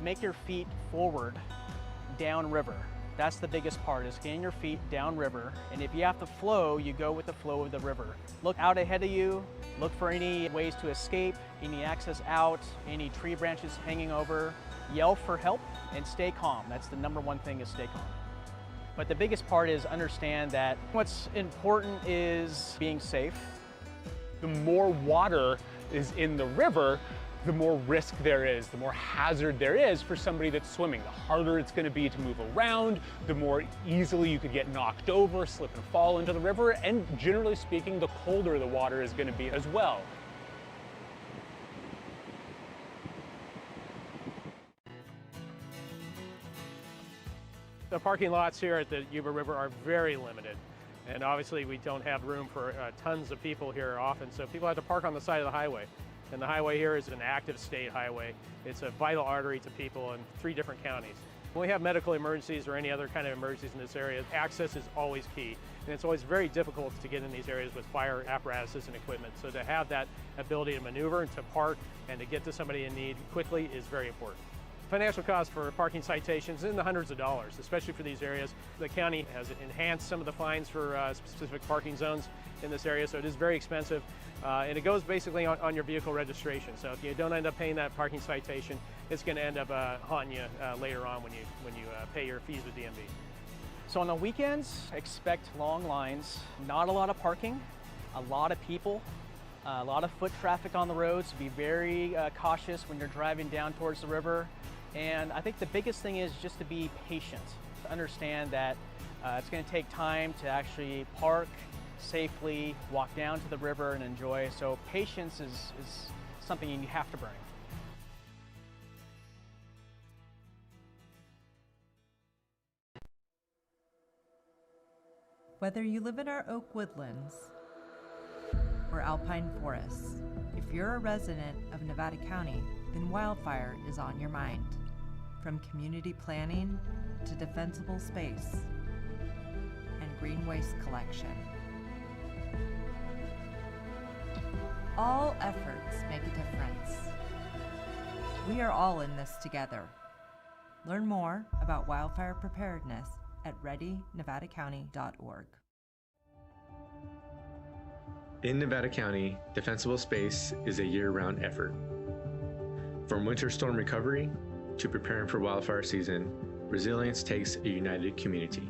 make your feet forward downriver. That's the biggest part, is getting your feet downriver. And if you have to flow, you go with the flow of the river. Look out ahead of you, look for any ways to escape, any access out, any tree branches hanging over. Yell for help and stay calm. That's the #1 thing, is stay calm. But the biggest part is understand that what's important is being safe. The more water is in the river, the more risk there is, the more hazard there is for somebody that's swimming. The harder it's going to be to move around, the more easily you could get knocked over, slip and fall into the river, and generally speaking, the colder the water is going to be as well. The parking lots here at the Yuba River are very limited. And obviously we don't have room for tons of people here often, so people have to park on the side of the highway. And the highway here is an active state highway. It's a vital artery to people in 3 different counties. When we have medical emergencies or any other kind of emergencies in this area, access is always key. And it's always very difficult to get in these areas with fire apparatuses and equipment. So to have that ability to maneuver and to park and to get to somebody in need quickly is very important. Financial cost for parking citations in the hundreds of dollars, especially for these areas. The county has enhanced some of the fines for specific parking zones in this area, so it is very expensive. And it goes basically on your vehicle registration. So if you don't end up paying that parking citation, it's going to end up haunting you later on when you pay your fees with DMV. So on the weekends, expect long lines, not a lot of parking, a lot of people, a lot of foot traffic on the roads. Be very cautious when you're driving down towards the river. And I think the biggest thing is just to be patient, to understand that it's going to take time to actually park safely, walk down to the river and enjoy. So patience is something you have to bring. Whether you live in our oak woodlands or alpine forests, if you're a resident of Nevada County, then wildfire is on your mind. From community planning to defensible space and green waste collection. All efforts make a difference. We are all in this together. Learn more about wildfire preparedness at readynevadacounty.org. In Nevada County, defensible space is a year-round effort. From winter storm recovery to preparing for wildfire season, resilience takes a united community.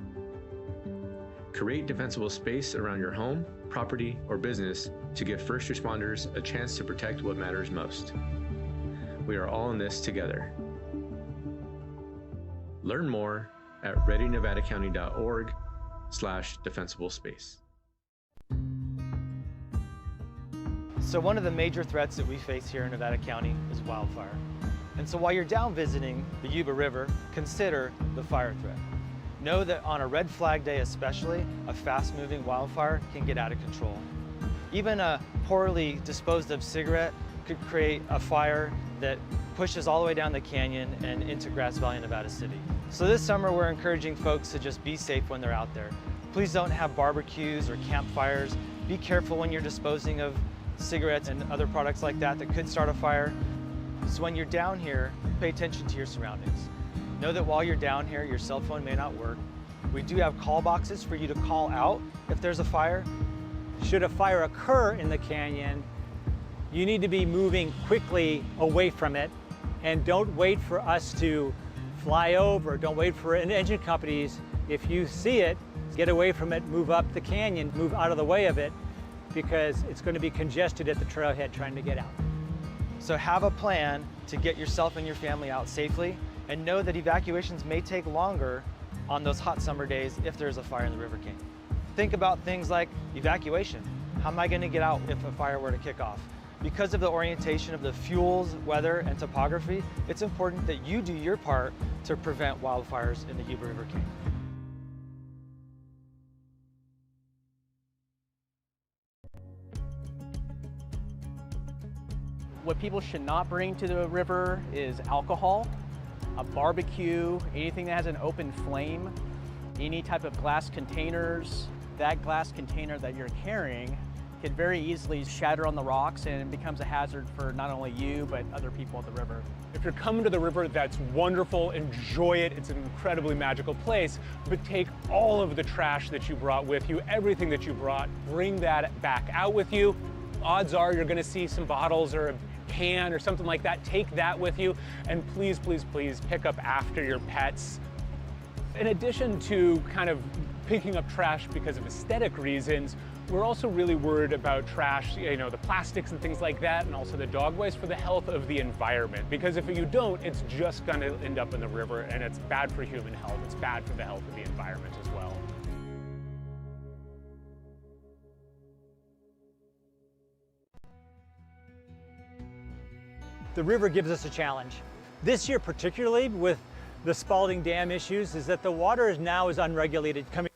Create defensible space around your home, property, or business to give first responders a chance to protect what matters most. We are all in this together. Learn more at readynevadacounty.org/defensible space. So one of the major threats that we face here in Nevada County is wildfire. And so while you're down visiting the Yuba River, consider the fire threat. Know that on a red flag day especially, a fast-moving wildfire can get out of control. Even a poorly disposed of cigarette could create a fire that pushes all the way down the canyon and into Grass Valley, Nevada City. So this summer we're encouraging folks to just be safe when they're out there. Please don't have barbecues or campfires. Be careful when you're disposing of cigarettes and other products like that could start a fire. So when you're down here, pay attention to your surroundings. Know that while you're down here, your cell phone may not work. We do have call boxes for you to call out if there's a fire. Should a fire occur in the canyon, you need to be moving quickly away from it, and don't wait for us to fly over. Don't wait for engine companies. If you see it, get away from it, move up the canyon, move out of the way of it, because it's going to be congested at the trailhead trying to get out. So have a plan to get yourself and your family out safely, and know that evacuations may take longer on those hot summer days if there's a fire in the River King. Think about things like evacuation. How am I going to get out if a fire were to kick off? Because of the orientation of the fuels, weather, and topography, it's important that you do your part to prevent wildfires in the Yuba River King. What people should not bring to the river is alcohol, a barbecue, anything that has an open flame, any type of glass containers. That glass container that you're carrying could very easily shatter on the rocks and it becomes a hazard for not only you, but other people at the river. If you're coming to the river, that's wonderful, enjoy it, it's an incredibly magical place, but take all of the trash that you brought with you, everything that you brought, bring that back out with you. Odds are you're gonna see some bottles or a can or something like that. Take that with you, and please, please, please pick up after your pets. In addition to kind of picking up trash because of aesthetic reasons, we're also really worried about trash, you know, the plastics and things like that, and also the dog waste for the health of the environment. Because if you don't, it's just gonna end up in the river, and it's bad for human health. It's bad for the health of the environment as well. The river gives us a challenge. This year particularly with the Spalding Dam issues is that the water is now is unregulated coming.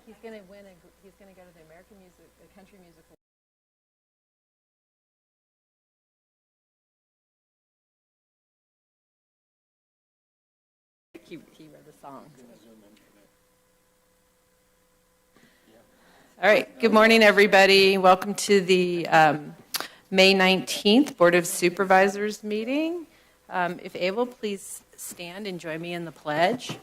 He's gonna win and he's gonna go to the American music, the country music. He read the song. All right. Good morning, everybody. Welcome to the May 19th Board of Supervisors meeting. If able, please stand and join me in the pledge.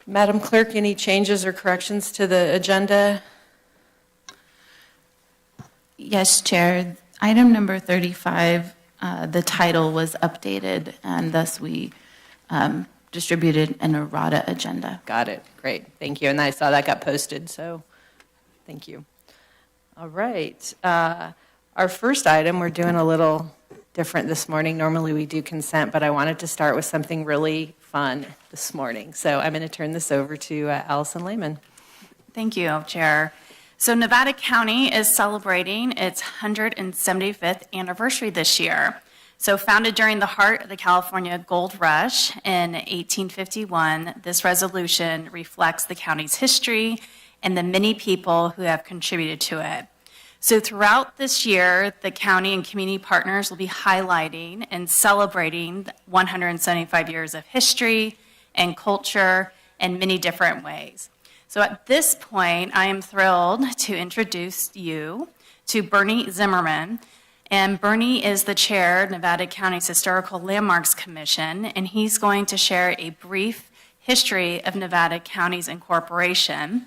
Madam Clerk, any changes or corrections to the agenda? Yes, Chair. Item number 35, the title was updated, and thus we distributed an errata agenda. Got it. Great. Thank you. And I saw that got posted, so thank you. All right. Our first item, we're doing a little different this morning. Normally we do consent, but I wanted to start with something really fun this morning. So I'm going to turn this over to Allison Lehman. Thank you, Chair. So Nevada County is celebrating its 175th anniversary this year. So founded during the heart of the California Gold Rush in 1851, this resolution reflects the county's history and the many people who have contributed to it. So throughout this year, the county and community partners will be highlighting and celebrating 175 years of history and culture in many different ways. So at this point, I am thrilled to introduce you to Bernie Zimmerman. And Bernie is the chair of Nevada County's Historical Landmarks Commission, and he's going to share a brief history of Nevada County's incorporation.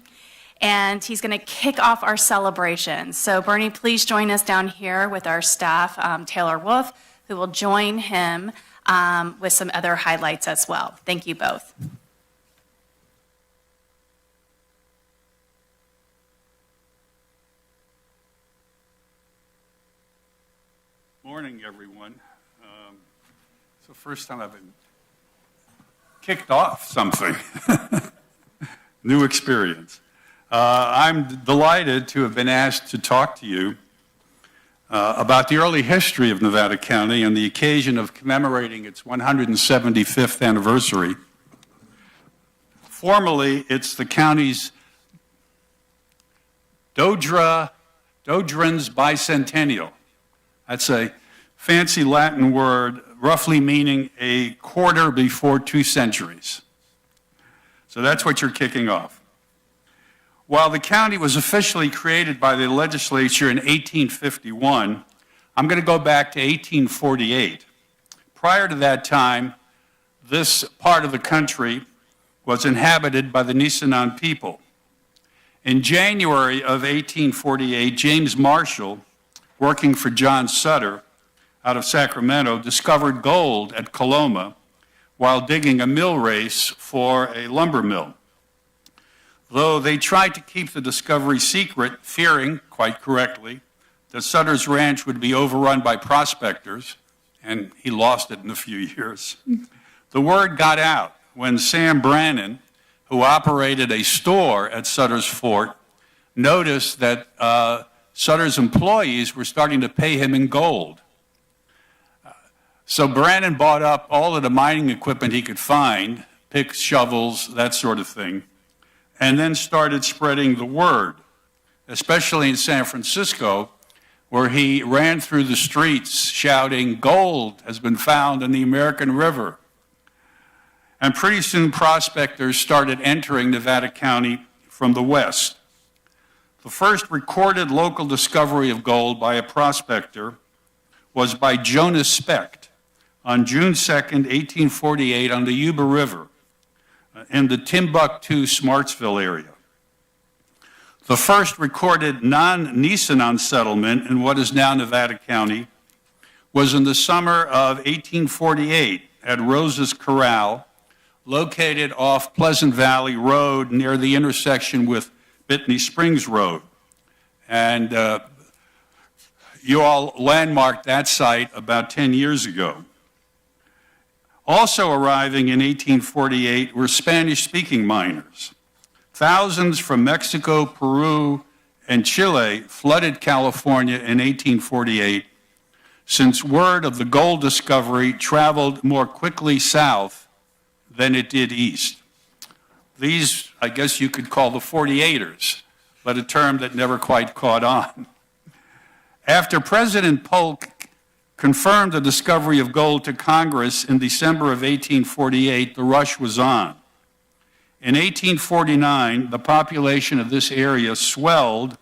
And he's going to kick off our celebration. So Bernie, please join us down here with our staff, Taylor Wolf, who will join him with some other highlights as well. Thank you both. Morning, everyone. It's the first time I've been kicked off something. New experience. I'm delighted to have been asked to talk to you about the early history of Nevada County on the occasion of commemorating its 175th anniversary. Formally, it's the county's Dodrins bicentennial. That's a fancy Latin word roughly meaning a quarter before 2 centuries. So that's what you're kicking off. While the county was officially created by the legislature in 1851, I'm going to go back to 1848. Prior to that time, this part of the country was inhabited by the Nisenan people. In January of 1848, James Marshall, working for John Sutter out of Sacramento, discovered gold at Coloma while digging a mill race for a lumber mill. Though they tried to keep the discovery secret, fearing, quite correctly, that Sutter's ranch would be overrun by prospectors, and he lost it in a few years, the word got out when Sam Brannan, who operated a store at Sutter's Fort, noticed that Sutter's employees were starting to pay him in gold. So Brannan bought up all of the mining equipment he could find, picks, shovels, that sort of thing, and then started spreading the word, especially in San Francisco, where he ran through the streets shouting, "Gold has been found in the American River." And pretty soon prospectors started entering Nevada County from the west. The first recorded local discovery of gold by a prospector was by Jonas Specht on June 2nd, 1848 on the Yuba River in the Timbuktu Smartsville area. The first recorded non-Nisenan settlement in what is now Nevada County was in the summer of 1848 at Rose's Corral, located off Pleasant Valley Road near the intersection with Bitney Springs Road. And you all landmarked that site about 10 years ago. Also arriving in 1848 were Spanish-speaking miners. Thousands from Mexico, Peru, and Chile flooded California in 1848, since word of the gold discovery traveled more quickly south than it did east. These, I guess you could call the 48ers, but a term that never quite caught on. After President Polk confirmed the discovery of gold to Congress in December of 1848, the rush was on. In 1849, the population of this area swelled,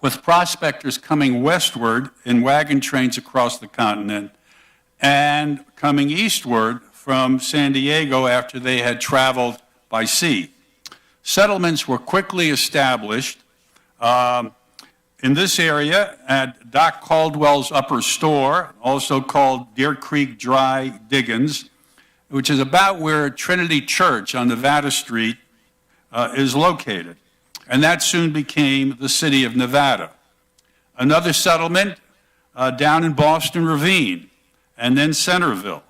with prospectors coming westward in wagon trains across the continent and coming eastward from San Diego after they had traveled by sea. Settlements were quickly established in this area at Doc Caldwell's Upper Store, also called Deer Creek Dry Diggins, which is about where Trinity Church on Nevada Street is located. And that soon became the city of Nevada. Another settlement down in Boston Ravine, and then Centerville,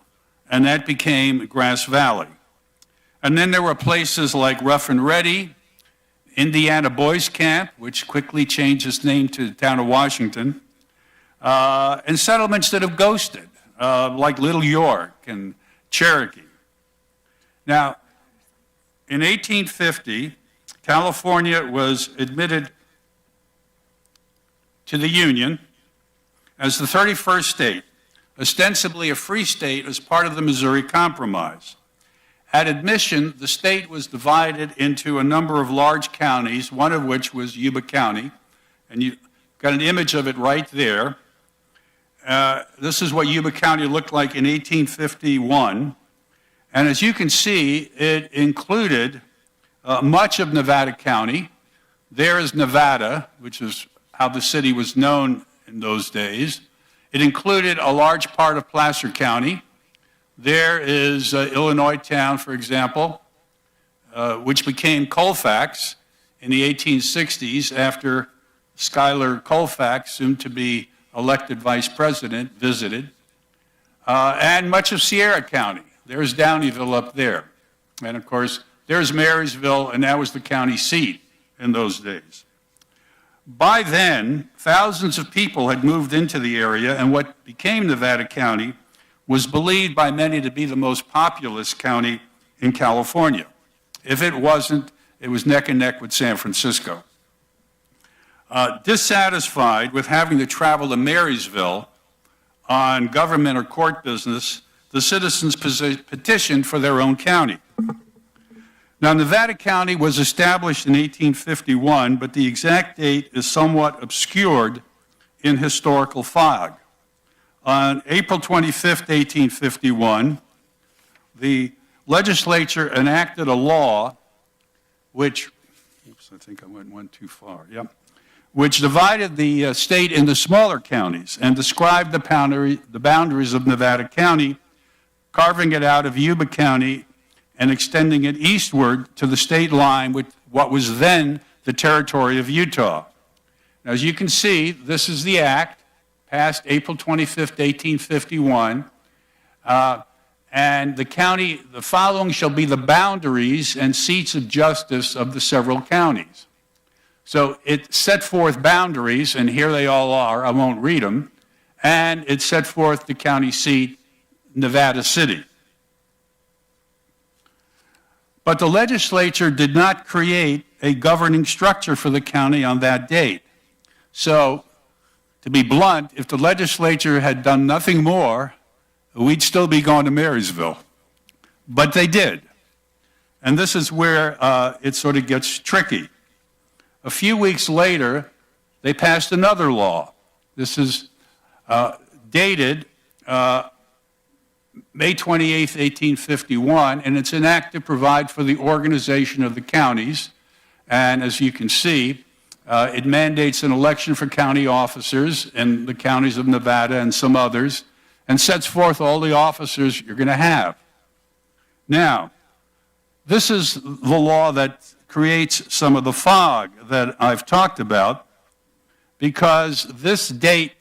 and that became Grass Valley. And then there were places like Rough and Ready, Indiana Boys Camp, which quickly changed its name to the town of Washington, and settlements that have ghosted, like Little York and Cherokee. Now, in 1850, California was admitted to the Union as the 31st state, ostensibly a free state as part of the Missouri Compromise. At admission, the state was divided into a number of large counties, one of which was Yuba County, and you've got an image of it right there. This is what Yuba County looked like in 1851, and as you can see, it included much of Nevada County. There is Nevada, which is how the city was known in those days. It included a large part of Placer County. There is Illinois Town, for example, which became Colfax in the 1860s after Schuyler Colfax, soon to be elected vice president, visited, and much of Sierra County. There's Downeyville up there. And of course, there's Marysville, and that was the county seat in those days. By then, thousands of people had moved into the area, and what became Nevada County was believed by many to be the most populous county in California. If it wasn't, it was neck and neck with San Francisco. Dissatisfied with having to travel to Marysville on government or court business, the citizens petitioned for their own county. Now, Nevada County was established in 1851, but the exact date is somewhat obscured in historical fog. On April 25, 1851, the legislature enacted a law which, I think I went one too far, which divided the state into smaller counties and described the boundaries of Nevada County, carving it out of Yuba County and extending it eastward to the state line with what was then the territory of Utah. Now, as you can see, this is the act passed April 25th, 1851, and the following shall be the boundaries and seats of justice of the several counties. So it set forth boundaries, and here they all are. I won't read them. And it set forth the county seat, Nevada City. But the legislature did not create a governing structure for the county on that date. So, to be blunt, if the legislature had done nothing more, we'd still be going to Marysville. But they did. And this is where it sort of gets tricky. A few weeks later, they passed another law. This is dated May 28, 1851, and it's an act to provide for the organization of the counties. And as you can see, it mandates an election for county officers in the counties of Nevada and some others, and sets forth all the officers you're going to have. Now, this is the law that creates some of the fog that I've talked about, because this date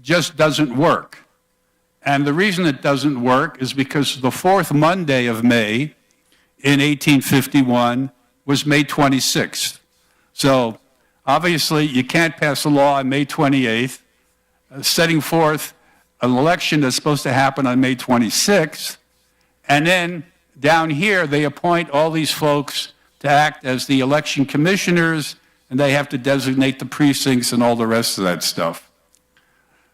just doesn't work. And the reason it doesn't work is because the fourth Monday of May in 1851 was May 26th. So obviously you can't pass a law on May 28th, setting forth an election that's supposed to happen on May 26th, and then down here they appoint all these folks to act as the election commissioners, and they have to designate the precincts and all the rest of that stuff.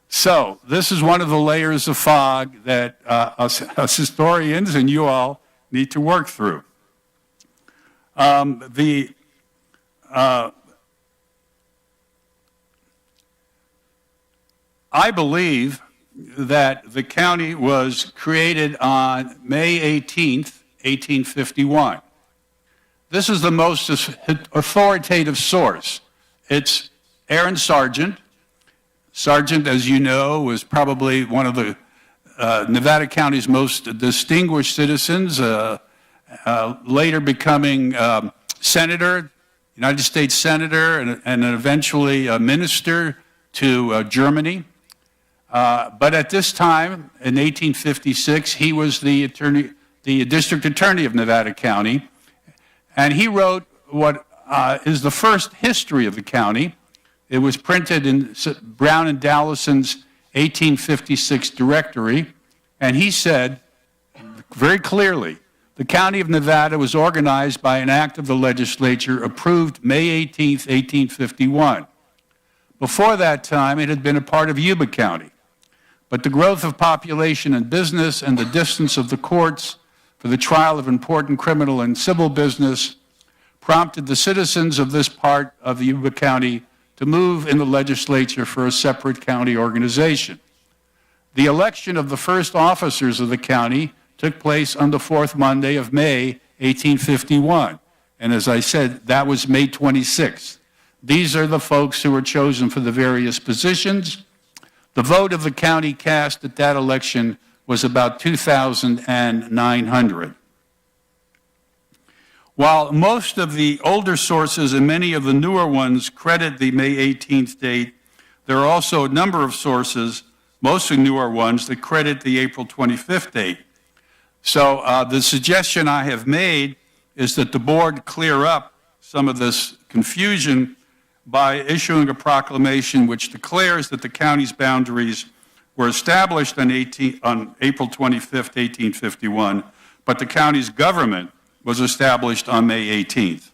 So this is one of the layers of fog that us historians and you all need to work through. I believe that the county was created on May 18th, 1851. This is the most authoritative source. It's Aaron Sargent. Sargent, as you know, was probably one of the Nevada County's most distinguished citizens, later becoming senator, United States senator, and eventually a minister to Germany. But at this time, in 1856, he was the district attorney of Nevada County, and he wrote what is the first history of the county. It was printed in Brown and Dallason's 1856 directory, and he said very clearly, the county of Nevada was organized by an act of the legislature approved May 18th, 1851. Before that time, it had been a part of Yuba County. But the growth of population and business and the distance of the courts for the trial of important criminal and civil business prompted the citizens of this part of Yuba County to move in the legislature for a separate county organization. The election of the first officers of the county took place on the fourth Monday of May, 1851. And as I said, that was May 26th. These are the folks who were chosen for the various positions. The vote of the county cast at that election was about 2,900. While most of the older sources and many of the newer ones credit the May 18th date, there are also a number of sources, mostly newer ones, that credit the April 25th date. So the suggestion I have made is that the board clear up some of this confusion by issuing a proclamation which declares that the county's boundaries were established on April 25th, 1851, but the county's government was established on May 18th.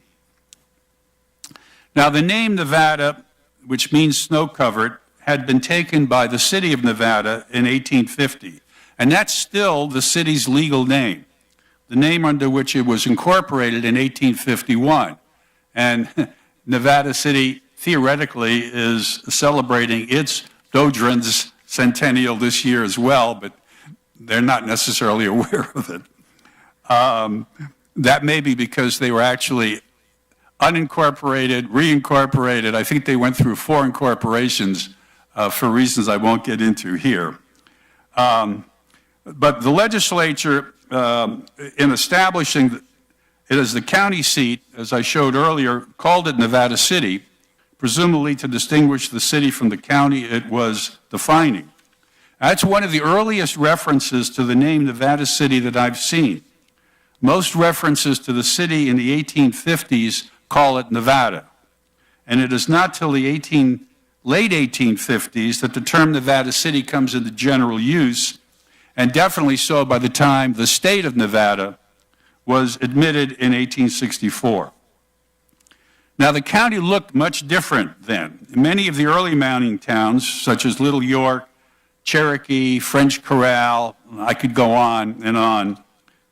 Now, the name Nevada, which means snow-covered, had been taken by the city of Nevada in 1850, and that's still the city's legal name, the name under which it was incorporated in 1851. And Nevada City, theoretically, is celebrating its Dodrins centennial this year as well, but they're not necessarily aware of it. That may be because they were actually unincorporated, reincorporated. I think they went through 4 incorporations for reasons I won't get into here. But the legislature, in establishing it as the county seat, as I showed earlier, called it Nevada City, presumably to distinguish the city from the county it was defining. That's one of the earliest references to the name Nevada City that I've seen. Most references to the city in the 1850s call it Nevada. And it is not till the late 1850s that the term Nevada City comes into general use, and definitely so by the time the state of Nevada was admitted in 1864. Now, the county looked much different then. Many of the early mining towns, such as Little York, Cherokee, French Corral, I could go on and on.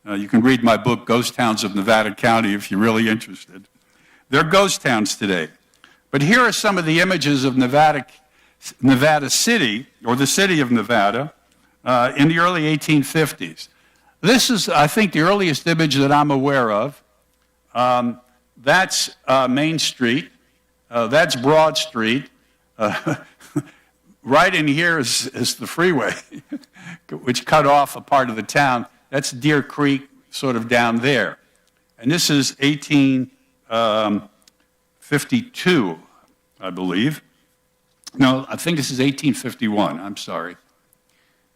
You can read my book, Ghost Towns of Nevada County, if you're really interested. They're ghost towns today. But here are some of the images of Nevada City, or the city of Nevada, in the early 1850s. This is, I think, the earliest image that I'm aware of. That's Main Street. That's Broad Street. Right in here is the freeway, which cut off a part of the town. That's Deer Creek, sort of down there. And this is 1852, I believe. No, I think this is 1851. I'm sorry.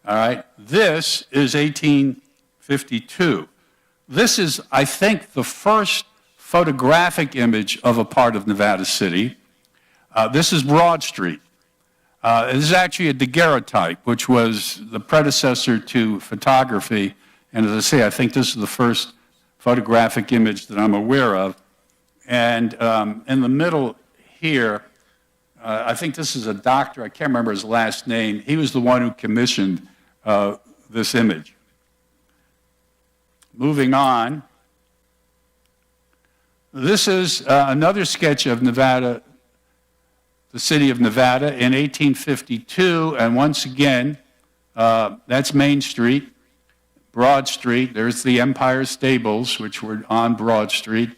All right. This is 1852. This is, I think, the first photographic image of a part of Nevada City. This is Broad Street. This is actually a daguerreotype, which was the predecessor to photography. And as I say, I think this is the first photographic image that I'm aware of. And in the middle here, I think this is a doctor. I can't remember his last name. He was the one who commissioned this image. Moving on. This is another sketch of Nevada, the city of Nevada in 1852, and once again, that's Main Street, Broad Street. There's the Empire Stables, which were on Broad Street,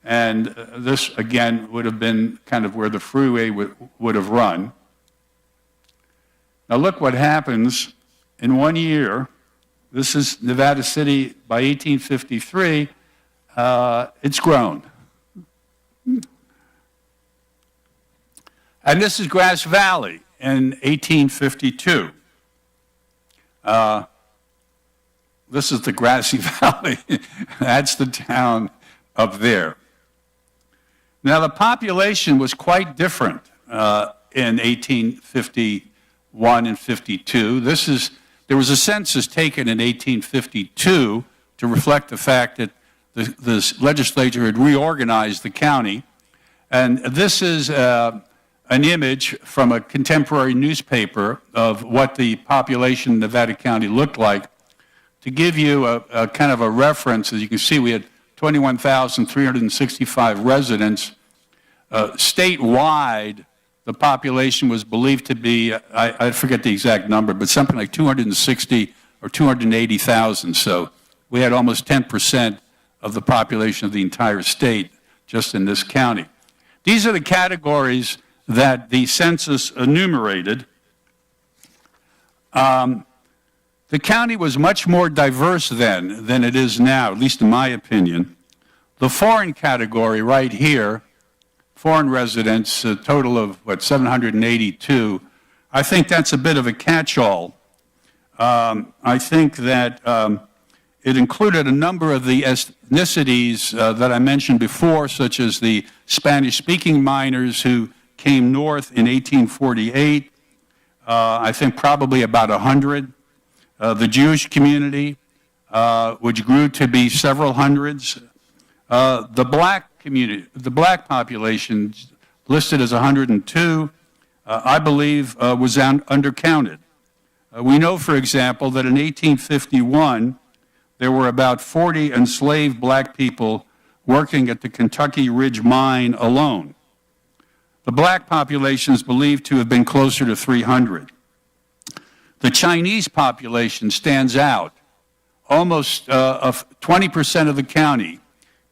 and this, again, would have been kind of where the freeway would have run. Now look what happens in 1 year. This is Nevada City by 1853. It's grown. And this is Grass Valley in 1852. This is the Grassy Valley. That's the town up there. Now, the population was quite different in 1851 and 52. There was a census taken in 1852 to reflect the fact that the legislature had reorganized the county. And this is an image from a contemporary newspaper of what the population in Nevada County looked like. To give you a kind of a reference, as you can see, we had 21,365 residents. Statewide, the population was believed to be, I forget the exact number, but something like 260 or 280,000. So we had almost 10% of the population of the entire state just in this county. These are the categories that the census enumerated. The county was much more diverse then than it is now, at least in my opinion. The foreign category right here, foreign residents, a total of, 782. I think that's a bit of a catch-all. I think that it included a number of the ethnicities that I mentioned before, such as the Spanish-speaking miners who came north in 1848. I think probably about 100. The Jewish community, which grew to be several hundreds. The black community, the black population, listed as 102, I believe was undercounted. We know, for example, that in 1851, there were about 40 enslaved black people working at the Kentucky Ridge Mine alone. The black population is believed to have been closer to 300. The Chinese population stands out. Almost 20% of the county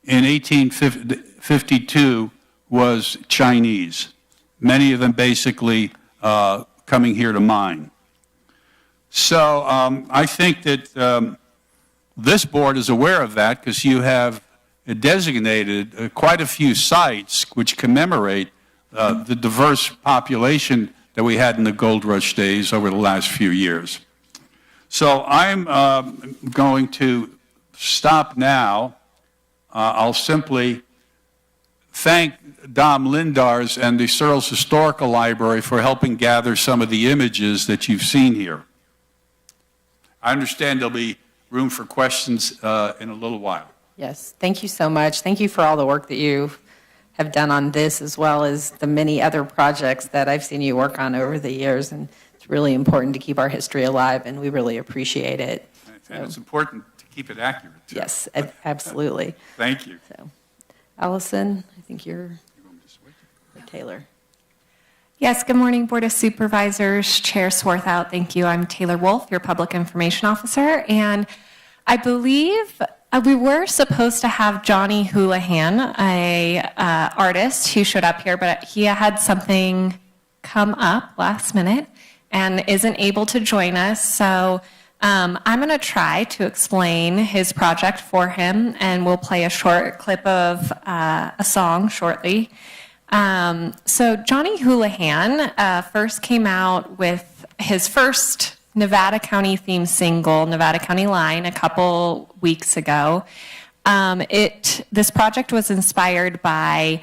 in 1852 was Chinese, many of them basically coming here to mine. So I think that this board is aware of that because you have quite a few sites which commemorate the diverse population that we had in the gold rush days over the last few years. So I'm going to stop now. I'll simply thank Dom Lindars and the Searles Historical Library for helping gather some of the images that you've seen here. I understand there'll be room for questions in a little while. Yes, thank you so much. Thank you for all the work that you have done on this, as well as the many other projects that I've seen you work on over the years. And it's really important to keep our history alive, and we really appreciate it. And it's important to keep it accurate, too. Yes, absolutely. Thank you. So, Allison, I think you're Taylor. Yes, good morning, Board of Supervisors, Chair Swarthout. Thank you. I'm Taylor Wolf, your Public Information Officer, and I believe we were supposed to have Johnny Houlihan, a artist who showed up here, but he had something come up last minute and isn't able to join us. So I'm going to try to explain his project for him, and we'll play a short clip of a song shortly. So Johnny Houlihan first came out with his first Nevada County themed single, Nevada County Line, a couple weeks ago. This project was inspired by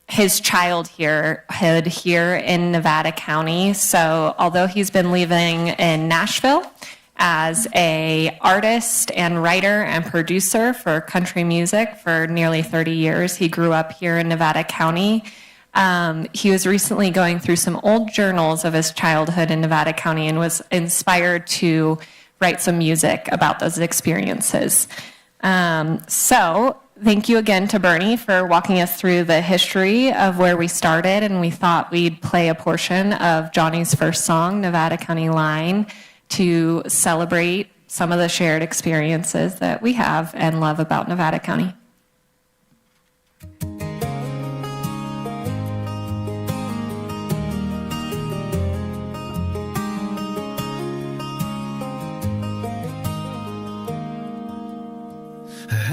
his childhood here in Nevada County. So although he's been living in Nashville as an artist and writer and producer for country music for nearly 30 years, he grew up here in Nevada County. He was recently going through some old journals of his childhood in Nevada County and was inspired to write some music about those experiences. So thank you again to Bernie for walking us through the history of where we started, and we thought we'd play a portion of Johnny's first song, Nevada County Line, to celebrate some of the shared experiences that we have and love about Nevada County.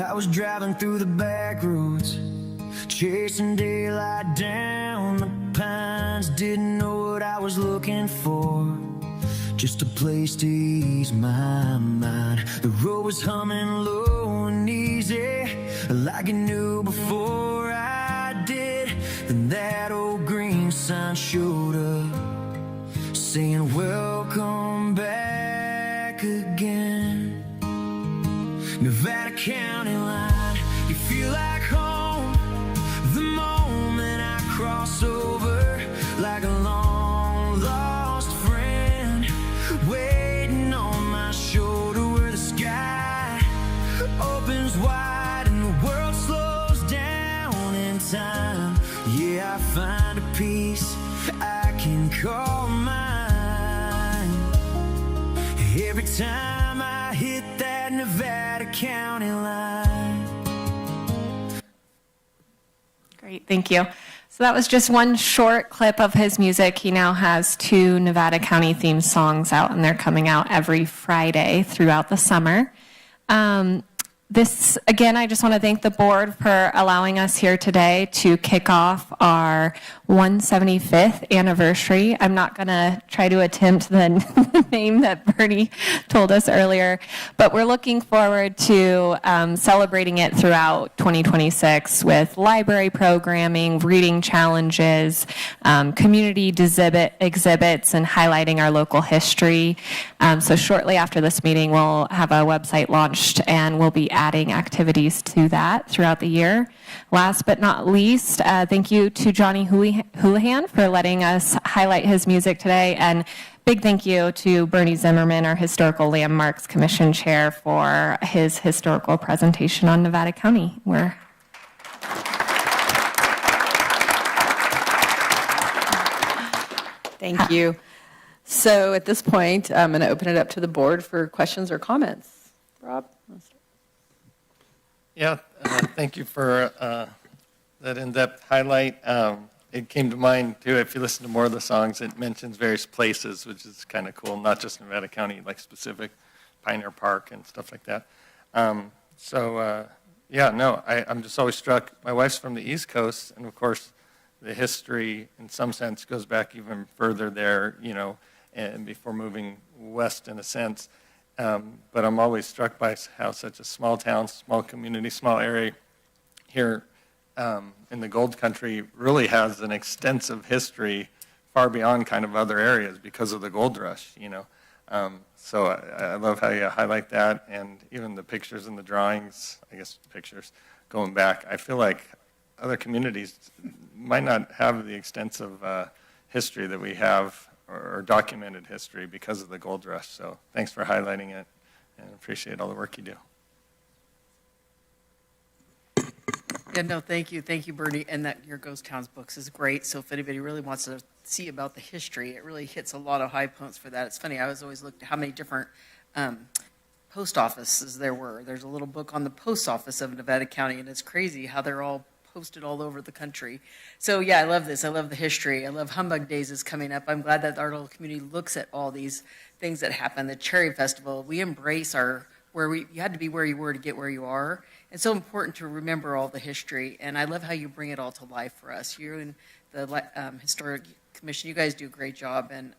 I was driving through the back roads, chasing daylight down the pines. Didn't know what I was looking for, just a place to ease my mind. The road was humming low and easy, like I knew before I did. Then that old green sign showed up, saying welcome back again. Nevada County Line, you feel like home the moment I cross over, like a long lost friend waiting on my shoulder, where the sky opens wide and the world slows down in time. Yeah, I find a peace I can call mine every time I hit that Nevada County line. Great, thank you. So that was just one short clip of his music. He now has 2 Nevada County themed songs out, and they're coming out every Friday throughout the summer. Again, I just want to thank the board for allowing us here today to kick off our 175th anniversary. I'm not going to try to attempt the name that Bernie told us earlier, but we're looking forward to celebrating it throughout 2026 with library programming, reading challenges, community exhibits, and highlighting our local history. So shortly after this meeting, we'll have a website launched, and we'll be adding activities to that throughout the year. Last but not least, thank you to Johnny Houlihan for letting us highlight his music today, and big thank you to Bernie Zimmerman, our Historical Landmarks Commission Chair, for his historical presentation on Nevada County. Thank you. So at this point, I'm going to open it up to the board for questions or comments. Rob? Yeah, thank you for that in-depth highlight. It came to mind, too, if you listen to more of the songs, it mentions various places, which is kind of cool, not just Nevada County, like specific Pioneer Park and stuff like that. I'm just always struck. My wife's from the East Coast, and of course, the history, in some sense, goes back even further there, and before moving west in a sense. But I'm always struck by how such a small town, small community, small area here in the gold country really has an extensive history far beyond kind of other areas because of the gold rush, So I love how you highlight that, and even the pictures and the drawings, I guess pictures going back. I feel like other communities might not have the extensive history that we have, or documented history because of the gold rush. So thanks for highlighting it, and appreciate all the work you do. Yeah, no, thank you, Bernie, and that your Ghost Towns books is great. So if anybody really wants to see about the history, it really hits a lot of high points for that. It's funny, I was always looked at how many different post offices there were. There's a little book on the post office of Nevada County, and it's crazy how they're all posted all over the country. So yeah, I love this. I love the history. I love Humbug Days is coming up. I'm glad that our little community looks at all these things that happen. The Cherry Festival, we embrace you had to be where you were to get where you are. It's so important to remember all the history, and I love how you bring it all to life for us. You and the Historic Commission, you guys do a great job, and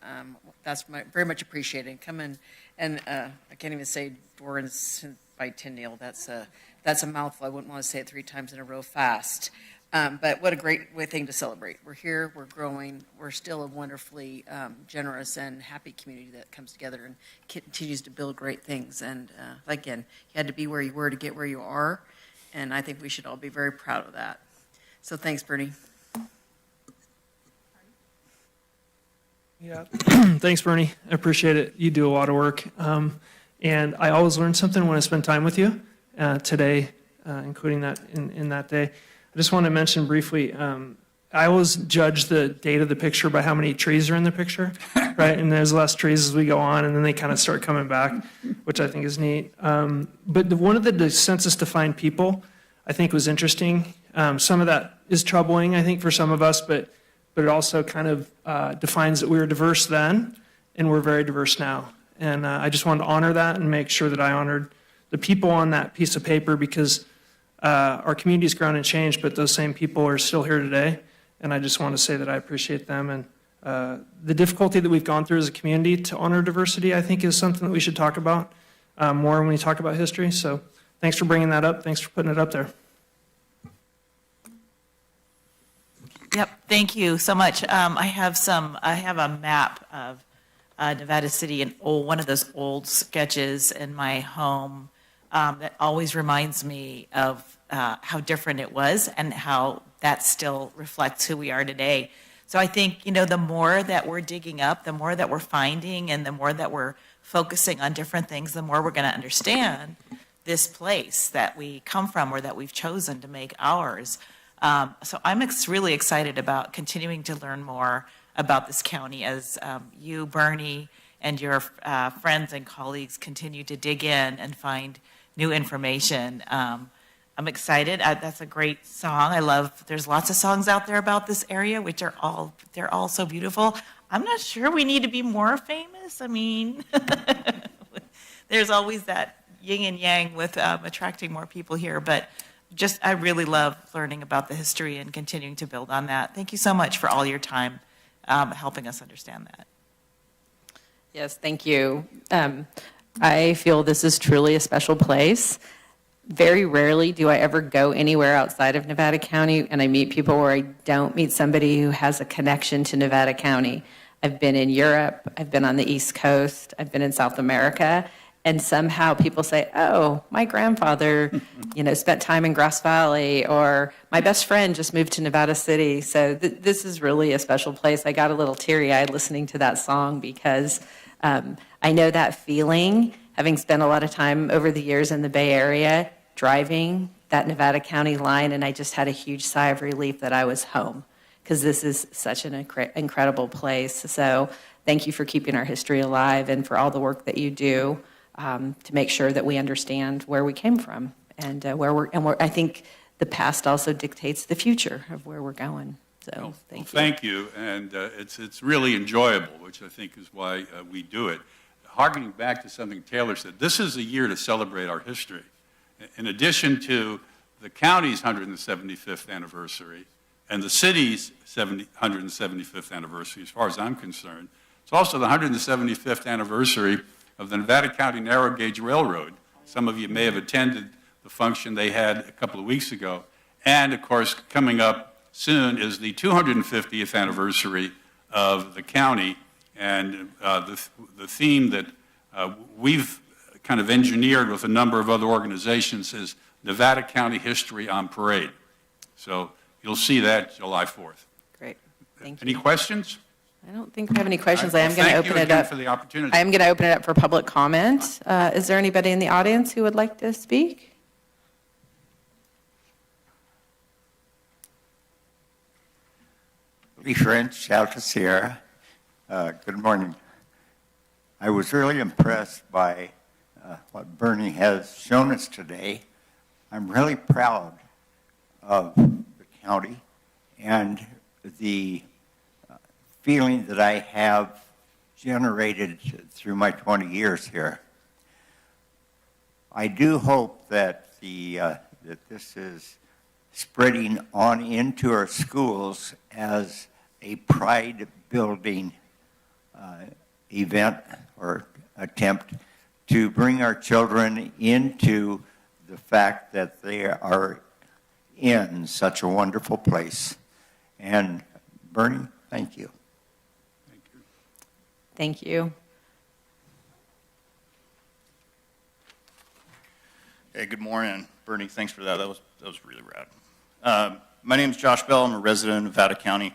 that's very much appreciated. Come in, and I can't even say Doran's Bicentennial. That's a mouthful. I wouldn't want to say it 3 times in a row fast. But what a great thing to celebrate. We're here, we're growing, we're still a wonderfully generous and happy community that comes together and continues to build great things. And again, you had to be where you were to get where you are, and I think we should all be very proud of that. So thanks, Bernie. Yeah, thanks, Bernie. I appreciate it. You do a lot of work. And I always learn something when I spend time with you today, including that in that day. I just want to mention briefly, I always judge the date of the picture by how many trees are in the picture, right? And there's less trees as we go on, and then they kind of start coming back, which I think is neat. But one of the census-defined people, I think, was interesting. Some of that is troubling, I think, for some of us, but it also kind of defines that we were diverse then, and we're very diverse now. And I just wanted to honor that and make sure that I honored the people on that piece of paper, because our community's grown and changed, but those same people are still here today. And I just want to say that I appreciate them. And the difficulty that we've gone through as a community to honor diversity, I think, is something that we should talk about more when we talk about history. So thanks for bringing that up. Thanks for putting it up there. Yep, thank you so much. I have a map of Nevada City, and one of those old sketches in my home that always reminds me of how different it was and how that still reflects who we are today. So I think, the more that we're digging up, the more that we're finding, and the more that we're focusing on different things, the more we're going to understand this place that we come from or that we've chosen to make ours. So I'm really excited about continuing to learn more about this county as you, Bernie, and your friends and colleagues continue to dig in and find new information. I'm excited. That's a great song. There's lots of songs out there about this area, which they're all so beautiful. I'm not sure we need to be more famous. I mean, there's always that yin and yang with attracting more people here, but I really love learning about the history and continuing to build on that. Thank you so much for all your time helping us understand that. Yes, thank you. I feel this is truly a special place. Very rarely do I ever go anywhere outside of Nevada County and I meet people where I don't meet somebody who has a connection to Nevada County. I've been in Europe, I've been on the East Coast, I've been in South America, and somehow people say, oh, my grandfather, spent time in Grass Valley, or my best friend just moved to Nevada City. So this is really a special place. I got a little teary-eyed listening to that song because I know that feeling, having spent a lot of time over the years in the Bay Area, driving that Nevada County line, and I just had a huge sigh of relief that I was home, because this is such an incredible place. So thank you for keeping our history alive and for all the work that you do to make sure that we understand where we came from and I think the past also dictates the future of where we're going. So thank you. Thank you, and it's really enjoyable, which I think is why we do it. Harkening back to something Taylor said, this is a year to celebrate our history. In addition to the county's 175th anniversary and the city's 175th anniversary, as far as I'm concerned. It's also the 175th anniversary of the Nevada County Narrow Gauge Railroad. Some of you may have attended the function they had a couple of weeks ago. And of course, coming up soon is the 250th anniversary of the county. And the theme that we've kind of engineered with a number of other organizations is Nevada County History on Parade. So you'll see that July 4th. Great. Thank you. Any questions? I don't think we have any questions. I am Well, going to thank you open it again up for the opportunity. I am going to open it up for public comment. Is there anybody in the audience who would like to speak? Lee French, Alta Sierra. Good morning. I was really impressed by what Bernie has shown us today. I'm really proud of the county and the feeling that I have generated through my 20 years here. I do hope that that this is spreading on into our schools as a pride-building event or attempt to bring our children into the fact that they are in such a wonderful place. And Bernie, thank you. Thank you. Hey, good morning. Bernie, thanks for that. That was really rad. My name is Josh Bell. I'm a resident of Nevada County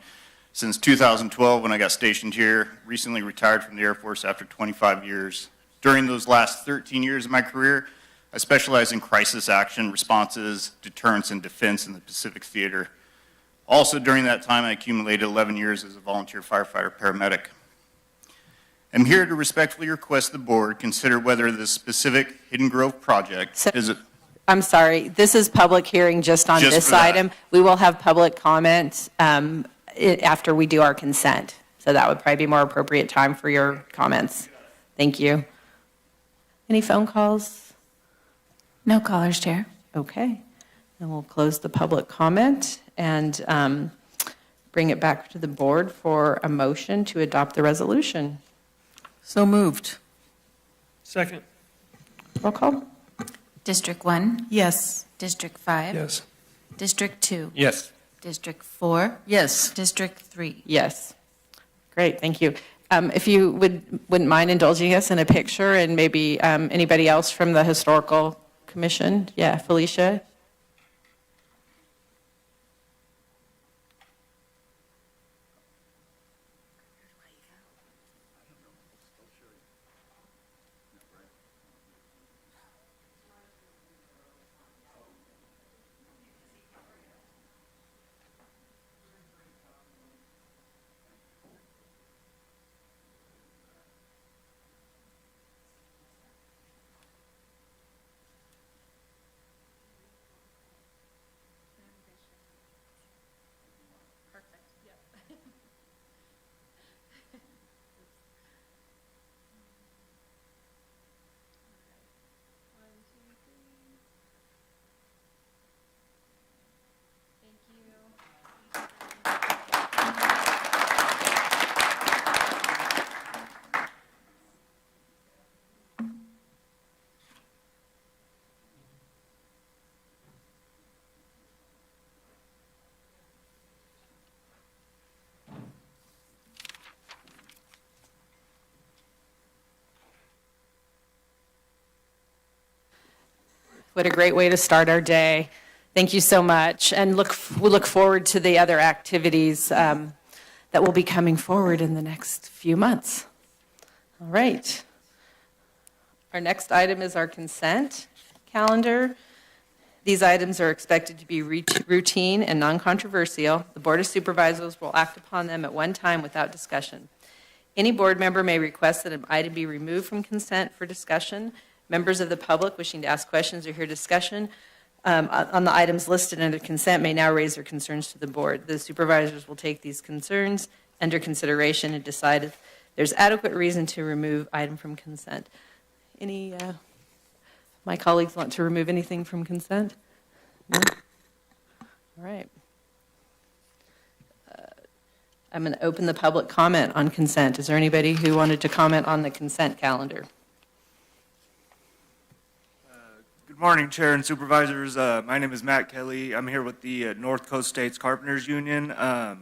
since 2012 when I got stationed here. Recently retired from the Air Force after 25 years. During those last 13 years of my career, I specialized in crisis action, responses, deterrence, and defense in the Pacific Theater. Also during that time, I accumulated 11 years as a volunteer firefighter paramedic. I'm here to respectfully request the board consider whether the specific Hidden Grove project is a... I'm sorry, this is public hearing just on this item. We will have public comment after we do our consent. So that would probably be more appropriate time for your comments. Thank you. Any phone calls? No callers, Chair. Okay. Then we'll close the public comment and bring it back to the board for a motion to adopt the resolution. So moved. Second. Roll call. District 1? Yes. District 5? Yes. District 2? Yes. District 4? Yes. District 3? Yes. Great, thank you. If you wouldn't mind indulging us in a picture and maybe anybody else from the Historical Commission? Yeah, Felicia? What a great way to start our day. Thank you so much. And we look forward to the other activities that will be coming forward in the next few months. All right. Our next item is our consent calendar. These items are expected to be routine and non-controversial. The Board of Supervisors will act upon them at one time without discussion. Any board member may request that an item be removed from consent for discussion. Members of the public wishing to ask questions or hear discussion on the items listed under consent may now raise their concerns to the board. The supervisors will take these concerns under consideration and decide if there's adequate reason to remove item from consent. Any my colleagues want to remove anything from consent? No? All right. I'm going to open the public comment on consent. Is there anybody who wanted to comment on the consent calendar? Good morning, Chair and Supervisors. My name is Matt Kelly. I'm here with the North Coast States Carpenters Union.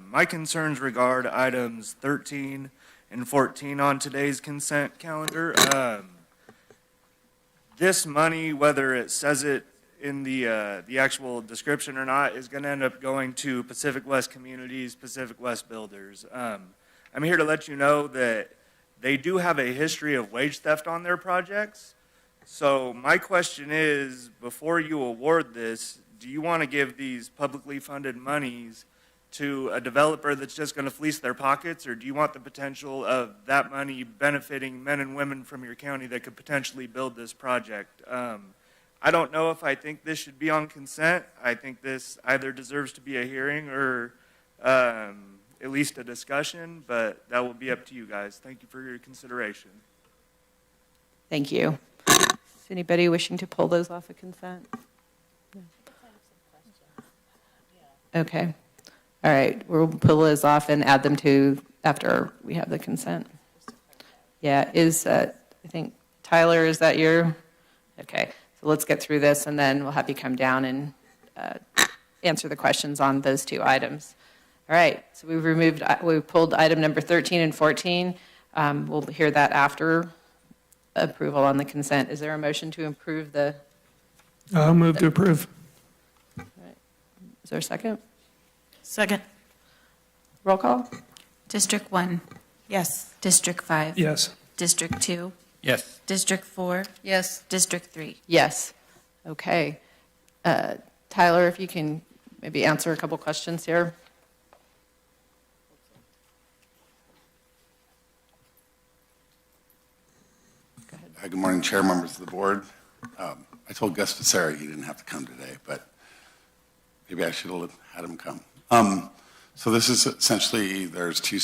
My concerns regard items 13 and 14 on today's consent calendar. This money, whether it says it in the actual description or not, is going to end up going to Pacific West Communities, Pacific West Builders. I'm here to let you know that they do have a history of wage theft on their projects. So my question is, before you award this, do you want to give these publicly funded monies to a developer that's just going to fleece their pockets, or do you want the potential of that money benefiting men and women from your county that could potentially build this project? I don't know if I think this should be on consent. I think this either deserves to be a hearing or at least a discussion, but that will be up to you guys. Thank you for your consideration. Thank you. Is anybody wishing to pull those off of consent? No. Okay. All right. We'll pull those off and add them to after we have the consent. Yeah. I think, Tyler, is that your? Okay. So let's get through this, and then we'll have you come down and answer the questions on those two items. All right. So we've pulled item number 13 and 14. We'll hear that after approval on the consent. Is there a motion to approve the? I'll move to approve. All right. Is there a second? Second. Roll call. District 1. Yes. District 5. Yes. District 2. Yes. District 4. Yes. District 3. Yes. Okay. Tyler, if you can maybe answer a couple questions here. Good morning, Chair, members of the board. I told Gus Passeri he didn't have to come today, but maybe I should have had him come. So this is essentially, there's two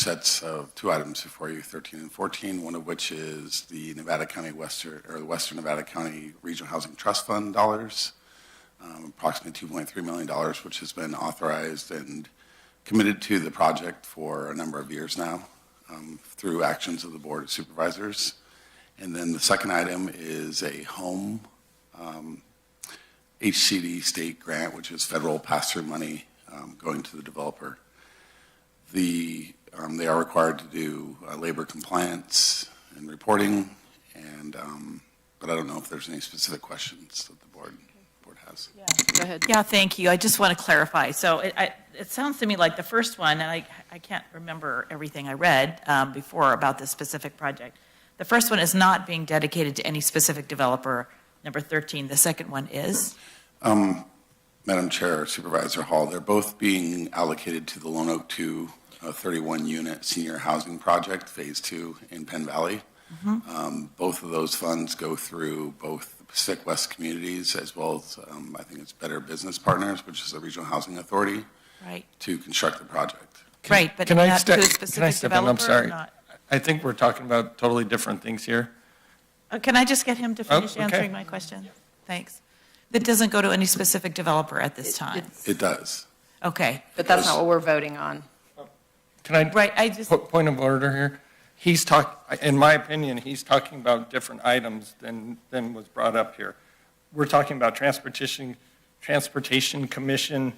items before you, 13 and 14, one of which is the the Western Nevada County Regional Housing Trust Fund dollars, approximately $2.3 million, which has been authorized and committed to the project for a number of years now through actions of the Board of Supervisors. And then the second item is a home HCD state grant, which is federal pass-through money going to the developer. They are required to do labor compliance and reporting, and but I don't know if there's any specific questions that the board has. Yeah, go ahead. Yeah, thank you. I just want to clarify. So it sounds to me like the first one, and I can't remember everything I read before about this specific project. The first one is not being dedicated to any specific developer. Number 13, the second one is? Madam Chair, Supervisor Hall, they're both being allocated to the Lone Oak 2 31-unit senior housing project, Phase 2 in Penn Valley. Mm-hmm. Both of those funds go through both the Pacific West Communities as well as, I think it's Better Business Partners, which is a regional housing authority, right, to construct the project. Right, but can I not to a step specific in? developer? I'm sorry. Or not? I think we're talking about totally different things here. Can I just get him to finish okay. answering my question? Thanks. That doesn't go to any specific developer at this time? It does. Okay. But that's not what we're voting on. Can I, right, I just, point of order here? In my opinion, he's talking about different items than was brought up here. We're talking about Transportation Commission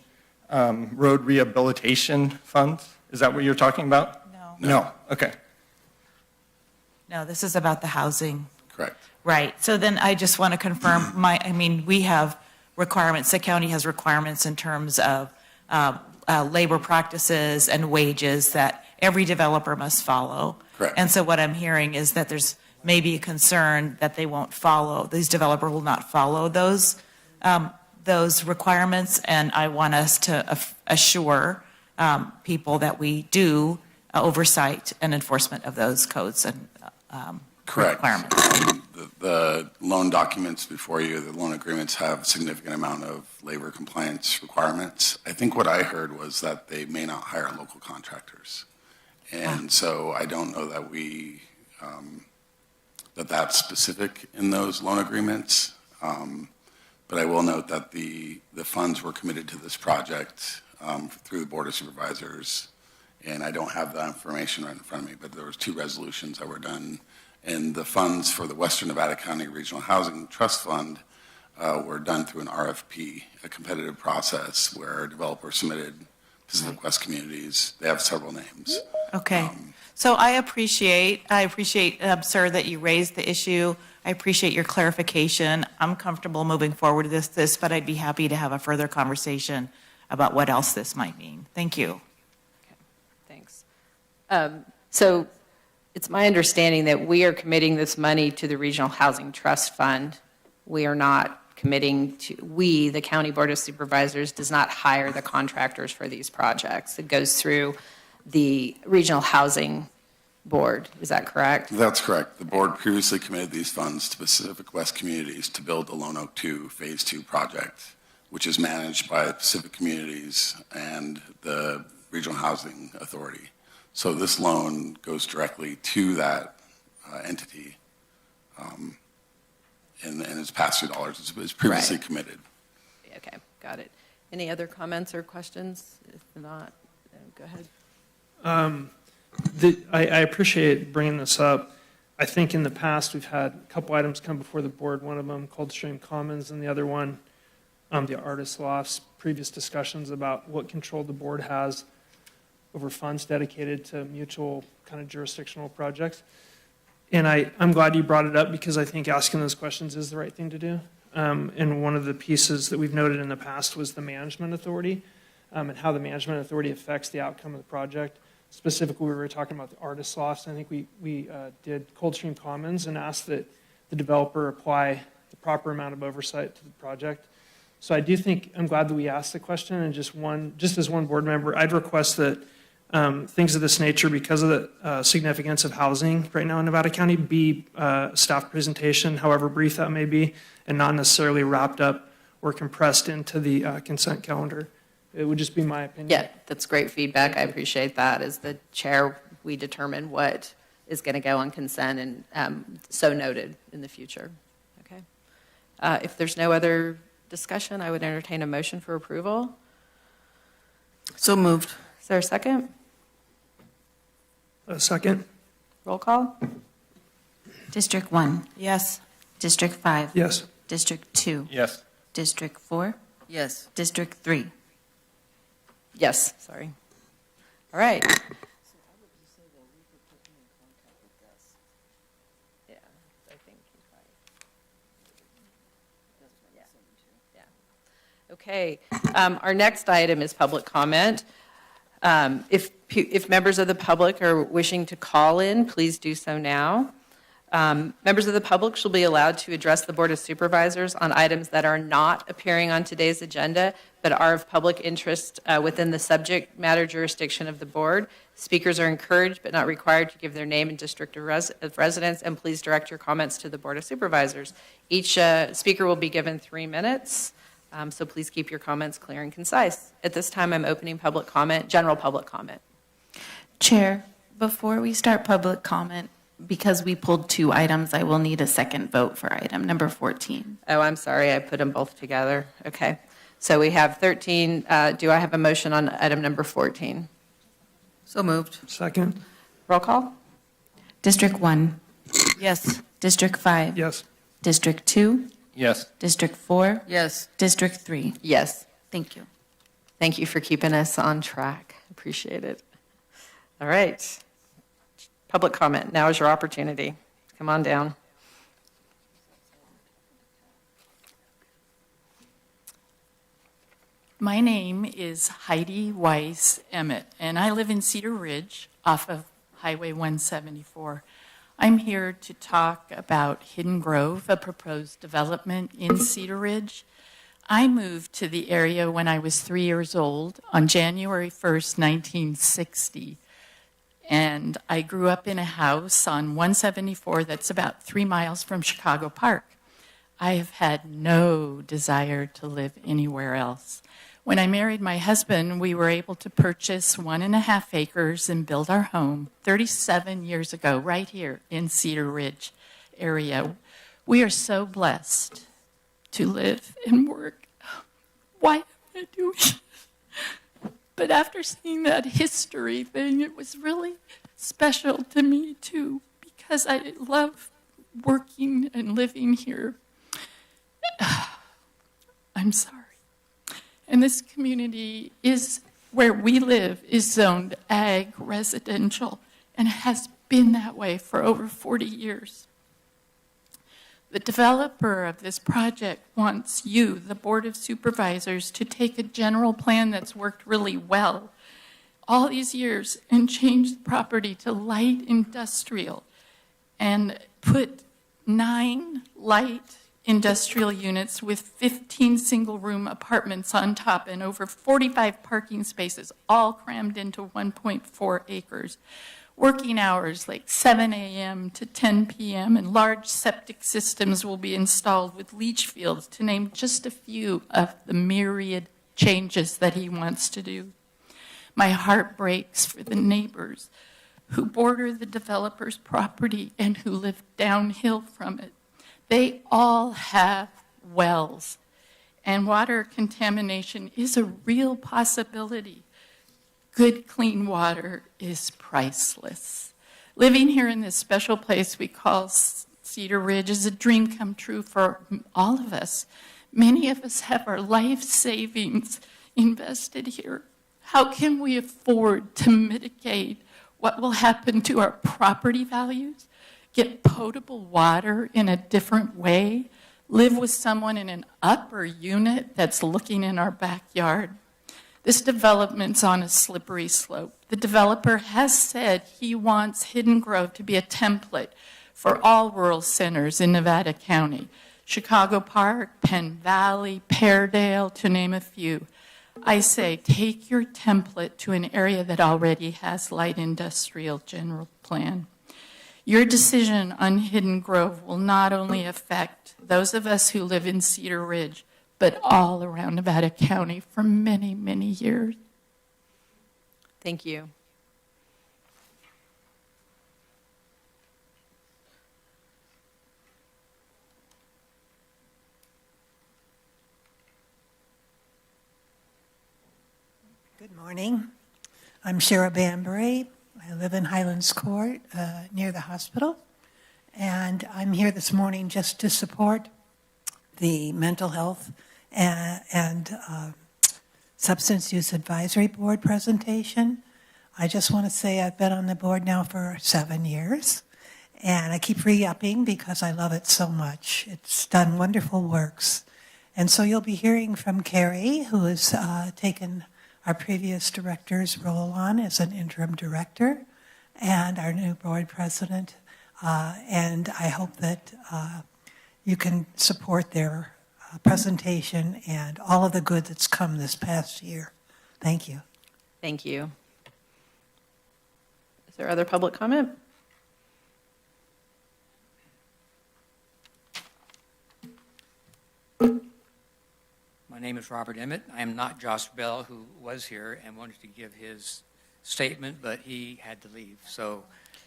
road rehabilitation funds. Is that what you're talking about? No. No, okay. No, this is about the housing. Correct. Right. So then I just want to confirm we have requirements, the county has requirements in terms of labor practices and wages that every developer must follow. Correct. And so what I'm hearing is that there's maybe a concern that they won't follow, these developers will not follow those requirements, and I want us to assure people that we do oversight and enforcement of those codes and Correct. requirements. The loan documents before you, the loan agreements have a significant amount of labor compliance requirements. I think what I heard was that they may not hire local contractors. And so I don't know that that's specific in those loan agreements. But I will note that the funds were committed to this project through the Board of Supervisors and I don't have that information right in front of me, but there was 2 resolutions that were done, and the funds for the Western Nevada County Regional Housing Trust Fund were done through an RFP, a competitive process where a developer submitted Pacific West Communities. They have several names. Okay. So I appreciate, sir, that you raised the issue. I appreciate your clarification. I'm comfortable moving forward with this, but I'd be happy to have a further conversation about what else this might mean. Thank you. Thanks. So it's my understanding that we are committing this money to the Regional Housing Trust Fund. We are not committing to, we, the County Board of Supervisors, does not hire the contractors for these projects. It goes through the Regional Housing Board. Is that correct? That's correct. The board previously committed these funds to Pacific West Communities to build the Lone Oak 2 Phase 2 project, which is managed by Pacific Communities and the Regional Housing Authority. So this loan goes directly to that entity, and it's pass-through dollars. It's previously committed. Okay, got it. Any other comments or questions? If not, go ahead. I appreciate bringing this up. I think in the past we've had a couple items come before the board, one of them Coldstream Commons and the other one the Artist Lofts, previous discussions about what control the board has over funds dedicated to mutual kind of jurisdictional projects. And I'm glad you brought it up because I think asking those questions is the right thing to do. And one of the pieces that we've noted in the past was the management authority and how the management authority affects the outcome of the project. Specifically, we were talking about the Artist Lofts. I think we did Coldstream Commons and asked that the developer apply the proper amount of oversight to the project. So I do think, I'm glad that we asked the question, and just as one board member, I'd request that things of this nature, because of the significance of housing right now in Nevada County, be a staff presentation, however brief that may be, and not necessarily wrapped up or compressed into the consent calendar. It would just be my opinion. Yeah, that's great feedback. I appreciate that. As the chair, we determine what is going to go on consent, and so noted in the future. Okay. If there's no other discussion, I would entertain a motion for approval. So moved. Is there a second? A second. Roll call. District 1. Yes. District 5. Yes. District 2. Yes. District 4. Yes. District 3. Yes, sorry. All right. Yeah, I think he's right. Yeah. Okay, our next item is public comment. If members of the public are wishing to call in, please do so now. Members of the public shall be allowed to address the Board of Supervisors on items that are not appearing on today's agenda, but are of public interest within the subject matter jurisdiction of the board. Speakers are encouraged but not required to give their name and district of residence, and please direct your comments to the Board of Supervisors. Each speaker will be given 3 minutes, so please keep your comments clear and concise. At this time, I'm opening public comment, general public comment. Chair, before we start public comment, because we pulled 2 items, I will need a second vote for item number 14. Oh, I'm sorry, I put them both together. Okay. So we have 13. Do I have a motion on item number 14? So moved. Second. Roll call. District 1. Yes. District 5. Yes. District 2. Yes. District 4. Yes. District 3. Yes. Thank you. Thank you for keeping us on track. Appreciate it. All right. Public comment. Now is your opportunity. Come on down. My name is Heidi Weiss Emmett, and I live in Cedar Ridge off of Highway 174. I'm here to talk about Hidden Grove, a proposed development in Cedar Ridge. I moved to the area when I was 3 years old on January 1st, 1960. And I grew up in a house on 174 that's about 3 miles from Chicago Park. I have had no desire to live anywhere else. When I married my husband, we were able to purchase 1.5 acres and build our home 37 years ago, right here in Cedar Ridge area. We are so blessed to live and work. Why am I doing it? But after seeing that history thing, it was really special to me too, because I love working and living here. I'm sorry. And this community is, where we live, is zoned ag residential and has been that way for over 40 years. The developer of this project wants you, the Board of Supervisors, to take a general plan that's worked really well all these years and change the property to light industrial and put 9 light industrial units with 15 single-room apartments on top and over 45 parking spaces, all crammed into 1.4 acres. Working hours like 7 a.m. to 10 p.m. and large septic systems will be installed with leach fields, to name just a few of the myriad changes that he wants to do. My heart breaks for the neighbors who border the developer's property and who live downhill from it. They all have wells, and water contamination is a real possibility. Good, clean water is priceless. Living here in this special place we call Cedar Ridge is a dream come true for all of us. Many of us have our life savings invested here. How can we afford to mitigate what will happen to our property values, get potable water in a different way, live with someone in an upper unit that's looking in our backyard? This development's on a slippery slope. The developer has said he wants Hidden Grove to be a template for all rural centers in Nevada County. Chicago Park, Penn Valley, Peardale, to name a few. I say take your template to an area that already has light industrial general plan. Your decision on Hidden Grove will not only affect those of us who live in Cedar Ridge, but all around Nevada County for many, many years. Thank you. Good morning. I'm Shara Bambury. I live in Highlands Court near the hospital. And I'm here this morning just to support the Mental Health and Substance Use Advisory Board presentation. I just want to say I've been on the board now for 7 years, and I keep re-upping because I love it so much. It's done wonderful works. And so you'll be hearing from Carrie, who has taken our previous director's role on as an interim director, and our new board president. And I hope that you can support their presentation and all of the good that's come this past year. Thank you. Thank you. Is there other public comment? My name is Robert Emmett. I am not Josh Bell, who was here and wanted to give his statement, but he had to leave. So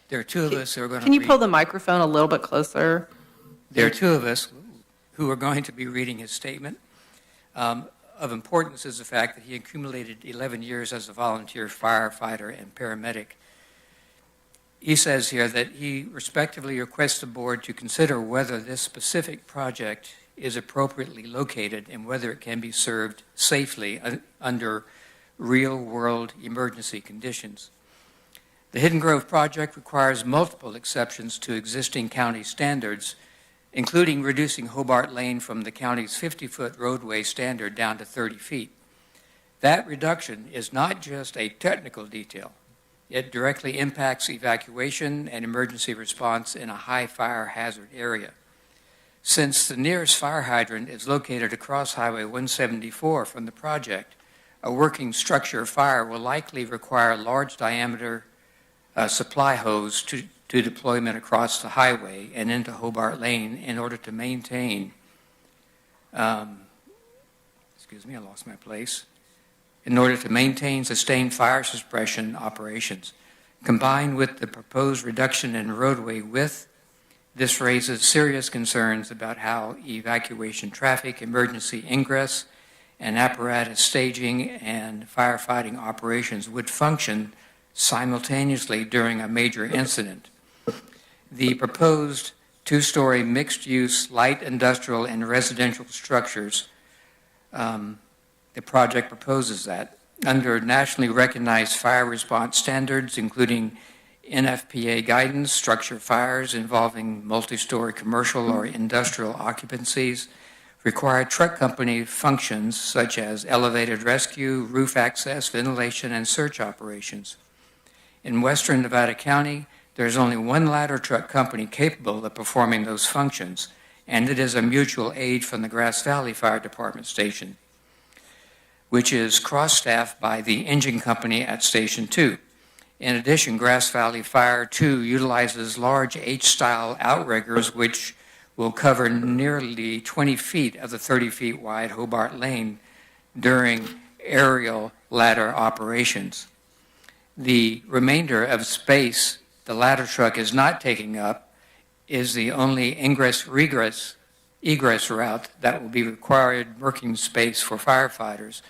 there are two of us who are going to Can you pull the microphone a little bit closer? There are two of us who are going to be reading his statement. Of importance is the fact that he accumulated 11 years as a volunteer firefighter and paramedic. He says here that he respectfully requests the board to consider whether this specific project is appropriately located and whether it can be served safely under real-world emergency conditions. The Hidden Grove project requires multiple exceptions to existing county standards, including reducing Hobart Lane from the county's 50-foot roadway standard down to 30 feet. That reduction is not just a technical detail. It directly impacts evacuation and emergency response in a high fire hazard area. Since the nearest fire hydrant is located across Highway 174 from the project, a working structure fire will likely require a large diameter supply hose to deployment across the highway and into Hobart Lane in order to maintain, excuse me, I lost my place, in order to maintain sustained fire suppression operations. Combined with the proposed reduction in roadway width, this raises serious concerns about how evacuation traffic, emergency ingress, and apparatus staging and firefighting operations would function simultaneously during a major incident. The proposed two-story mixed-use light industrial and residential structures, the project proposes that under nationally recognized fire response standards, including NFPA guidance, structure fires involving multi-story commercial or industrial occupancies, require truck company functions such as elevated rescue, roof access, ventilation, and search operations. In western Nevada County, there's only one ladder truck company capable of performing those functions, and it is a mutual aid from the Grass Valley Fire Department station, which is cross-staffed by the engine company at Station 2. In addition, Grass Valley Fire 2 utilizes large H-style outriggers, which will cover nearly 20 feet of the 30 feet wide Hobart Lane during aerial ladder operations. The remainder of space the ladder truck is not taking up is the only egress route that will be required working space for firefighters.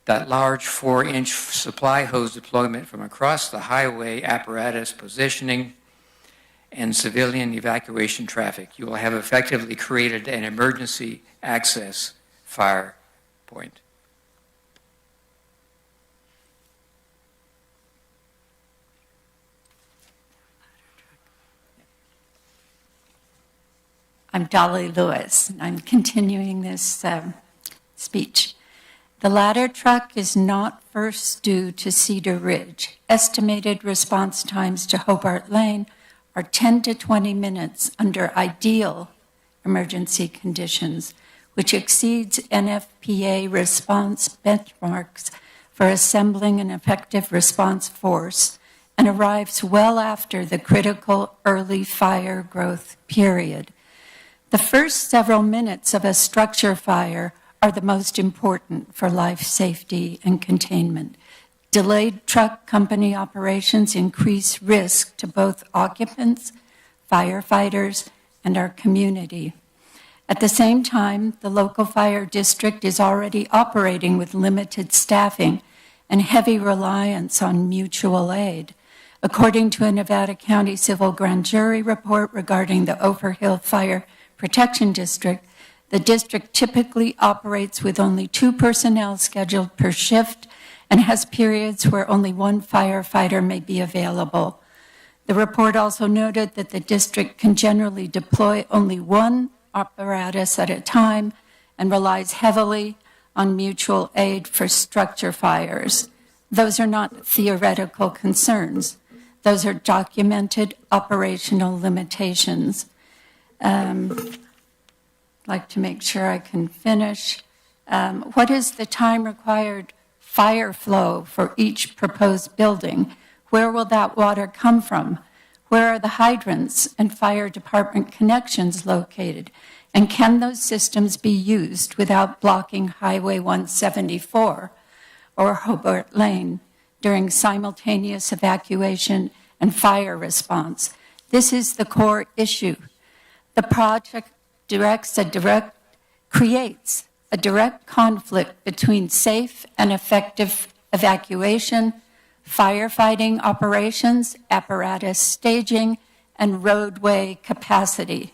That large 4-inch supply hose deployment from across the highway apparatus positioning and civilian evacuation traffic. You will have effectively created an emergency access fire point. I'm Dolly Lewis, and I'm continuing this speech. The ladder truck is not first due to Cedar Ridge. Estimated response times to Hobart Lane are 10 to 20 minutes under ideal emergency conditions, which exceeds NFPA response benchmarks for assembling an effective response force and arrives well after the critical early fire growth period. The first several minutes of a structure fire are the most important for life safety and containment. Delayed truck company operations increase risk to both occupants, firefighters, and our community. At the same time, the local fire district is already operating with limited staffing and heavy reliance on mutual aid. According to a Nevada County Civil Grand Jury report regarding the Overhill Fire Protection District, the district typically operates with only 2 personnel scheduled per shift and has periods where only 1 firefighter may be available. The report also noted that the district can generally deploy only 1 apparatus at a time and relies heavily on mutual aid for structure fires. Those are not theoretical concerns. Those are documented operational limitations. I'd like to make sure I can finish. What is the time required fire flow for each proposed building? Where will that water come from? Where are the hydrants and fire department connections located? And can those systems be used without blocking Highway 174 or Hobart Lane during simultaneous evacuation and fire response? This is the core issue. The project creates a direct conflict between safe and effective evacuation, firefighting operations, apparatus staging, and roadway capacity.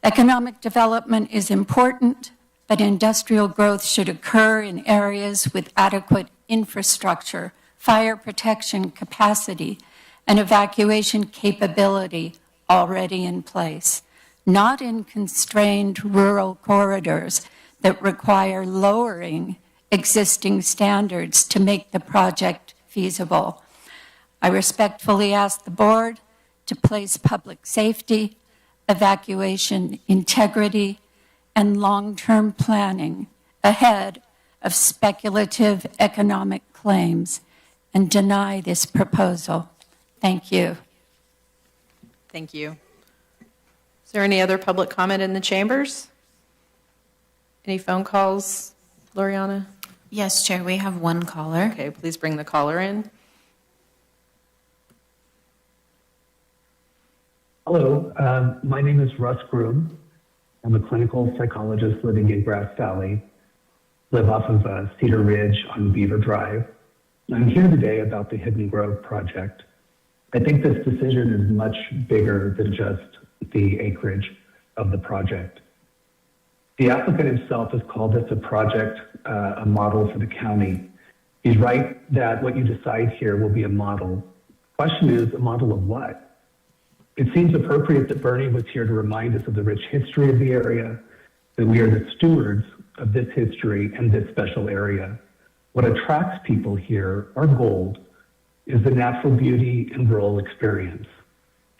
Economic development is important, but industrial growth should occur in areas with adequate infrastructure, fire protection capacity, and evacuation capability already in place, not in constrained rural corridors that require lowering existing standards to make the project feasible. I respectfully ask the board to place public safety, evacuation integrity, and long-term planning ahead of speculative economic claims and deny this proposal. Thank you. Thank you. Is there any other public comment in the chambers? Any phone calls, Loriana? Yes, Chair, we have one caller. Okay, please bring the caller in. Hello, my name is Russ Groom. I'm a clinical psychologist living in Grass Valley. live off of Cedar Ridge on Beaver Drive. I'm here today about the Hidden Grove project. I think this decision is much bigger than just the acreage of the project. The applicant himself has called this a project, a model for the county. He's right that what you decide here will be a model. Question is, a model of what? It seems appropriate that Bernie was here to remind us of the rich history of the area, that we are the stewards of this history and this special area. What attracts people here, our gold, is the natural beauty and rural experience.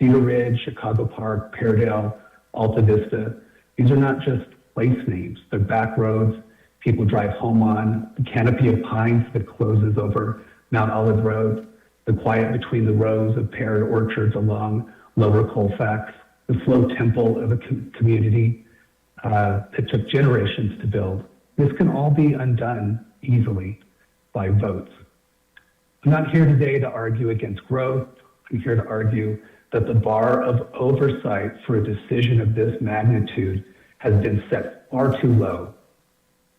Cedar Ridge, Chicago Park, Peardale, Alta Vista, these are not just place names. They're back roads people drive home on, the canopy of pines that closes over Mount Olive Road, the quiet between the rows of pear orchards along Lower Colfax, the slow tempo of a community that took generations to build. This can all be undone easily by votes. I'm not here today to argue against growth. I'm here to argue that the bar of oversight for a decision of this magnitude has been set far too low.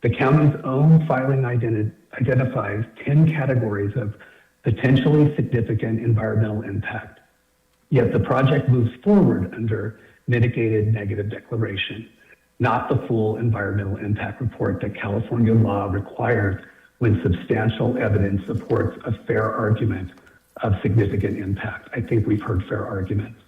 The county's own filing identifies 10 categories of potentially significant environmental impact. Yet the project moves forward under mitigated negative declaration, not the full environmental impact report that California law requires when substantial evidence supports a fair argument of significant impact. I think we've heard fair arguments.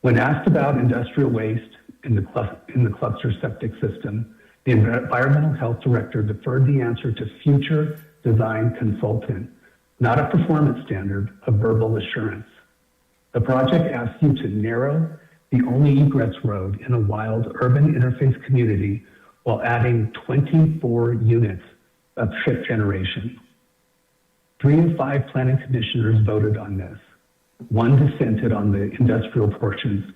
When asked about industrial waste in the cluster septic system, the environmental health director deferred the answer to future design consultant, not a performance standard, a verbal assurance. The project asks you to narrow the only egress road in a wild urban interface community while adding 24 units of trip generation. 3 of 5 planning commissioners voted on this. 1 dissented on the industrial portions,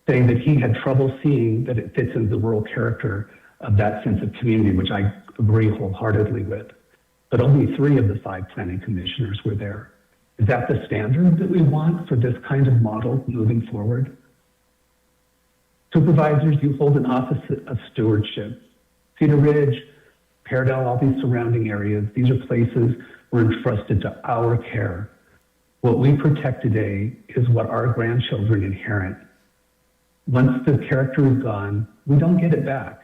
saying that he had trouble seeing that it fits into the rural character of that sense of community, which I agree wholeheartedly with. But only 3 of the 5 planning commissioners were there. Is that the standard that we want for this kind of model moving forward? Supervisors, you hold an office of stewardship. Cedar Ridge, Peardale, all these surrounding areas, these are places we're entrusted to our care. What we protect today is what our grandchildren inherit. Once the character is gone, we don't get it back.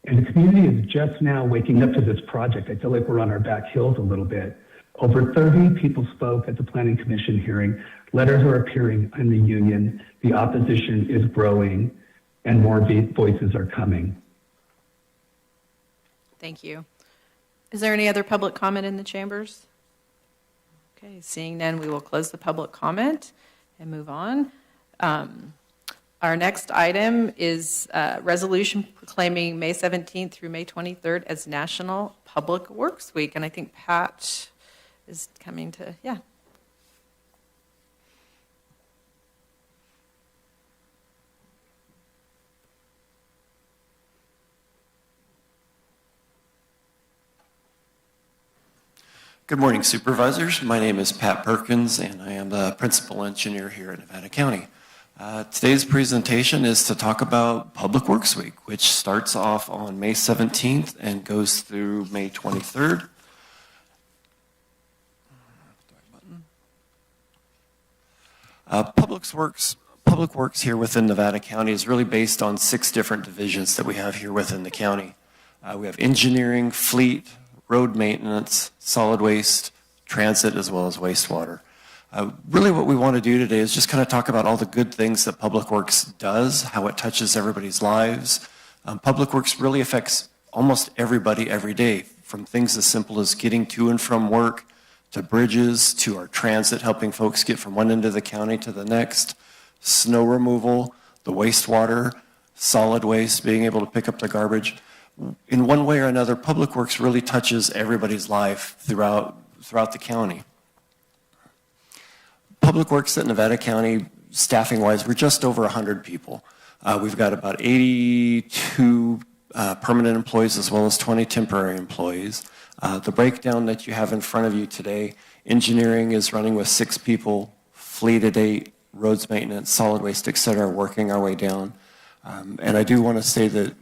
And the community is just now waking up to this project. I feel like we're on our back heels a little bit. Over 30 people spoke at the Planning Commission hearing. Letters are appearing in the union. The opposition is growing, and more voices are coming. Thank you. Is there any other public comment in the chambers? Okay, seeing none, we will close the public comment and move on. Our next item is a resolution proclaiming May 17th through May 23rd as National Public Works Week. And I think Pat is coming to, yeah. Good morning, Supervisors. My name is Pat Perkins, and I am the Principal Engineer here at Nevada County. Today's presentation is to talk about Public Works Week, which starts off on May 17th and goes through May 23rd. Public Works here within Nevada County is really based on 6 different divisions that we have here within the county. We have engineering, fleet, road maintenance, solid waste, transit, as well as wastewater. Really what we want to do today is just kind of talk about all the good things that Public Works does, how it touches everybody's lives. Public Works really affects almost everybody every day, from things as simple as getting to and from work, to bridges, to our transit, helping folks get from one end of the county to the next, snow removal, the wastewater, solid waste, being able to pick up the garbage. In one way or another, Public Works really touches everybody's life throughout the county. Public Works at Nevada County, staffing-wise, we're just over 100 people. We've got about 82 permanent employees as well as 20 temporary employees. The breakdown that you have in front of you today, engineering is running with 6 people, fleet at 8, roads maintenance, solid waste, et cetera, working our way down. And I do want to say that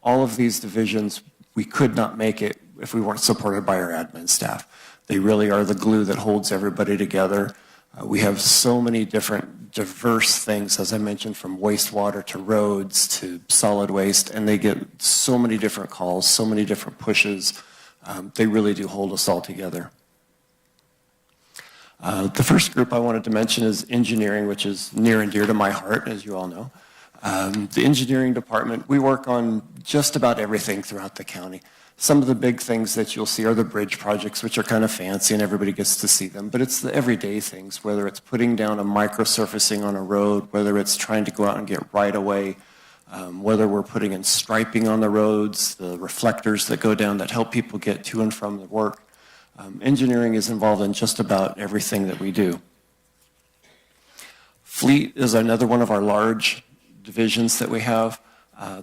all of these divisions we could not make it if we weren't supported by our admin staff. They really are the glue that holds everybody together. We have so many different diverse things, as I mentioned, from wastewater to roads to solid waste, and they get so many different calls, so many different pushes. They really do hold us all together. The first group I wanted to mention is engineering, which is near and dear to my heart, as you all know. The engineering department, we work on just about everything throughout the county. Some of the big things that you'll see are the bridge projects, which are kind of fancy and everybody gets to see them, but it's the everyday things, whether it's putting down a microsurfacing on a road, whether it's trying to go out and get right away, whether we're putting in striping on the roads, the reflectors that go down that help people get to and from the work. Engineering is involved in just about everything that we do. Fleet is another one of our large divisions that we have.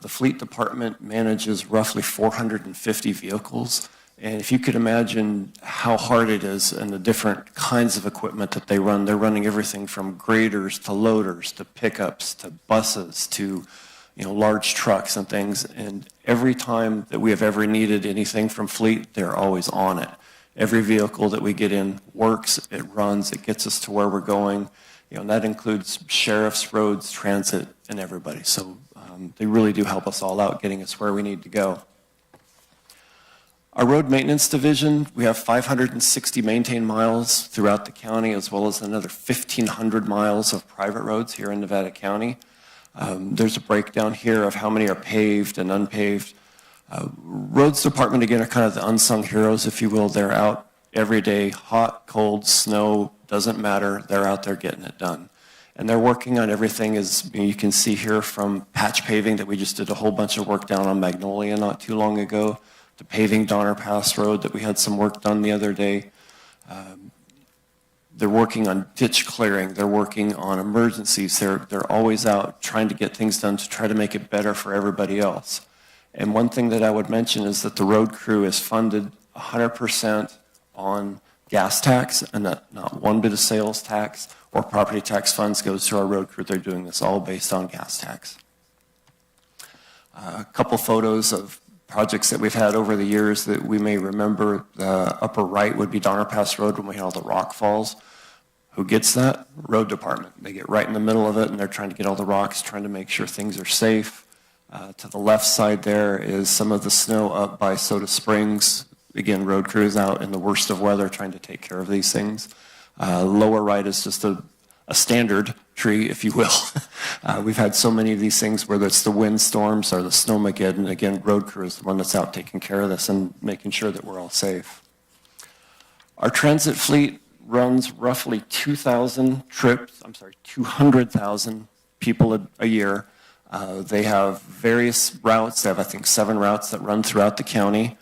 The fleet department manages roughly 450 vehicles. And if you could imagine how hard it is and the different kinds of equipment that they run, they're running everything from graders to loaders to pickups to buses to large trucks and things. And every time that we have ever needed anything from fleet, they're always on it. Every vehicle that we get in works, it runs, it gets us to where we're going. And that includes sheriffs, roads, transit, and everybody. So they really do help us all out, getting us where we need to go. Our road maintenance division, we have 560 maintained miles throughout the county, as well as another 1,500 miles of private roads here in Nevada County. There's a breakdown here of how many are paved and unpaved. Roads department, again, are kind of the unsung heroes, if you will. They're out every day, hot, cold, snow, doesn't matter. They're out there getting it done. And they're working on everything, as you can see here, from patch paving that we just did a whole bunch of work down on Magnolia not too long ago, to paving Donner Pass Road that we had some work done the other day. They're working on ditch clearing. They're working on emergencies. They're always out trying to get things done to try to make it better for everybody else. And one thing that I would mention is that the road crew is funded 100% on gas tax, and that not one bit of sales tax or property tax funds goes to our road crew. They're doing this all based on gas tax. A couple photos of projects that we've had over the years that we may remember. The upper right would be Donner Pass Road when we had all the rock falls. Who gets that? Road department. They get right in the middle of it, and they're trying to get all the rocks, trying to make sure things are safe. To the left side there is some of the snow up by Soda Springs. Again, road crews out in the worst of weather trying to take care of these things. Lower right is just a standard tree, if you will. We've had so many of these things, whether it's the windstorms or the snowmageddon. Again, road crew is the one that's out taking care of this and making sure that we're all safe. Our transit fleet runs roughly 200,000 people a year. They have various routes. They have, I think, 7 routes that run throughout the county.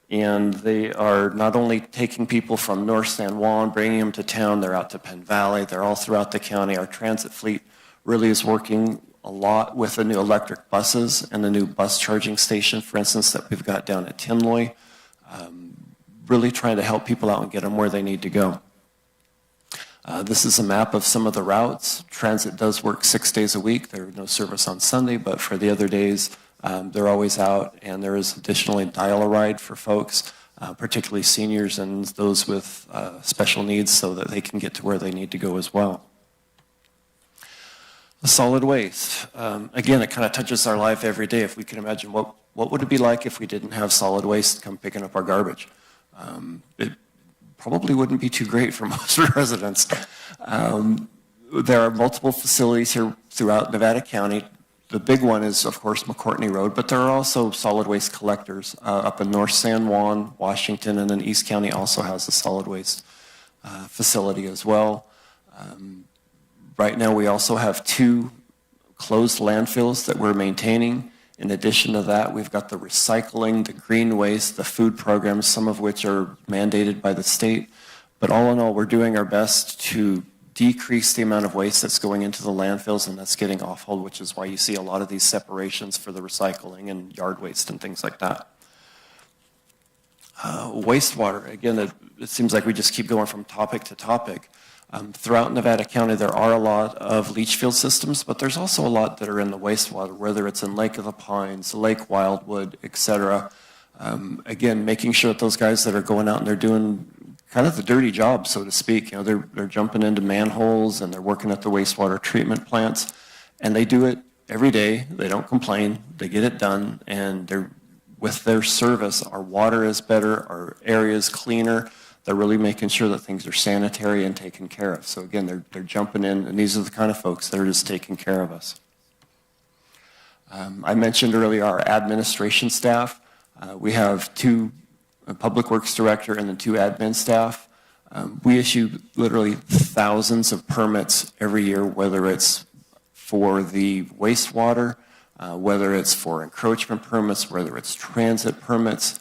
And they are not only taking people from North San Juan, bringing them to town, they're out to Penn Valley, they're all throughout the county. Our transit fleet really is working a lot with the new electric buses and the new bus charging station, for instance, that we've got down at Tinloy, really trying to help people out and get them where they need to go. This is a map of some of the routes. Transit does work 6 days a week. There's no service on Sunday, but for the other days, they're always out, and there is additionally dial-a-ride for folks, particularly seniors and those with special needs, so that they can get to where they need to go as well. The solid waste. Again, it kind of touches our life every day. If we can imagine what would it be like if we didn't have solid waste come picking up our garbage? It probably wouldn't be too great for most residents. There are multiple facilities here throughout Nevada County. The big one is, of course, McCourtney Road, but there are also solid waste collectors up in North San Juan, Washington, and then East County also has a solid waste facility as well. Right now, we also have 2 closed landfills that we're maintaining. In addition to that, we've got the recycling, the green waste, the food programs, some of which are mandated by the state. But all in all, we're doing our best to decrease the amount of waste that's going into the landfills and that's getting off-hauled, which is why you see a lot of these separations for the recycling and yard waste and things like that. Wastewater, again, it seems like we just keep going from topic to topic. Throughout Nevada County, there are a lot of leach field systems, but there's also a lot that are in the wastewater, whether it's in Lake of the Pines, Lake Wildwood, etc. Again, making sure that those guys that are going out and they're doing kind of the dirty job, so to speak, they're jumping into manholes and they're working at the wastewater treatment plants, and they do it every day. They don't complain. They get it done, and with their service, our water is better, our area is cleaner. They're really making sure that things are sanitary and taken care of. So again, they're jumping in, and these are the kind of folks that are just taking care of us. I mentioned earlier our administration staff. We have 2 public works director and then 2 admin staff. We issue literally thousands of permits every year, whether it's for the wastewater, whether it's for encroachment permits, whether it's transit permits.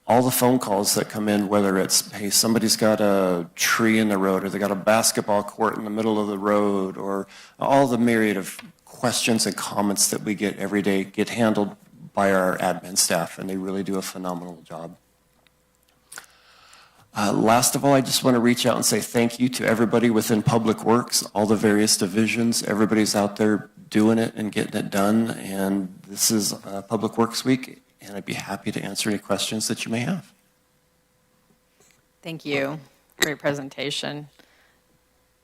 All the phone calls that come in, whether it's, hey, somebody's got a tree in the road, or they got a basketball court in the middle of the road, or all the myriad of questions and comments that we get every day get handled by our admin staff, and they really do a phenomenal job. Last of all, I just want to reach out and say thank you to everybody within Public Works, all the various divisions. Everybody's out there doing it and getting it done, and this is Public Works Week, and I'd be happy to answer any questions that you may have. Thank you. Great presentation.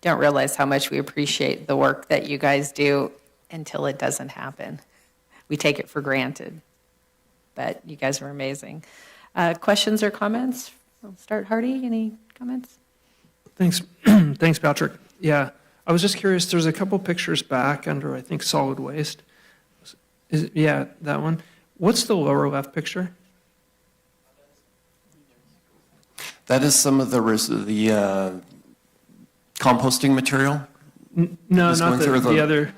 Don't realize how much we appreciate the work that you guys do until it doesn't happen. We take it for granted, but you guys are amazing. Questions or comments? We'll start, Hardy. Any comments? Thanks, thanks, Patrick. Yeah, I was just curious. There's a couple pictures back under, I think, solid waste. Yeah, that one. What's the lower left picture? That is some of the composting material. No, not the other.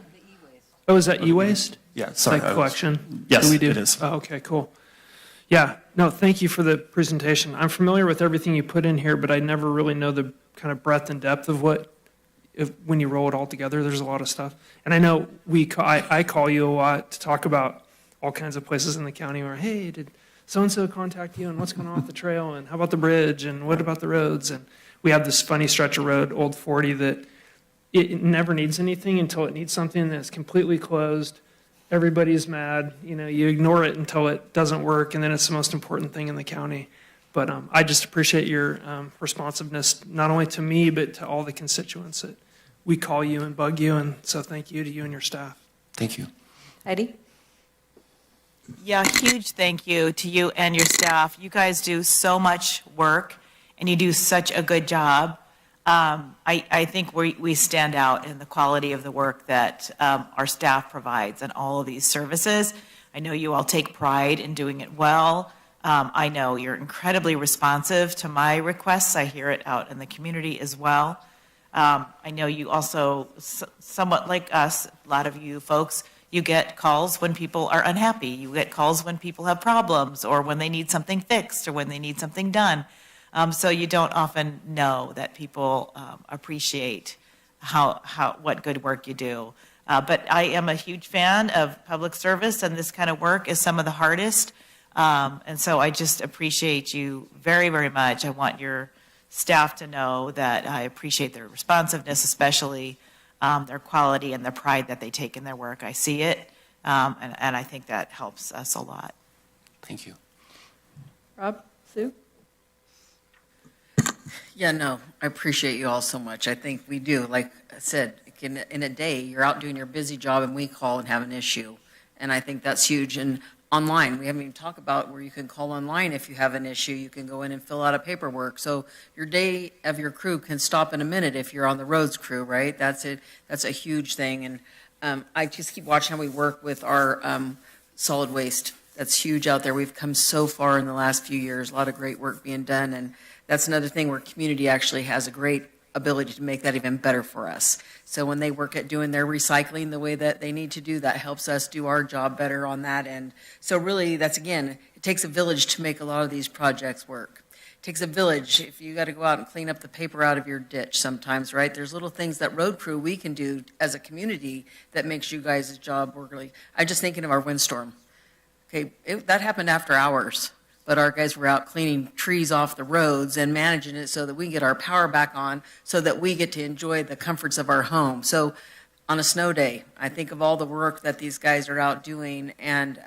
Oh, is that e-waste? Yeah, sorry. Like collection? Yes, we do? it is. Oh, okay, cool. Yeah, no, thank you for the presentation. I'm familiar with everything you put in here, but I never really know the kind of breadth and depth of when you roll it all together, there's a lot of stuff. And I know I call you a lot to talk about all kinds of places in the county where, hey, did so-and-so contact you, and what's going on with the trail, and how about the bridge, and what about the roads? And we have this funny stretch of road, Old 40, that it never needs anything until it needs something that's completely closed. Everybody's mad. You ignore it until it doesn't work, and then it's the most important thing in the county. But I just appreciate your responsiveness, not only to me, but to all the constituents that we call you and bug you. And so thank you to you and your staff. Thank you. Heidi? Yeah, huge thank you to you and your staff. You guys do so much work, and you do such a good job. I think we stand out in the quality of the work that our staff provides and all of these services. I know you all take pride in doing it well. I know you're incredibly responsive to my requests. I hear it out in the community as well. I know you also, somewhat like us, a lot of you folks, you get calls when people are unhappy. You get calls when people have problems, or when they need something fixed, or when they need something done. So you don't often know that people appreciate what good work you do. But I am a huge fan of public service, and this kind of work is some of the hardest. And so I just appreciate you very, very much. I want your staff to know that I appreciate their responsiveness, especially their quality and the pride that they take in their work. I see it, and I think that helps us a lot. Thank you. Rob? Sue? Yeah, no, I appreciate you all so much. I think we do. Like I said, in a day, you're out doing your busy job, and we call and have an issue. And I think that's huge. And online, we haven't even talked about where you can call online if you have an issue. You can go in and fill out a paperwork. So your day of your crew can stop in a minute if you're on the roads crew, right? That's a huge thing. And I just keep watching how we work with our solid waste. That's huge out there. We've come so far in the last few years, a lot of great work being done. And that's another thing where community actually has a great ability to make that even better for us. So when they work at doing their recycling the way that they need to do, that helps us do our job better on that end. So really, that's, again, it takes a village to make a lot of these projects work. It takes a village. If you got to go out and clean up the paper out of your ditch sometimes, right? There's little things that road crew we can do as a community that makes you guys' job work really. I'm just thinking of our windstorm. Okay, that happened after hours. But our guys were out cleaning trees off the roads and managing it so that we get our power back on, so that we get to enjoy the comforts of our home. So on a snow day. I think of all the work that these guys are out doing, and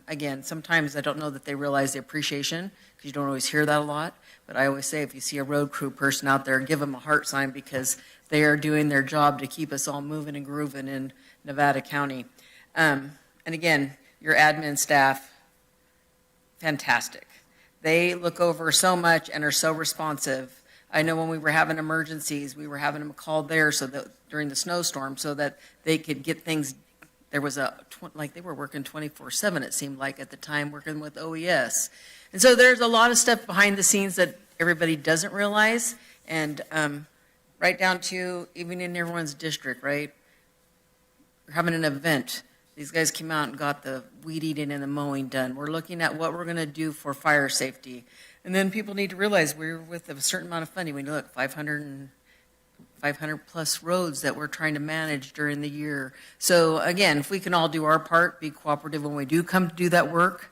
again, sometimes I don't know that they realize the appreciation, because you don't always hear that a lot, but I always say if you see a road crew person out there, give them a heart sign, because they are doing their job to keep us all moving and grooving in Nevada County. And again, your admin staff, fantastic. They look over so much and are so responsive. I know when we were having emergencies, we were having them called there so that during the snowstorm so that they could get things. There was like they were working 24/7, it seemed like at the time, working with OES. And so there's a lot of stuff behind the scenes that everybody doesn't realize. And right down to even in everyone's district, right? We're having an event. These guys came out and got the weed eating and the mowing done. We're looking at what we're going to do for fire safety. And then people need to realize we're with a certain amount of funding. We look 500 plus roads that we're trying to manage during the year. So again, if we can all do our part, be cooperative when we do come to do that work,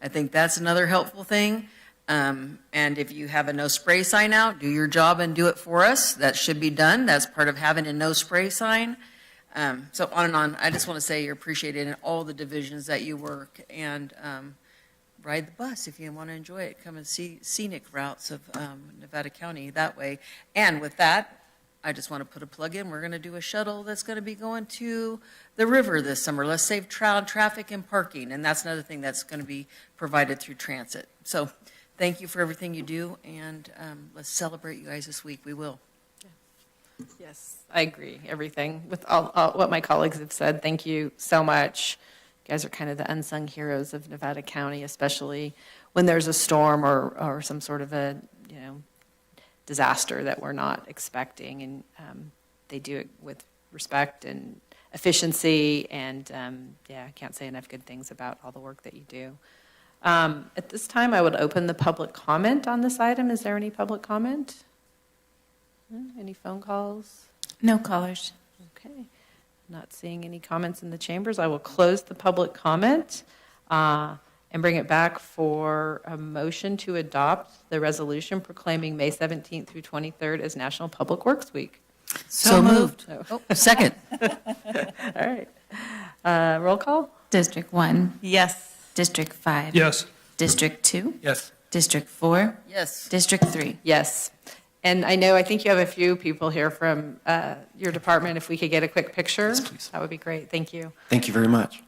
I think that's another helpful thing. And if you have a no spray sign out, do your job and do it for us. That should be done. That's part of having a no spray sign. So on and on. I just want to say you're appreciated in all the divisions that you work, and ride the bus if you want to enjoy it. Come and see scenic routes of Nevada County that way. And with that, I just want to put a plug in. We're going to do a shuttle that's going to be going to the river this summer. Let's save traffic and parking, and that's another thing that's going to be provided through transit. So thank you for everything you do, and let's celebrate you guys this week. We will. Yes, I agree. Everything with all what my colleagues have said. Thank you so much. You guys are kind of the unsung heroes of Nevada County, especially when there's a storm or some sort of a disaster that we're not expecting. And they do it with respect and efficiency. And I can't say enough good things about all the work that you do. At this time, I would open the public comment on this item. Is there any public comment? Any phone calls? No callers. Okay. Not seeing any comments in the chambers. I will close the public comment and bring it back for a motion to adopt the resolution proclaiming May 17th through 23rd as National Public Works Week. So moved. Second. All right. Roll call? District 1. Yes. District 5. Yes. District 2. Yes. District 4. Yes. District 3. Yes. And I think you have a few people here from your department. If we could get a quick picture, Yes, please. that would be great. Thank you. Thank you very much.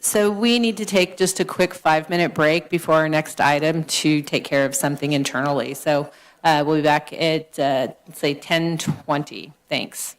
So we need to take just a quick 5-minute break before our next item to take care of something internally. So we'll be back at, let's say, 10:20. Thanks.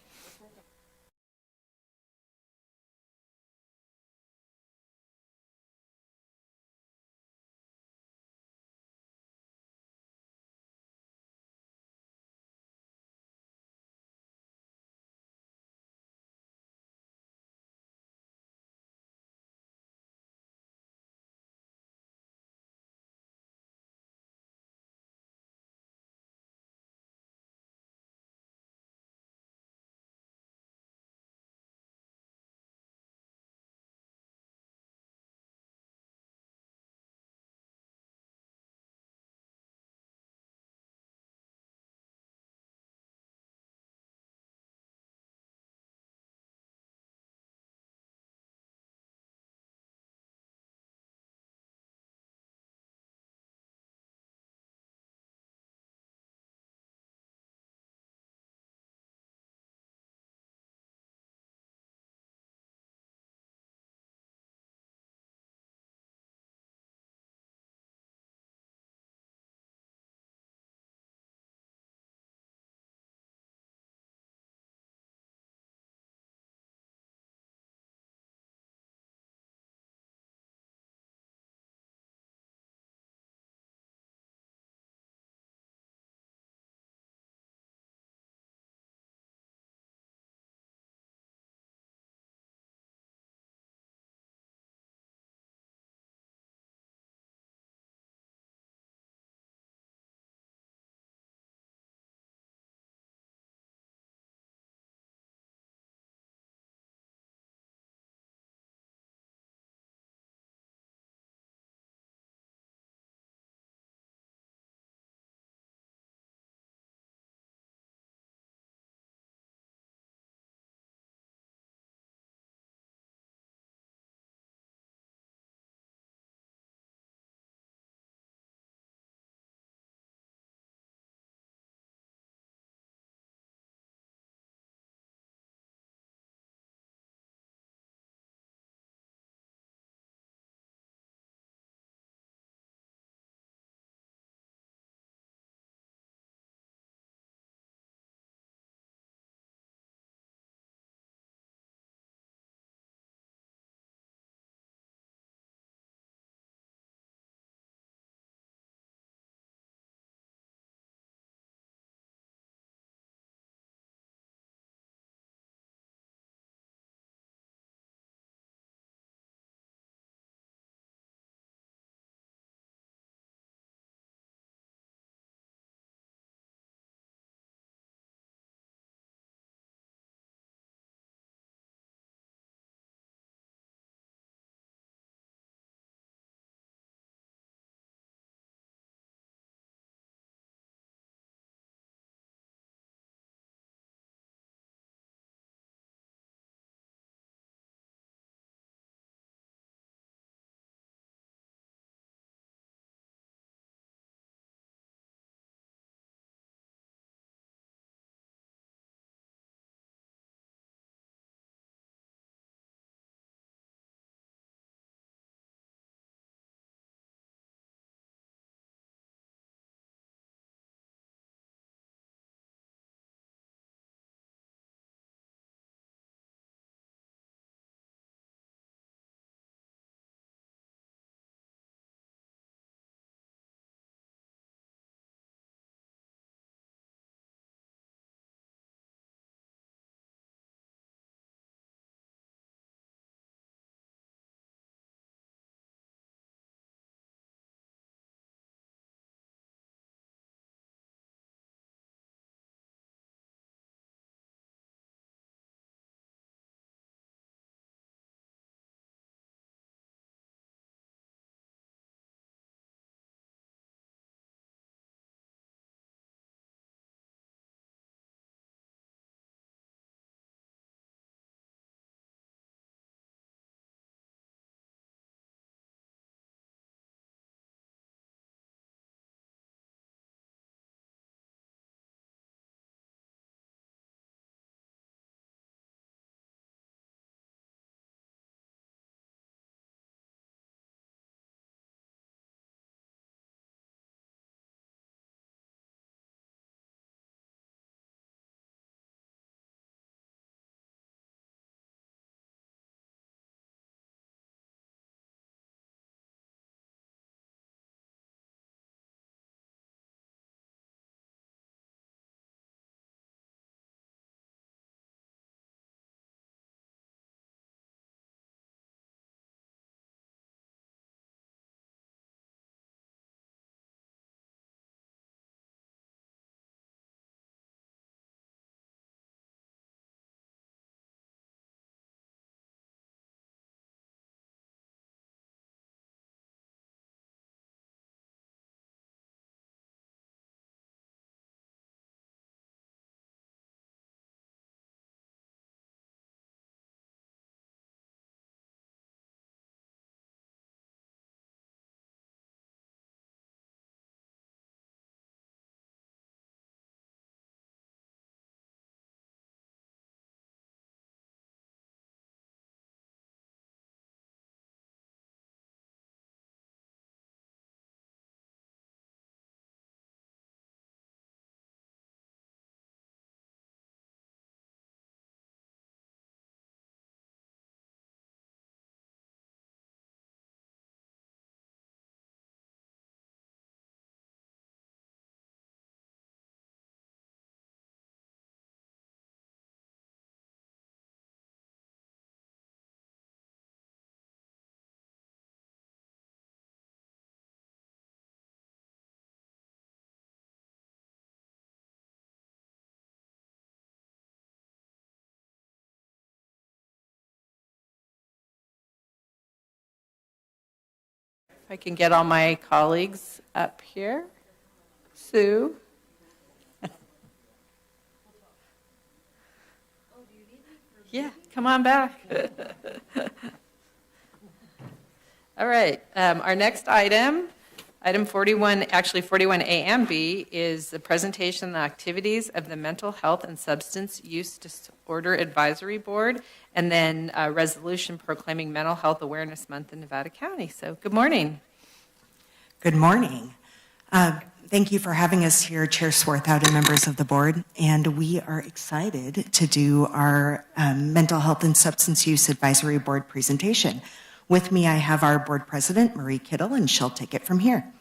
I can get all my colleagues up here. Sue. Yeah, come on back. All right, our next item, item 41, actually 41A and B, is the presentation of the activities of the Mental Health and Substance Use Disorder Advisory Board, and then a resolution proclaiming Mental Health Awareness Month in Nevada County. So good morning. Good morning. Thank you for having us here, Chair Swarthout and members of the board. And we are excited to do our Mental Health and Substance Use Advisory Board presentation. With me, I have our board president, Marie Kittle, and she'll take it from here.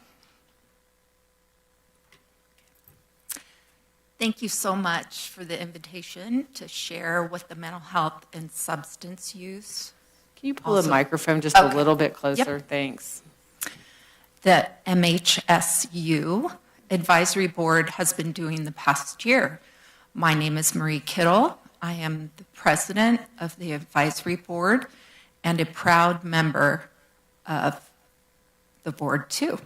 Thank you so much for the invitation to share what the mental health and substance use. Can you pull the microphone just a little bit closer? Yep. Thanks. The MHSU Advisory Board has been doing the past year. My name is Marie Kittle. I am the president of the advisory board and a proud member of the board too.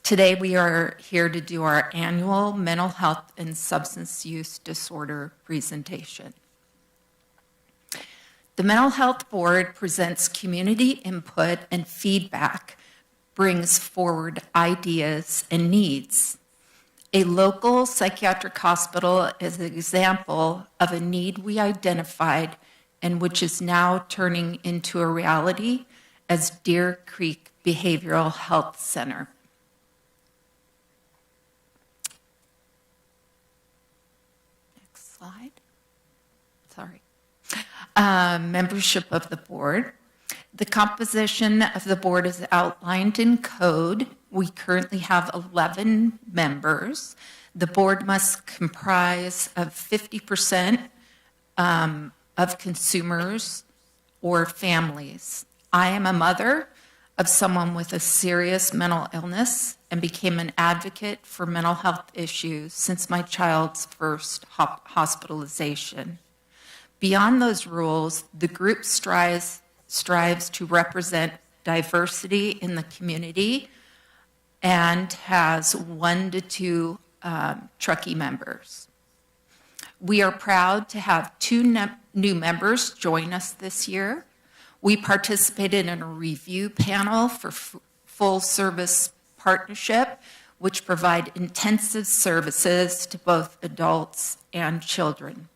Today we are here to do our annual mental health and substance use disorder presentation. The Mental Health Board presents community input and feedback, brings forward ideas and needs. A local psychiatric hospital is an example of a need we identified and which is now turning into a reality as Deer Creek Behavioral Health Center. Next slide. Sorry. Membership of the board. The composition of the board is outlined in code. We currently have 11 members. The board must comprise of 50% of consumers or families. I am a mother of someone with a serious mental illness and became an advocate for mental health issues since my child's first hospitalization. Beyond those rules, the group strives to represent diversity in the community and has 1 to 2 Truckee members. We are proud to have 2 new members join us this year. We participated in a review panel for full service partnership, which provide intensive services to both adults and children.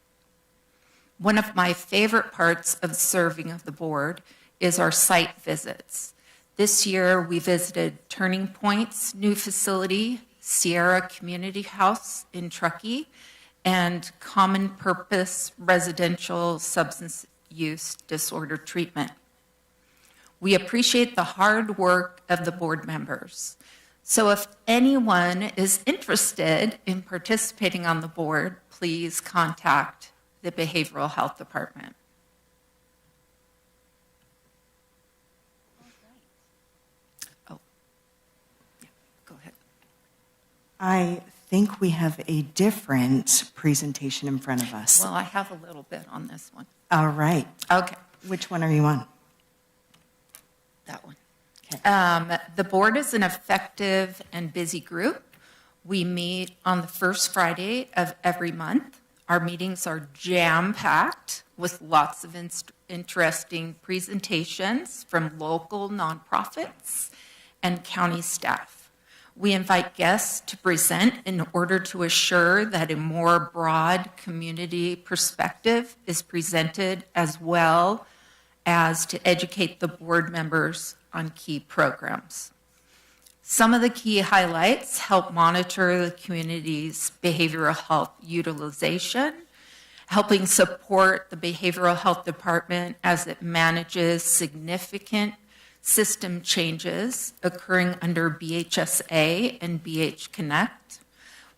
One of my favorite parts of serving of the board is our site visits. This year, we visited Turning Point's new facility, Sierra Community House in Truckee, and Common Purpose Residential Substance Use Disorder Treatment. We appreciate the hard work of the board members. So if anyone is interested in participating on the board, please contact the Behavioral Health Department. Oh, yeah, go ahead. I think we have a different presentation in front of us. Well, I have a little bit on this one. All right. Okay. Which one are you on? That one. Okay. The board is an effective and busy group. We meet on the first Friday of every month. Our meetings are jam-packed with lots of interesting presentations from local nonprofits and county staff. We invite guests to present in order to assure that a more broad community perspective is presented, as well as to educate the board members on key programs. Some of the key highlights help monitor the community's behavioral health utilization, helping support the Behavioral Health Department as it manages significant system changes occurring under BHSA and BH Connect.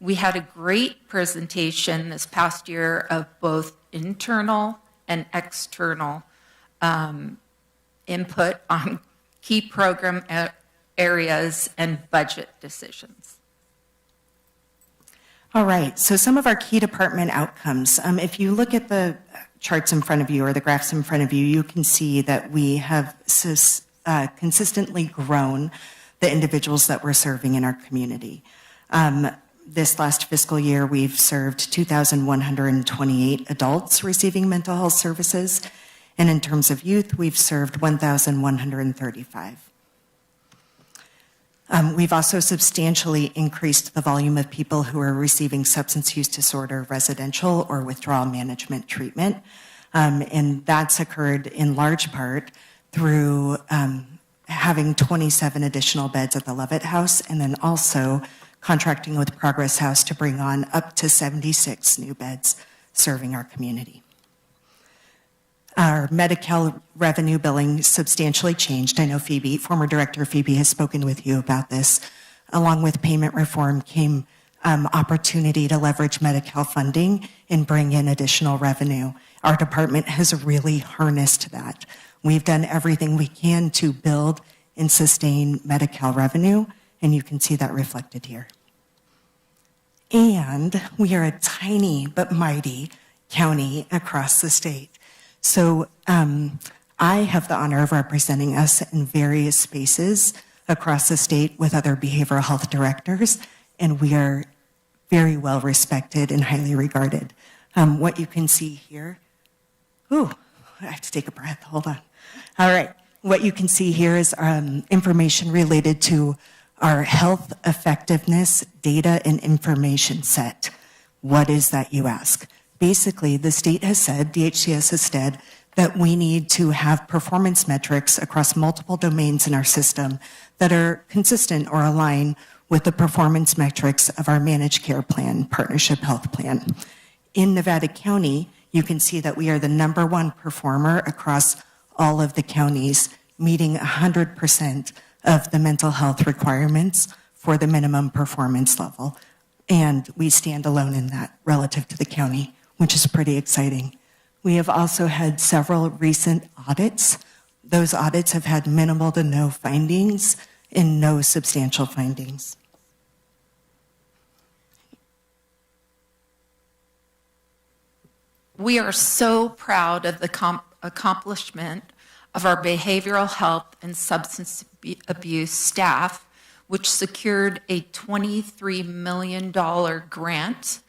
We had a great presentation this past year of both internal and external input on key program areas and budget decisions. All right, so some of our key department outcomes. If you look at the charts in front of you or the graphs in front of you, you can see that we have consistently grown the individuals that we're serving in our community. This last fiscal year, we've served 2,128 adults receiving mental health services, and in terms of youth, we've served 1,135. We've also substantially increased the volume of people who are receiving substance use disorder residential or withdrawal management treatment, and that's occurred in large part through having 27 additional beds at the Lovett House, and then also contracting with Progress House to bring on up to 76 new beds serving our community. Our Medi-Cal revenue billing substantially changed. I know Phoebe, former director Phoebe, has spoken with you about this. Along with payment reform came opportunity to leverage Medi-Cal funding and bring in additional revenue. Our department has really harnessed that. We've done everything we can to build and sustain Medi-Cal revenue, and you can see that reflected here. And we are a tiny but mighty county across the state. So I have the honor of representing us in various spaces across the state with other behavioral health directors, and we are very well respected and highly regarded. What you can see here, I have to take a breath, hold on. All right, what you can see here is information related to our health effectiveness data and information set. What is that, you ask? Basically, the state has said, DHCS has said, that we need to have performance metrics across multiple domains in our system that are consistent or align with the performance metrics of our managed care plan, partnership health plan. In Nevada County, you can see that we are the #1 performer across all of the counties, meeting 100% of the mental health requirements for the minimum performance level. And we stand alone in that relative to the county, which is pretty exciting. We have also had several recent audits. Those audits have had minimal to no findings and no substantial findings. We are so proud of the accomplishment of our behavioral health and substance abuse staff, which secured a $23 million grant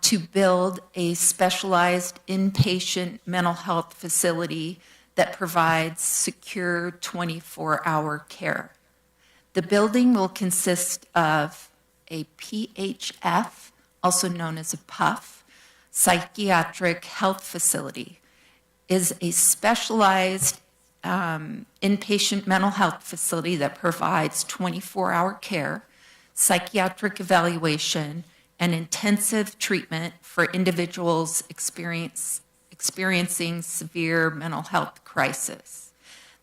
to build a specialized inpatient mental health facility that provides secure 24-hour care. The building will consist of a PHF, also known as a PUF, psychiatric health facility, is a specialized inpatient mental health facility that provides 24-hour care, psychiatric evaluation, and intensive treatment for individuals experiencing severe mental health crisis.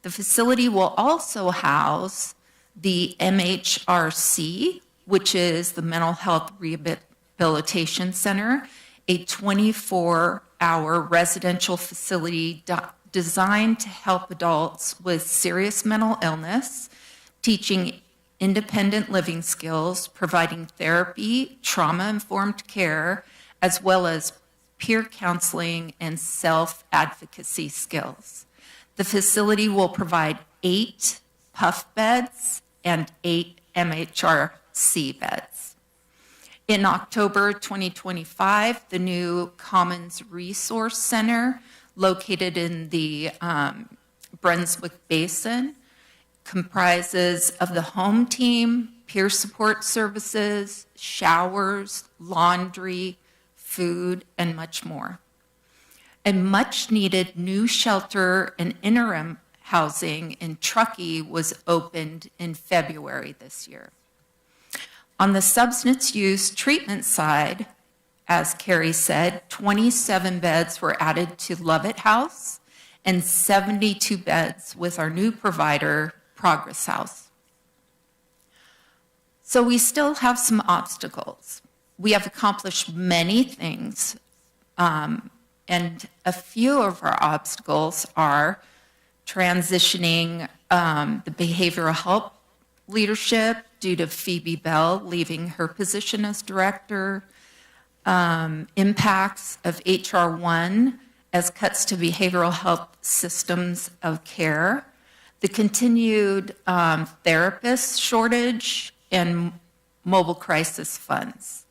The facility will also house the MHRC, which is the Mental Health Rehabilitation Center, a 24-hour residential facility designed to help adults with serious mental illness, teaching independent living skills, providing therapy, trauma-informed care, as well as peer counseling and self-advocacy skills. The facility will provide 8 PUF beds and 8 MHRC beds. In October 2025, the new Commons Resource Center, located in the Brunswick Basin, comprises of the home team, peer support services, showers, laundry, food, and much more. A much-needed new shelter and interim housing in Truckee was opened in February this year. On the substance use treatment side, as Carrie said, 27 beds were added to Lovett House and 72 beds with our new provider, Progress House. So we still have some obstacles. We have accomplished many things, and a few of our obstacles are transitioning the behavioral health leadership due to Phoebe Bell leaving her position as director, impacts of HR 1 as cuts to behavioral health systems of care, the continued therapist shortage, and mobile crisis funds.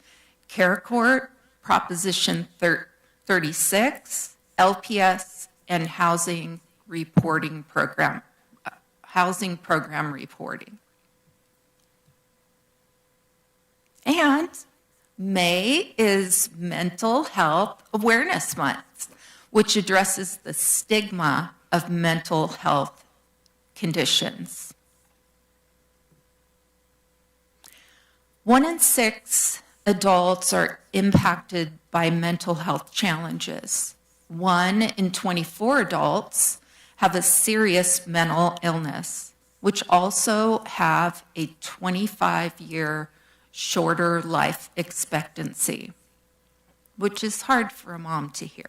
Care Court, Proposition 36, LPS, and housing program reporting. And May is Mental Health Awareness Month, which addresses the stigma of mental health conditions. 1 in 6 adults are impacted by mental health challenges. 1 in 24 adults have a serious mental illness, which also have a 25-year shorter life expectancy, which is hard for a mom to hear.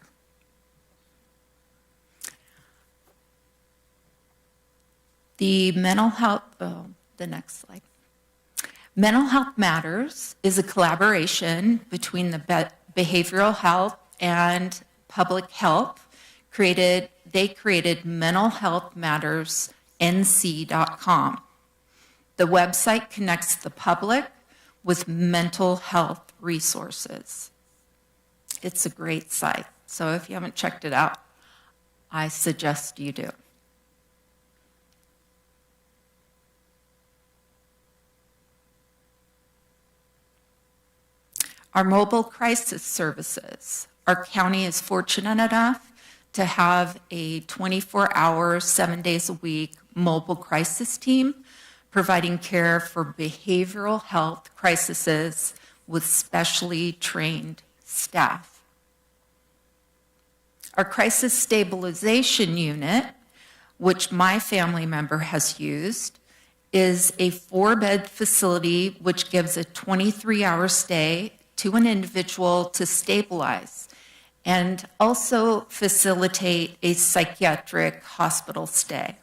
The mental health, the next slide. Mental Health Matters is a collaboration between the behavioral health and public health. They created mentalhealthmattersnc.com. The website connects the public with mental health resources. It's a great site, so if you haven't checked it out, I suggest you do. Our mobile crisis services. Our county is fortunate enough to have a 24-hour, 7 days a week mobile crisis team providing care for behavioral health crises with specially trained staff. Our crisis stabilization unit, which my family member has used, is a 4-bed facility which gives a 23-hour stay to an individual to stabilize and also facilitate a psychiatric hospital stay.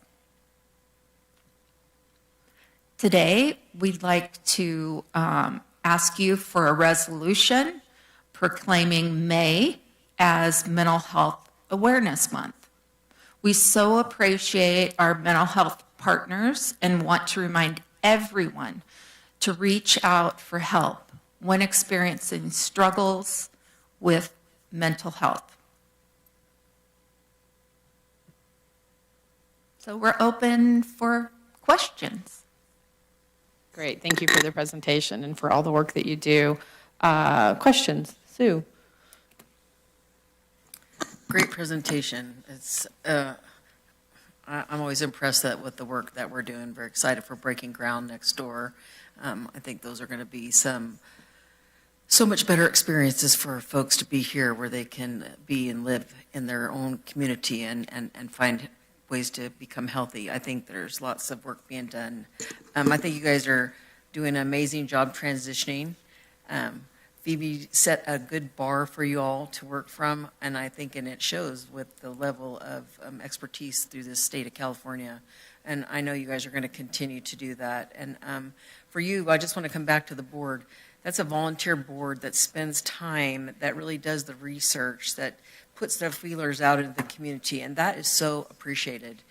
Today, we'd like to ask you for a resolution proclaiming May as Mental Health Awareness Month. We so appreciate our mental health partners and want to remind everyone to reach out for help when experiencing struggles with mental health. So we're open for questions. Great, thank you for the presentation and for all the work that you do. Questions? Sue? Great presentation. It's I'm always impressed with the work that we're doing. Very excited for breaking ground next door. I think those are going to be so much better experiences for folks to be here where they can be and live in their own community and find ways to become healthy. I think there's lots of work being done. I think you guys are doing an amazing job transitioning. Phoebe set a good bar for you all to work from, and I think it shows with the level of expertise through the state of California. And I know you guys are going to continue to do that. And for you, I just want to come back to the board. That's a volunteer board that spends time, that really does the research, that puts the feelers out into the community, and that is so appreciated.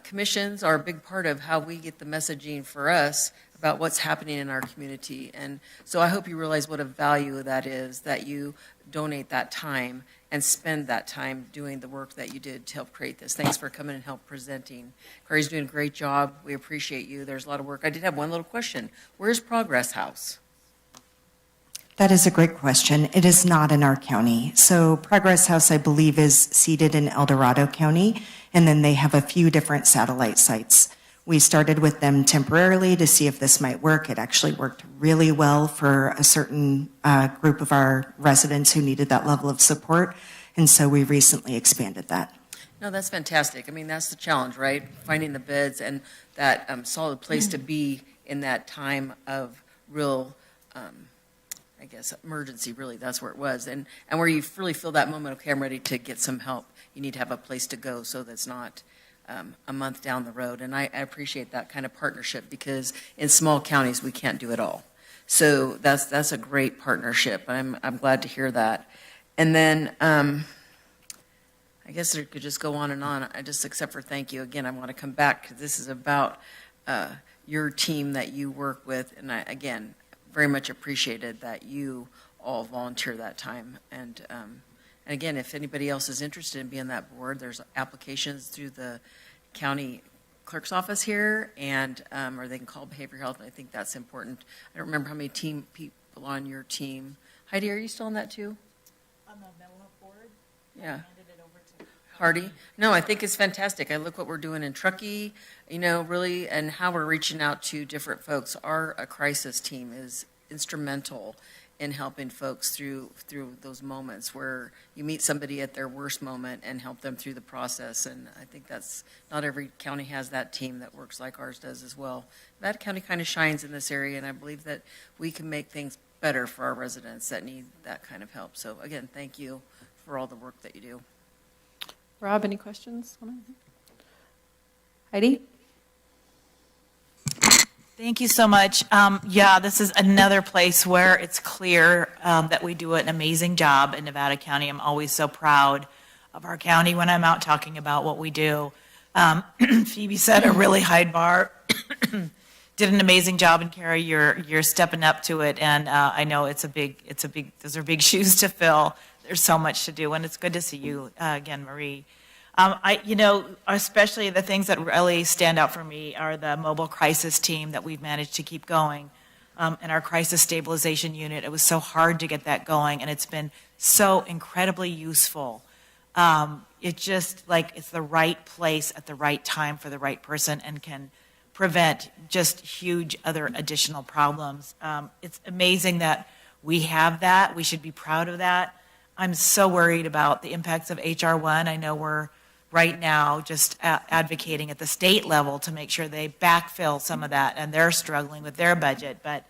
Commissions are a big part of how we get the messaging for us about what's happening in our community. And so I hope you realize what a value that is, that you donate that time and spend that time doing the work that you did to help create this. Thanks for coming and help presenting. Corey's doing a great job. We appreciate you. There's a lot of work. I did have one little question. Where's Progress House? That is a great question. It is not in our county. So Progress House, I believe, is seated in El Dorado County, and then they have a few different satellite sites. We started with them temporarily to see if this might work. It actually worked really well for a certain group of our residents who needed that level of support, and so we recently expanded that. No, that's fantastic. I mean, that's the challenge, right? Finding the beds and that solid place to be in that time of real I guess, emergency, really, that's where it was. And where you really feel that moment, okay, I'm ready to get some help. You need to have a place to go so that's not a month down the road. And I appreciate that kind of partnership because in small counties, we can't do it all. So that's a great partnership. I'm glad to hear that. And then I I guess it could just go on and on. Except for thank you again. I want to come back because this is about your team that you work with, and I again very much appreciated that you all volunteer that time. And again, if anybody else is interested in being on that board, there's applications through the county clerk's office here, and or they can call behavioral health. And I think that's important. I don't remember how many people on your team. Heidi, are you still on that too? On the mental health board? Yeah. Hardy? No, I think it's fantastic. I look what we're doing in Truckee, really, and how we're reaching out to different folks. Our crisis team is instrumental in helping folks through those moments where you meet somebody at their worst moment and help them through the process. And I think that's, not every county has that team that works like ours does as well. That county kind of shines in this area, and I believe that we can make things better for our residents that need that kind of help. So again, thank you for all the work that you do. Rob, any questions? Heidi? Thank you so much. Yeah, this is another place where it's clear that we do an amazing job in Nevada County. I'm always so proud of our county when I'm out talking about what we do. Phoebe set a really high bar, did an amazing job, and Carrie, you're stepping up to it. And I know those are big shoes to fill. There's so much to do, and it's good to see you again, Marie. Especially the things that really stand out for me are the mobile crisis team that we've managed to keep going, and our crisis stabilization unit. It was so hard to get that going, and it's been so incredibly useful. It's just like it's the right place at the right time for the right person and can prevent just huge other additional problems. It's amazing that we have that. We should be proud of that. I'm so worried about the impacts of HR1. I know we're right now just advocating at the state level to make sure they backfill some of that, and they're struggling with their budget. But,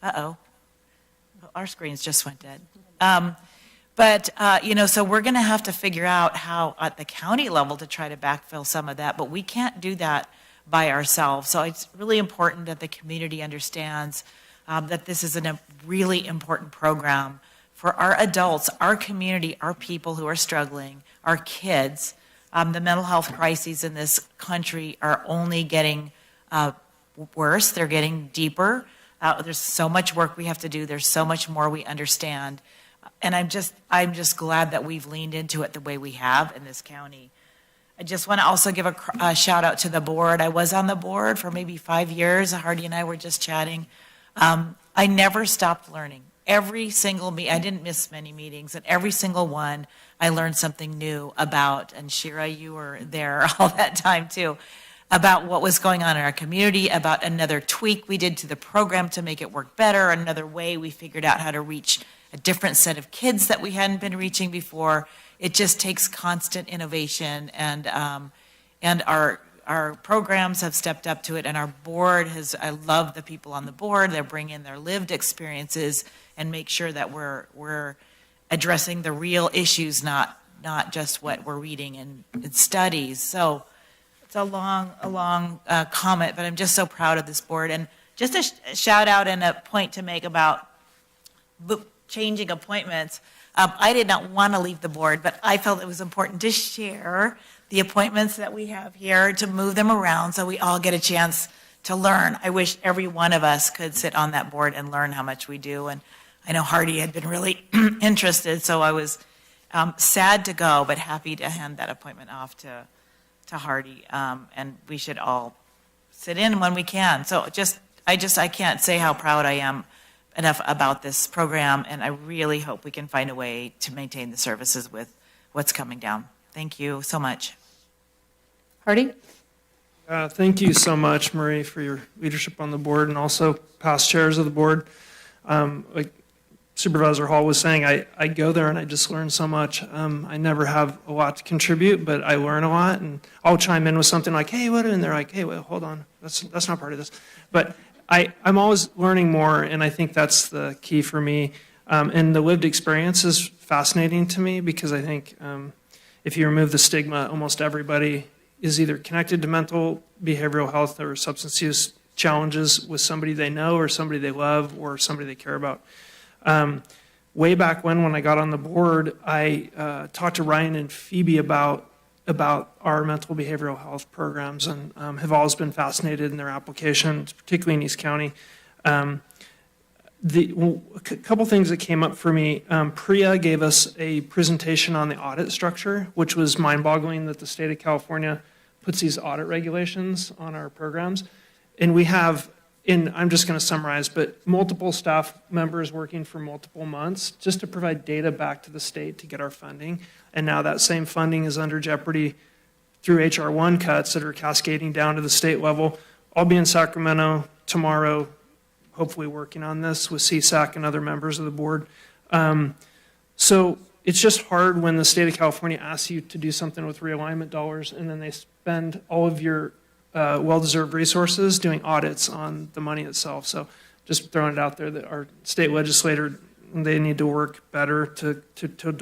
our screens just went dead. So we're going to have to figure out how at the county level to try to backfill some of that, but we can't do that by ourselves. So it's really important that the community understands that this is a really important program for our adults, our community, our people who are struggling, our kids. The mental health crises in this country are only getting worse. They're getting deeper. There's so much work we have to do. There's so much more we understand. And I'm just glad that we've leaned into it the way we have in this county. I just want to also give a shout out to the board. I was on the board for maybe 5 years. Hardy and I were just chatting. I never stopped learning. Every single I didn't miss many meetings, and every single one I learned something new about. And Shira, you were there all that time too, about what was going on in our community, about another tweak we did to the program to make it work better, another way we figured out how to reach a different set of kids that we hadn't been reaching before. It just takes constant innovation, and our programs have stepped up to it, and our board I love the people on the board. They bring in their lived experiences and make sure that we're addressing the real issues, not just what we're reading in studies. So it's a long comment, but I'm just so proud of this board. And just a shout out and a point to make about changing appointments. I did not want to leave the board, but I felt it was important to share the appointments that we have here, to move them around so we all get a chance to learn. I wish every one of us could sit on that board and learn how much we do. And I know Hardy had been really interested, so I was sad to go, but happy to hand that appointment off to Hardy. And we should all sit in when we can. So I can't say how proud I am enough about this program, and I really hope we can find a way to maintain the services with what's coming down. Thank you so much. Hardy? Thank you so much, Marie, for your leadership on the board, and also past chairs of the board. Like Supervisor Hall was saying, I go there and I just learn so much. I never have a lot to contribute, but I learn a lot, and I'll chime in with something like, hey, what? And they're like, hey, well, hold on, that's not part of this. But I'm always learning more, and I think that's the key for me. And the lived experience is fascinating to me, because I think if you remove the stigma, almost everybody is either connected to mental, behavioral health, or substance use challenges with somebody they know or somebody they love or somebody they care about. way back when I got on the board, I talked to Ryan and Phoebe about our mental behavioral health programs, and have always been fascinated in their applications, particularly in East County. A couple things that came up for me. Priya gave us a presentation on the audit structure, which was mind-boggling that the state of California puts these audit regulations on our programs. And we have, I'm just going to summarize, but multiple staff members working for multiple months just to provide data back to the state to get our funding. And now that same funding is under jeopardy through HR 1 cuts that are cascading down to the state level. I'll be in Sacramento tomorrow, hopefully working on this with CSAC and other members of the board. So it's just hard when the state of California asks you to do something with realignment dollars and then they spend all of your well-deserved resources doing audits on the money itself. So just throwing it out there that our state legislator, they need to work better to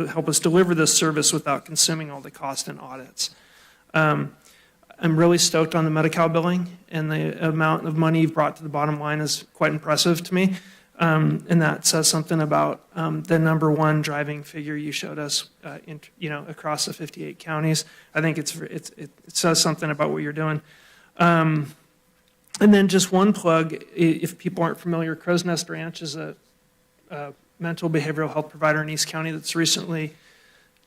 help us deliver this service without consuming all the cost in audits. I'm really stoked on the Medi-Cal billing, and the amount of money you've brought to the bottom line is quite impressive to me. And that says something about the number one driving figure you showed us, across the 58 counties. I think it says something about what you're doing. And then just one plug, if people aren't familiar, Crow's Nest Ranch is a mental behavioral health provider in East County that's recently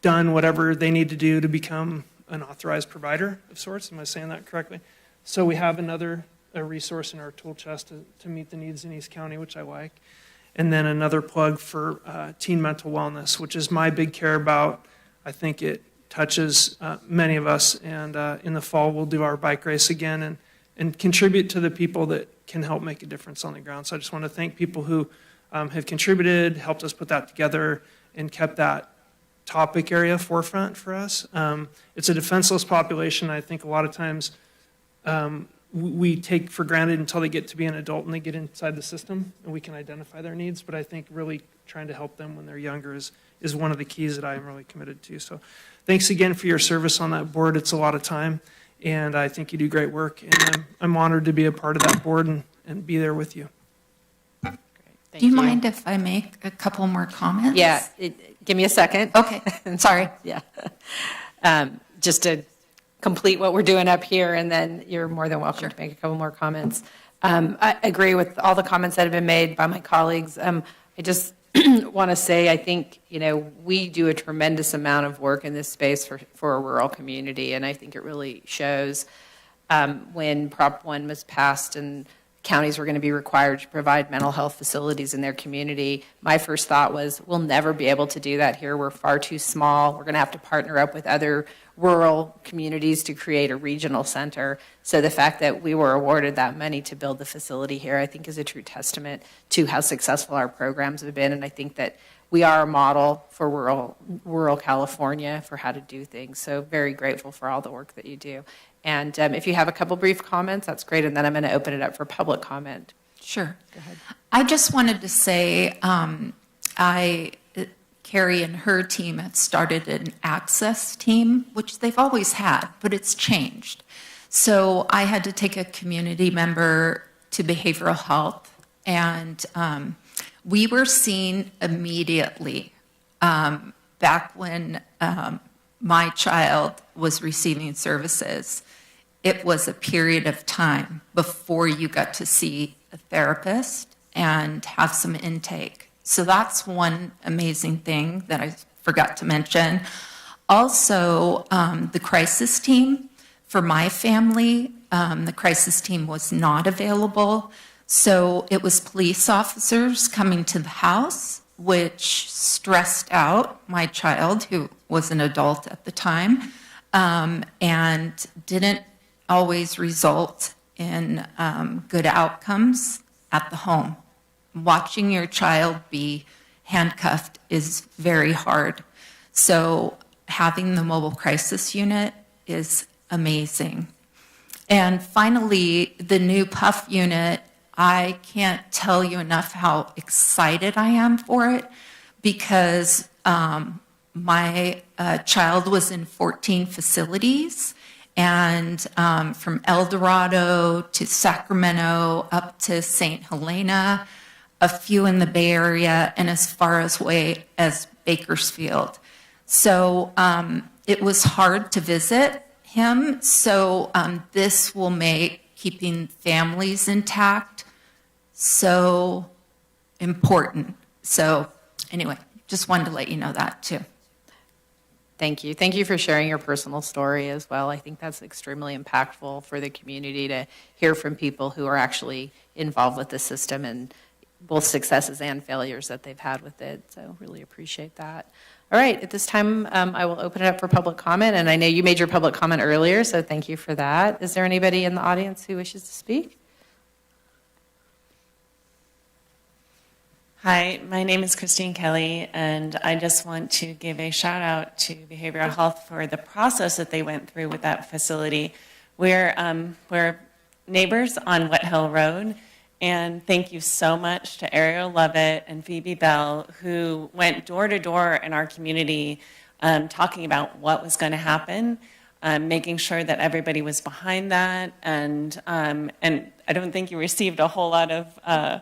done whatever they need to do to become an authorized provider of sorts. Am I saying that correctly? So we have a resource in our tool chest to meet the needs in East County, which I like. And then another plug for teen mental wellness, which is my big care about. I think it touches many of us. And in the fall, we'll do our bike race again and contribute to the people that can help make a difference on the ground. So I just want to thank people who have contributed, helped us put that together, and kept that topic area forefront for us. It's a defenseless population. I think a lot of times we take for granted until they get to be an adult and they get inside the system and we can identify their needs. But I think really trying to help them when they're younger is one of the keys that I'm really committed to. So thanks again for your service on that board. It's a lot of time, and I think you do great work. And I'm honored to be a part of that board and be there with you. Do you mind if I make a couple more comments? Yeah, give me a second. Okay. Sorry. Yeah. Just to complete what we're doing up here, and then you're more than welcome to make a couple more comments. I agree with all the comments that have been made by my colleagues. I just want to say, I think, we do a tremendous amount of work in this space for a rural community, and I think it really shows when Prop 1 was passed and counties were going to be required to provide mental health facilities in their community. My first thought was, we'll never be able to do that here. We're far too small. We're going to have to partner up with other rural communities to create a regional center. So the fact that we were awarded that money to build the facility here, I think, is a true testament to how successful our programs have been. And I think that we are a model for rural California for how to do things. So very grateful for all the work that you do. And if you have a couple brief comments, that's great. And then I'm going to open it up for public comment. Sure. Go ahead. I just wanted to say, Carrie and her team have started an access team, which they've always had, but it's changed. So I had to take a community member to behavioral health, and we were seen immediately back when my child was receiving services. It was a period of time before you got to see a therapist and have some intake. So that's one amazing thing that I forgot to mention. Also, the crisis team for my family, the crisis team was not available. So it was police officers coming to the house, which stressed out my child, who was an adult at the time, and didn't always result in good outcomes at the home. Watching your child be handcuffed is very hard. So having the mobile crisis unit is amazing. And finally, the new PUF unit, I can't tell you enough how excited I am for it, because my child was in 14 facilities, and from El Dorado to Sacramento up to St. Helena. a few in the Bay Area, and as far away as Bakersfield. So it was hard to visit him. So this will make keeping families intact so important. So anyway, just wanted to let you know that too. Thank you. Thank you for sharing your personal story as well. I think that's extremely impactful for the community to hear from people who are actually involved with the system and both successes and failures that they've had with it. So really appreciate that. All right, at this time, I will open it up for public comment. And I know you made your public comment earlier, so thank you for that. Is there anybody in the audience who wishes to speak? Hi, my name is Christine Kelly, and I just want to give a shout out to behavioral health for the process that they went through with that facility. We're neighbors on Wet Hill Road, and thank you so much to Ariel Lovett and Phoebe Bell, who went door to door in our community talking about what was going to happen, making sure that everybody was behind that, and I don't think you received a whole lot of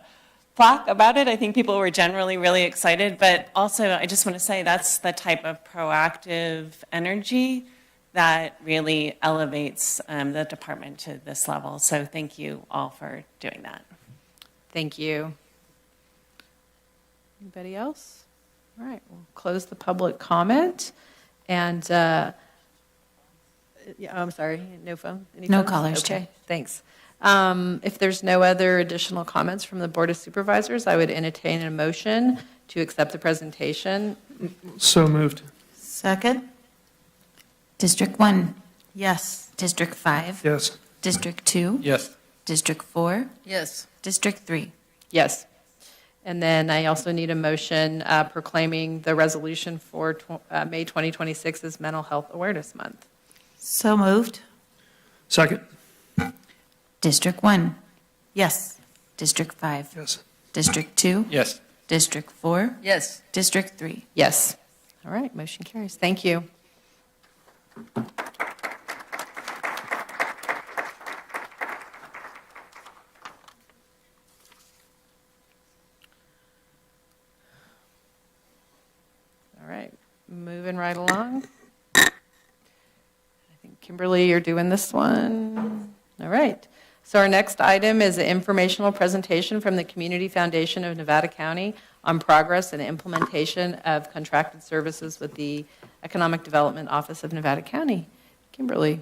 plaque about it. I think people were generally really excited, but also I just want to say that's the type of proactive energy that really elevates the department to this level. So thank you all for doing that. Thank you. Anybody else? All right, we'll close the public comment. And, yeah, I'm sorry, no phone? Any No phones? callers, Okay, Chair. thanks. If there's no other additional comments from the Board of Supervisors, I would entertain a motion to accept the presentation. So moved. Second. District 1. Yes. District 5. Yes. District 2. Yes. District 4. Yes. District 3. Yes. And then I also need a motion proclaiming the resolution for May 2026 as Mental Health Awareness Month. So moved. Second. District 1. Yes. District 5. Yes. District 2. Yes. District 4. Yes. District 3. Yes. All right, motion carries. Thank you. All right, moving right along. I think, Kimberly, you're doing this one. All right. So our next item is an informational presentation from the Community Foundation of Nevada County on progress and implementation of contracted services with the Economic Development Office of Nevada County. Kimberly.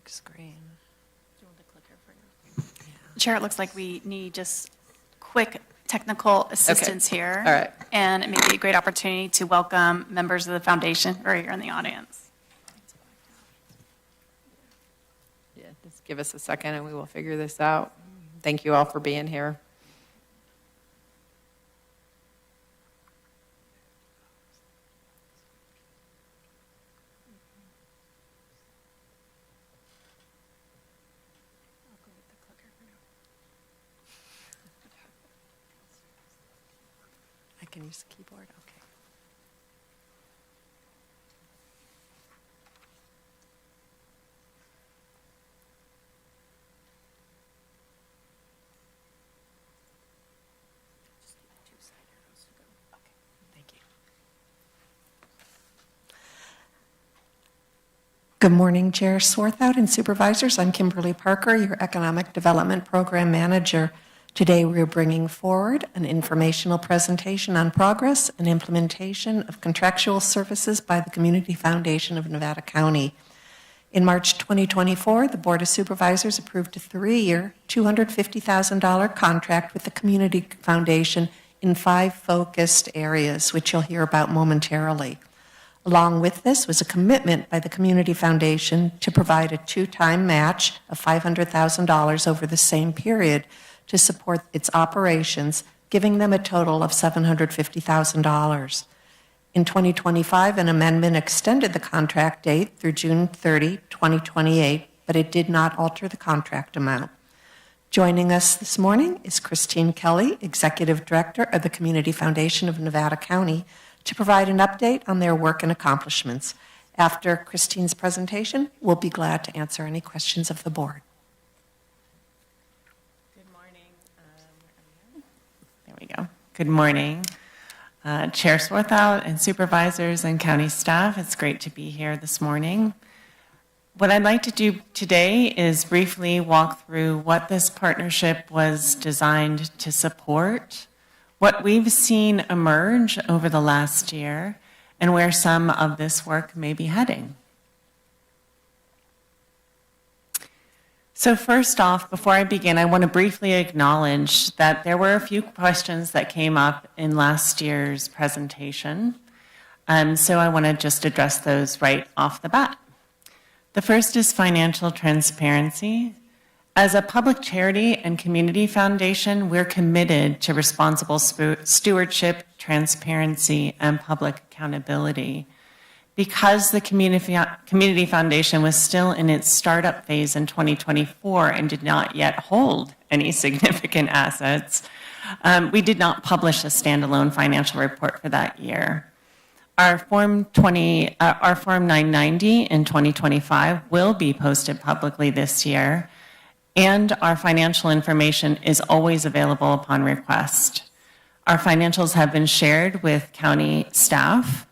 Screen. Chair, it looks like we need just quick technical assistance here. All right. And it may be a great opportunity to welcome members of the foundation who are here in the audience. Yeah, just give us a second and we will figure this out. Thank you all for being here. I can use the keyboard. Okay. Good morning, Chair Swarthout and Supervisors. I'm Kimberly Parker, your Economic Development Program Manager. Today, we're bringing forward an informational presentation on progress and implementation of contractual services by the Community Foundation of Nevada County. In March 2024, the Board of Supervisors approved a 3-year, $250,000 contract with the Community Foundation in 5 focused areas, which you'll hear about momentarily. Along with this was a commitment by the Community Foundation to provide a 2-time match of $500,000 over the same period to support its operations, giving them a total of $750,000. In 2025, an amendment extended the contract date through June 30, 2028, but it did not alter the contract amount. Joining us this morning is Christine Kelly, Executive Director of the Community Foundation of Nevada County, to provide an update on their work and accomplishments. After Christine's presentation, we'll be glad to answer any questions of the board. Good morning. There we go. Good morning, Chair Swarthout and supervisors and county staff. It's great to be here this morning. What I'd like to do today is briefly walk through what this partnership was designed to support, what we've seen emerge over the last year, and where some of this work may be heading. So first off, before I begin, I want to briefly acknowledge that there were a few questions that came up in last year's presentation. So I want to just address those right off the bat. The first is financial transparency. As a public charity and community foundation, we're committed to responsible stewardship, transparency, and public accountability. Because the Community Foundation was still in its startup phase in 2024 and did not yet hold any significant assets, we did not publish a standalone financial report for that year. Our Form 990 in 2025 will be posted publicly this year, and our financial information is always available upon request. Our financials have been shared with county staff,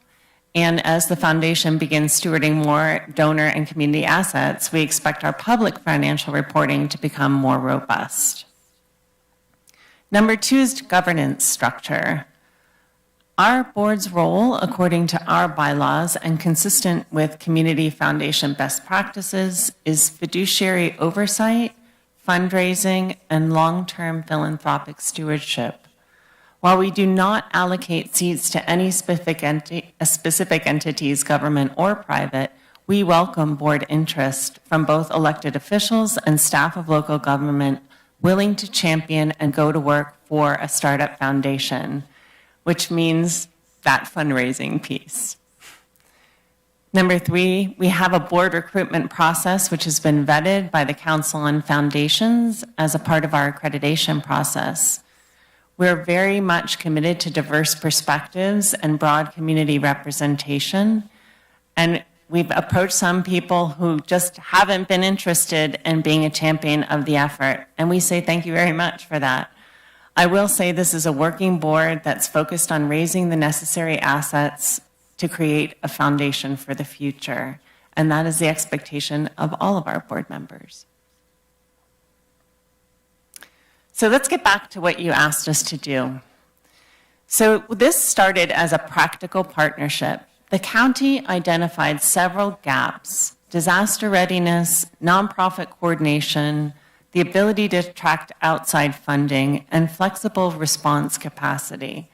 and as the foundation begins stewarding more donor and community assets, we expect our public financial reporting to become more robust. Number two is governance structure. Our board's role, according to our bylaws and consistent with Community Foundation best practices, is fiduciary oversight, fundraising, and long-term philanthropic stewardship. While we do not allocate seats to any specific entities, government or private, we welcome board interest from both elected officials and staff of local government willing to champion and go to work for a startup foundation, which means that fundraising piece. Number three, we have a board recruitment process which has been vetted by the Council on Foundations as a part of our accreditation process. We're very much committed to diverse perspectives and broad community representation, and we've approached some people who just haven't been interested in being a champion of the effort, and we say thank you very much for that. I will say this is a working board that's focused on raising the necessary assets to create a foundation for the future, and that is the expectation of all of our board members. So let's get back to what you asked us to do. So this started as a practical partnership. The county identified several gaps: disaster readiness, nonprofit coordination, the ability to attract outside funding, and flexible response capacity.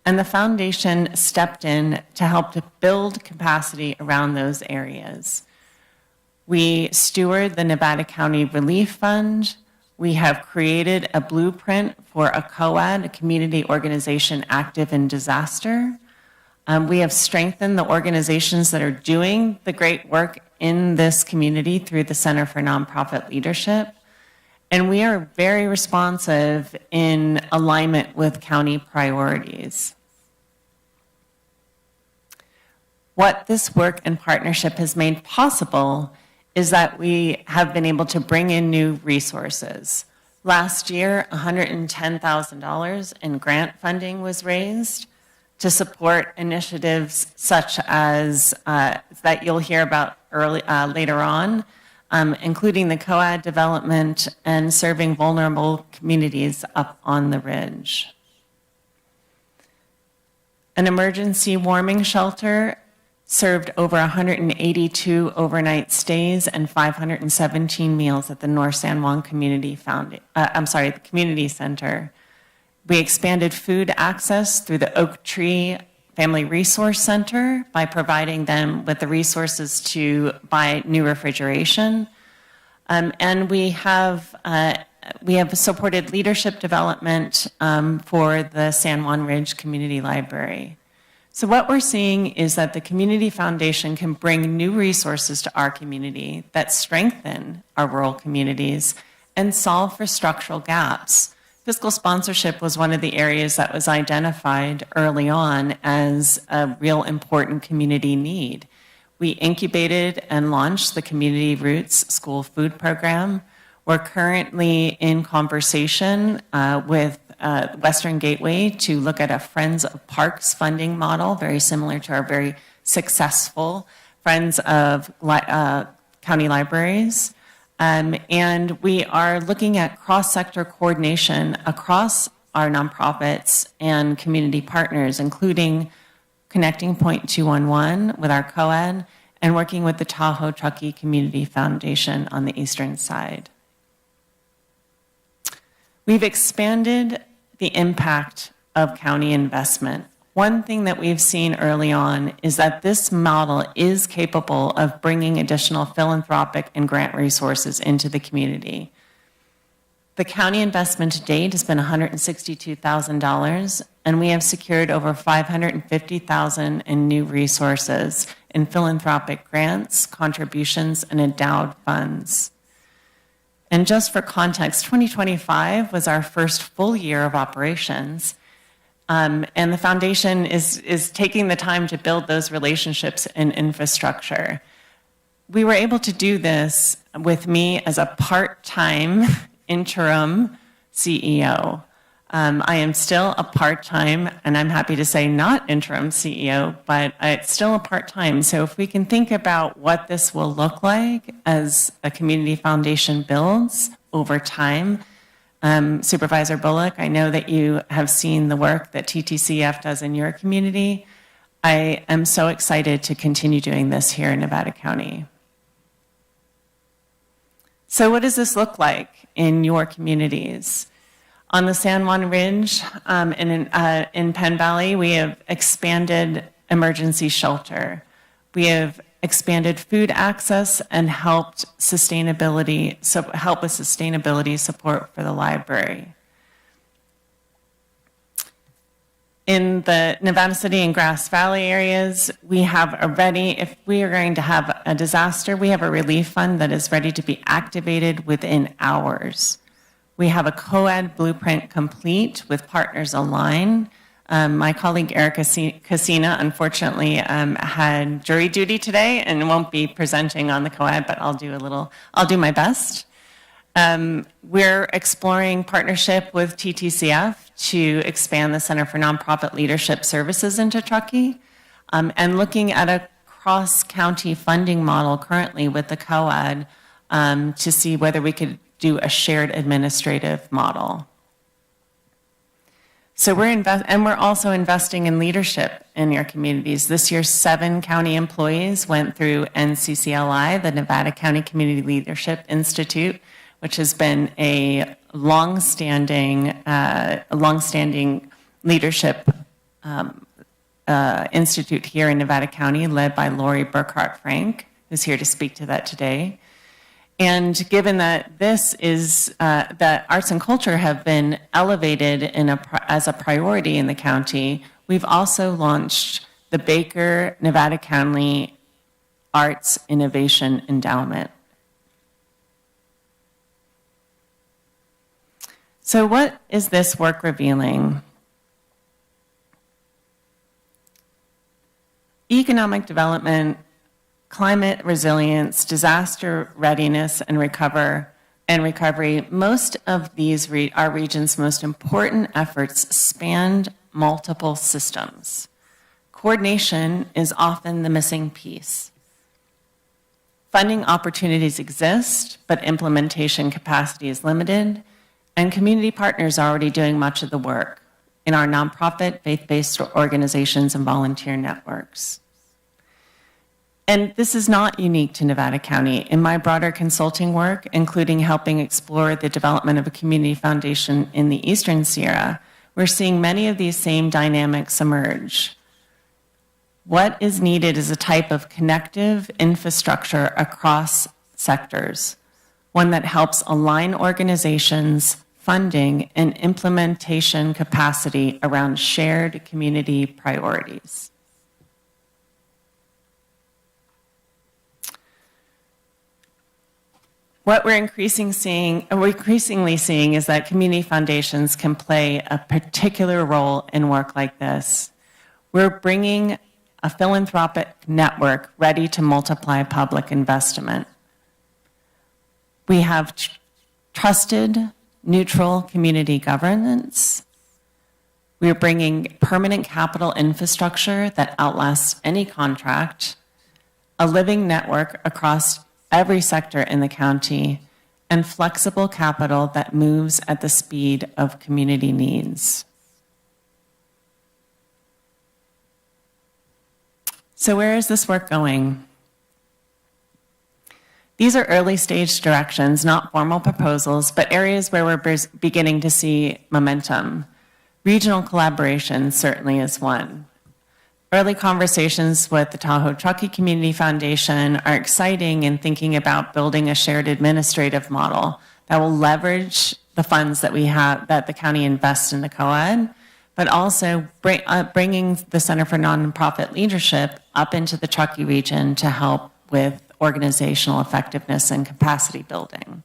And the foundation stepped in to help to build capacity around those areas. We steward the Nevada County Relief Fund. We have created a blueprint for a COAD, a community organization active in disaster. We have strengthened the organizations that are doing the great work in this community through the Center for Nonprofit Leadership. And we are very responsive in alignment with county priorities. What this work and partnership has made possible is that we have been able to bring in new resources. Last year, $110,000 in grant funding was raised to support initiatives such as that you'll hear about later on, including the COAD development and serving vulnerable communities up on the ridge. An emergency warming shelter served over 182 overnight stays and 517 meals at the North San Juan Community the Community Center. We expanded food access through the Oak Tree Family Resource Center by providing them with the resources to buy new refrigeration. And we have we have supported leadership development for the San Juan Ridge Community Library. So what we're seeing is that the Community Foundation can bring new resources to our community that strengthen our rural communities and solve for structural gaps. Fiscal sponsorship was one of the areas that was identified early on as a real important community need. We incubated and launched the Community Roots School Food Program. We're currently in conversation with Western Gateway to look at a Friends of Parks funding model, very similar to our very successful Friends of County Libraries. And we are looking at cross-sector coordination across our nonprofits and community partners, including Connecting Point 211 with our co-ed and working with the Tahoe Truckee Community Foundation on the eastern side. We've expanded the impact of county investment. One thing that we've seen early on is that this model is capable of bringing additional philanthropic and grant resources into the community. The county investment to date has been $162,000, and we have secured over $550,000 in new resources in philanthropic grants, contributions, and endowed funds. And just for context, 2025 was our first full year of operations, and the foundation is taking the time to build those relationships and infrastructure. We were able to do this with me as a part-time interim CEO. I am still a part-time, and I'm happy to say not interim CEO, but it's still a part-time. So if we can think about what this will look like as a community foundation builds over time, Supervisor Bullock, I know that you have seen the work that TTCF does in your community. I am so excited to continue doing this here in Nevada County. So what does this look like in your communities? On the San Juan Ridge and in Penn Valley, we have expanded emergency shelter. We have expanded food access and helped with sustainability support for the library. In the Nevada City and Grass Valley areas, we have if we are going to have a disaster, we have a relief fund that is ready to be activated within hours. We have a co-ed blueprint complete with Partners Align. My colleague Erica Casina, unfortunately, had jury duty today and won't be presenting on the co-ed, but I'll do my best. We're exploring partnership with TTCF to expand the Center for Nonprofit Leadership Services into Truckee, and looking at a cross-county funding model currently with the co-ed to see whether we could do a shared administrative model. So we're also investing in leadership in your communities. This year, 7 county employees went through NCCLI, the Nevada County Community Leadership Institute, which has been a long-standing leadership institute here in Nevada County, led by Lori Burkhart Frank, who's here to speak to that today. And given that that arts and culture have been elevated as a priority in the county, we've also launched the Baker Nevada County Arts Innovation Endowment. So what is this work revealing? Economic development, climate resilience, disaster readiness, and recovery, most of these our region's most important efforts span multiple systems. Coordination is often the missing piece. Funding opportunities exist, but implementation capacity is limited, and community partners are already doing much of the work in our nonprofit, faith-based organizations, and volunteer networks. And this is not unique to Nevada County. In my broader consulting work, including helping explore the development of a community foundation in the Eastern Sierra, we're seeing many of these same dynamics emerge. What is needed is a type of connective infrastructure across sectors. one that helps align organizations, funding, and implementation capacity around shared community priorities. What we're increasingly seeing is that community foundations can play a particular role in work like this. We're bringing a philanthropic network ready to multiply public investment. We have trusted, neutral community governance. We are bringing permanent capital infrastructure that outlasts any contract, a living network across every sector in the county, and flexible capital that moves at the speed of community needs. So where is this work going? These are early stage directions, not formal proposals, but areas where we're beginning to see momentum. Regional collaboration certainly is one. Early conversations with the Tahoe Truckee Community Foundation are exciting in thinking about building a shared administrative model that will leverage the funds that we have, that the county invests in the COED, but also bringing the Center for Nonprofit Leadership up into the Truckee region to help with organizational effectiveness and capacity building.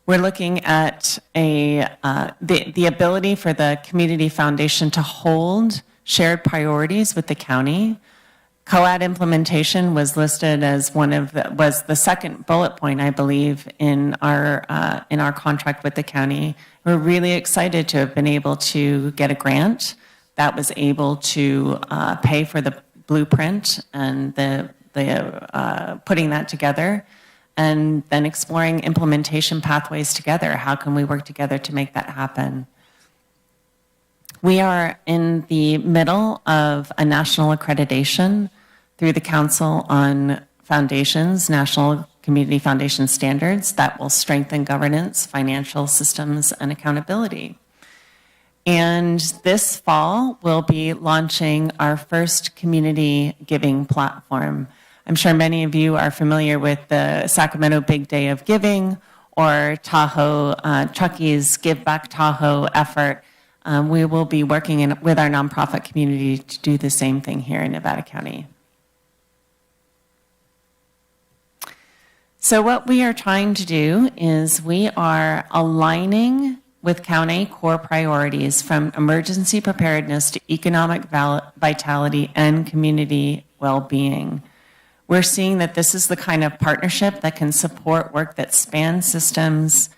We're looking at the ability for the community foundation to hold shared priorities with the county. COAD implementation was listed as was the second bullet point, I believe, in our contract with the county. We're really excited to have been able to get a grant that was able to pay for the blueprint and the putting that together, and then exploring implementation pathways together. How can we work together to make that happen? We are in the middle of a national accreditation through the Council on Foundations, National Community Foundation Standards, that will strengthen governance, financial systems, and accountability. And this fall, we'll be launching our first community giving platform. I'm sure many of you are familiar with the Sacramento Big Day of Giving or Tahoe, Truckee's Give Back Tahoe effort. We will be working with our nonprofit community to do the same thing here in Nevada County. So what we are trying to do is we are aligning with county core priorities from emergency preparedness to economic vitality and community well-being. We're seeing that this is the kind of partnership that can support work that spans systems,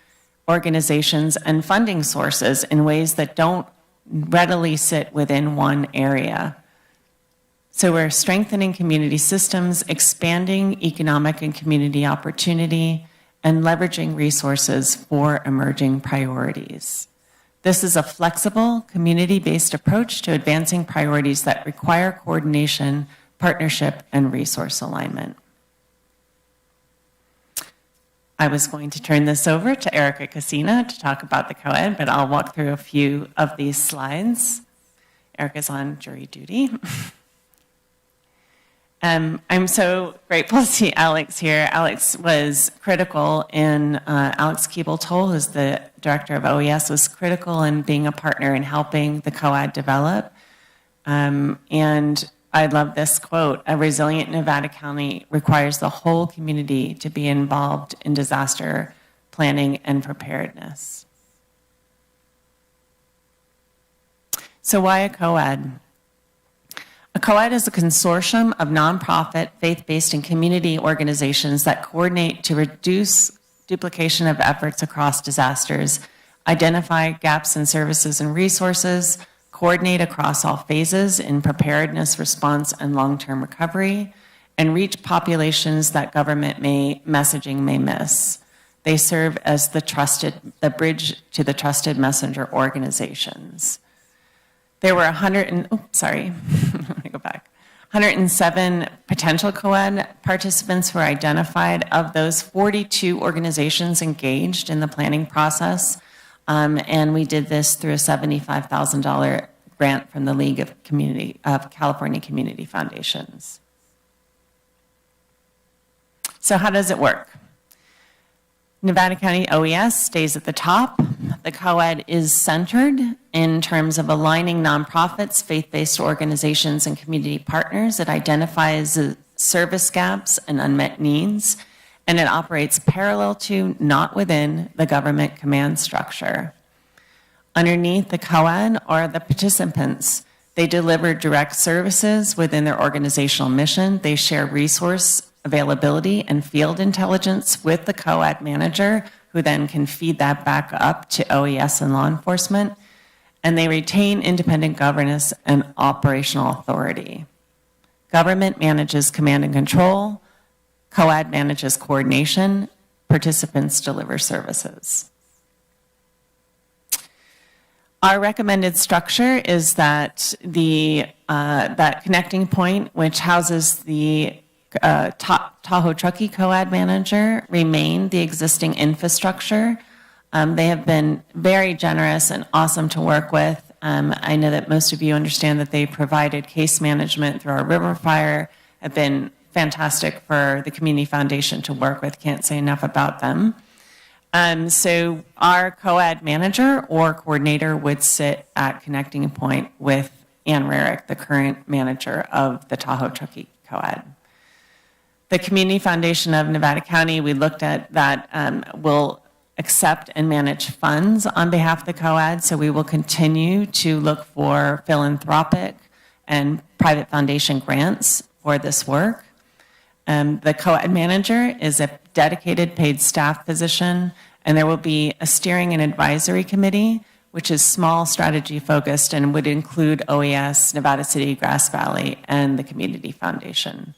organizations, and funding sources in ways that don't readily sit within one area. So we're strengthening community systems, expanding economic and community opportunity, and leveraging resources for emerging priorities. This is a flexible, community-based approach to advancing priorities that require coordination, partnership, and resource alignment. I was going to turn this over to Erica Casina to talk about the COED, but I'll walk through a few of these slides. Erica's on jury duty. I'm so grateful to see Alex here. Alex was critical in, Alex Keeble-Toll, who's the director of OES, was critical in being a partner in helping the COAD develop. And I love this quote: "A resilient Nevada County requires the whole community to be involved in disaster planning and preparedness." So why a COAD? A COAD is a consortium of nonprofit, faith-based, and community organizations that coordinate to reduce duplication of efforts across disasters, identify gaps in services and resources, coordinate across all phases in preparedness, response, and long-term recovery, and reach populations that government messaging may miss. They serve as the bridge to the trusted messenger organizations. There were 107 potential COED participants were identified. Of those, 42 organizations engaged in the planning process, and we did this through a $75,000 grant from the League of California Community Foundations. So how does it work? Nevada County OES stays at the top. The COED is centered in terms of aligning nonprofits, faith-based organizations, and community partners. It identifies service gaps and unmet needs, and it operates parallel to, not within, the government command structure. Underneath the COED are the participants. They deliver direct services within their organizational mission. They share resource availability and field intelligence with the COED manager, who then can feed that back up to OES and law enforcement. And they retain independent governance and operational authority. Government manages command and control. COED manages coordination. Participants deliver services. Our recommended structure is that that connecting point, which houses the Tahoe Truckee COED manager, remain the existing infrastructure. They have been very generous and awesome to work with. I know that most of you understand that they provided case management through our river fire, have been fantastic for the Community Foundation to work with. Can't say enough about them. So our COED manager or coordinator would sit at connecting point with Ann Rarick, the current manager of the Tahoe Truckee COED. The Community Foundation of Nevada County, we looked at that, will accept and manage funds on behalf of the COED, so we will continue to look for philanthropic and private foundation grants for this work. The COED manager is a dedicated paid staff position, and there will be a steering and advisory committee, which is small strategy focused and would include OES, Nevada City, Grass Valley, and the Community Foundation.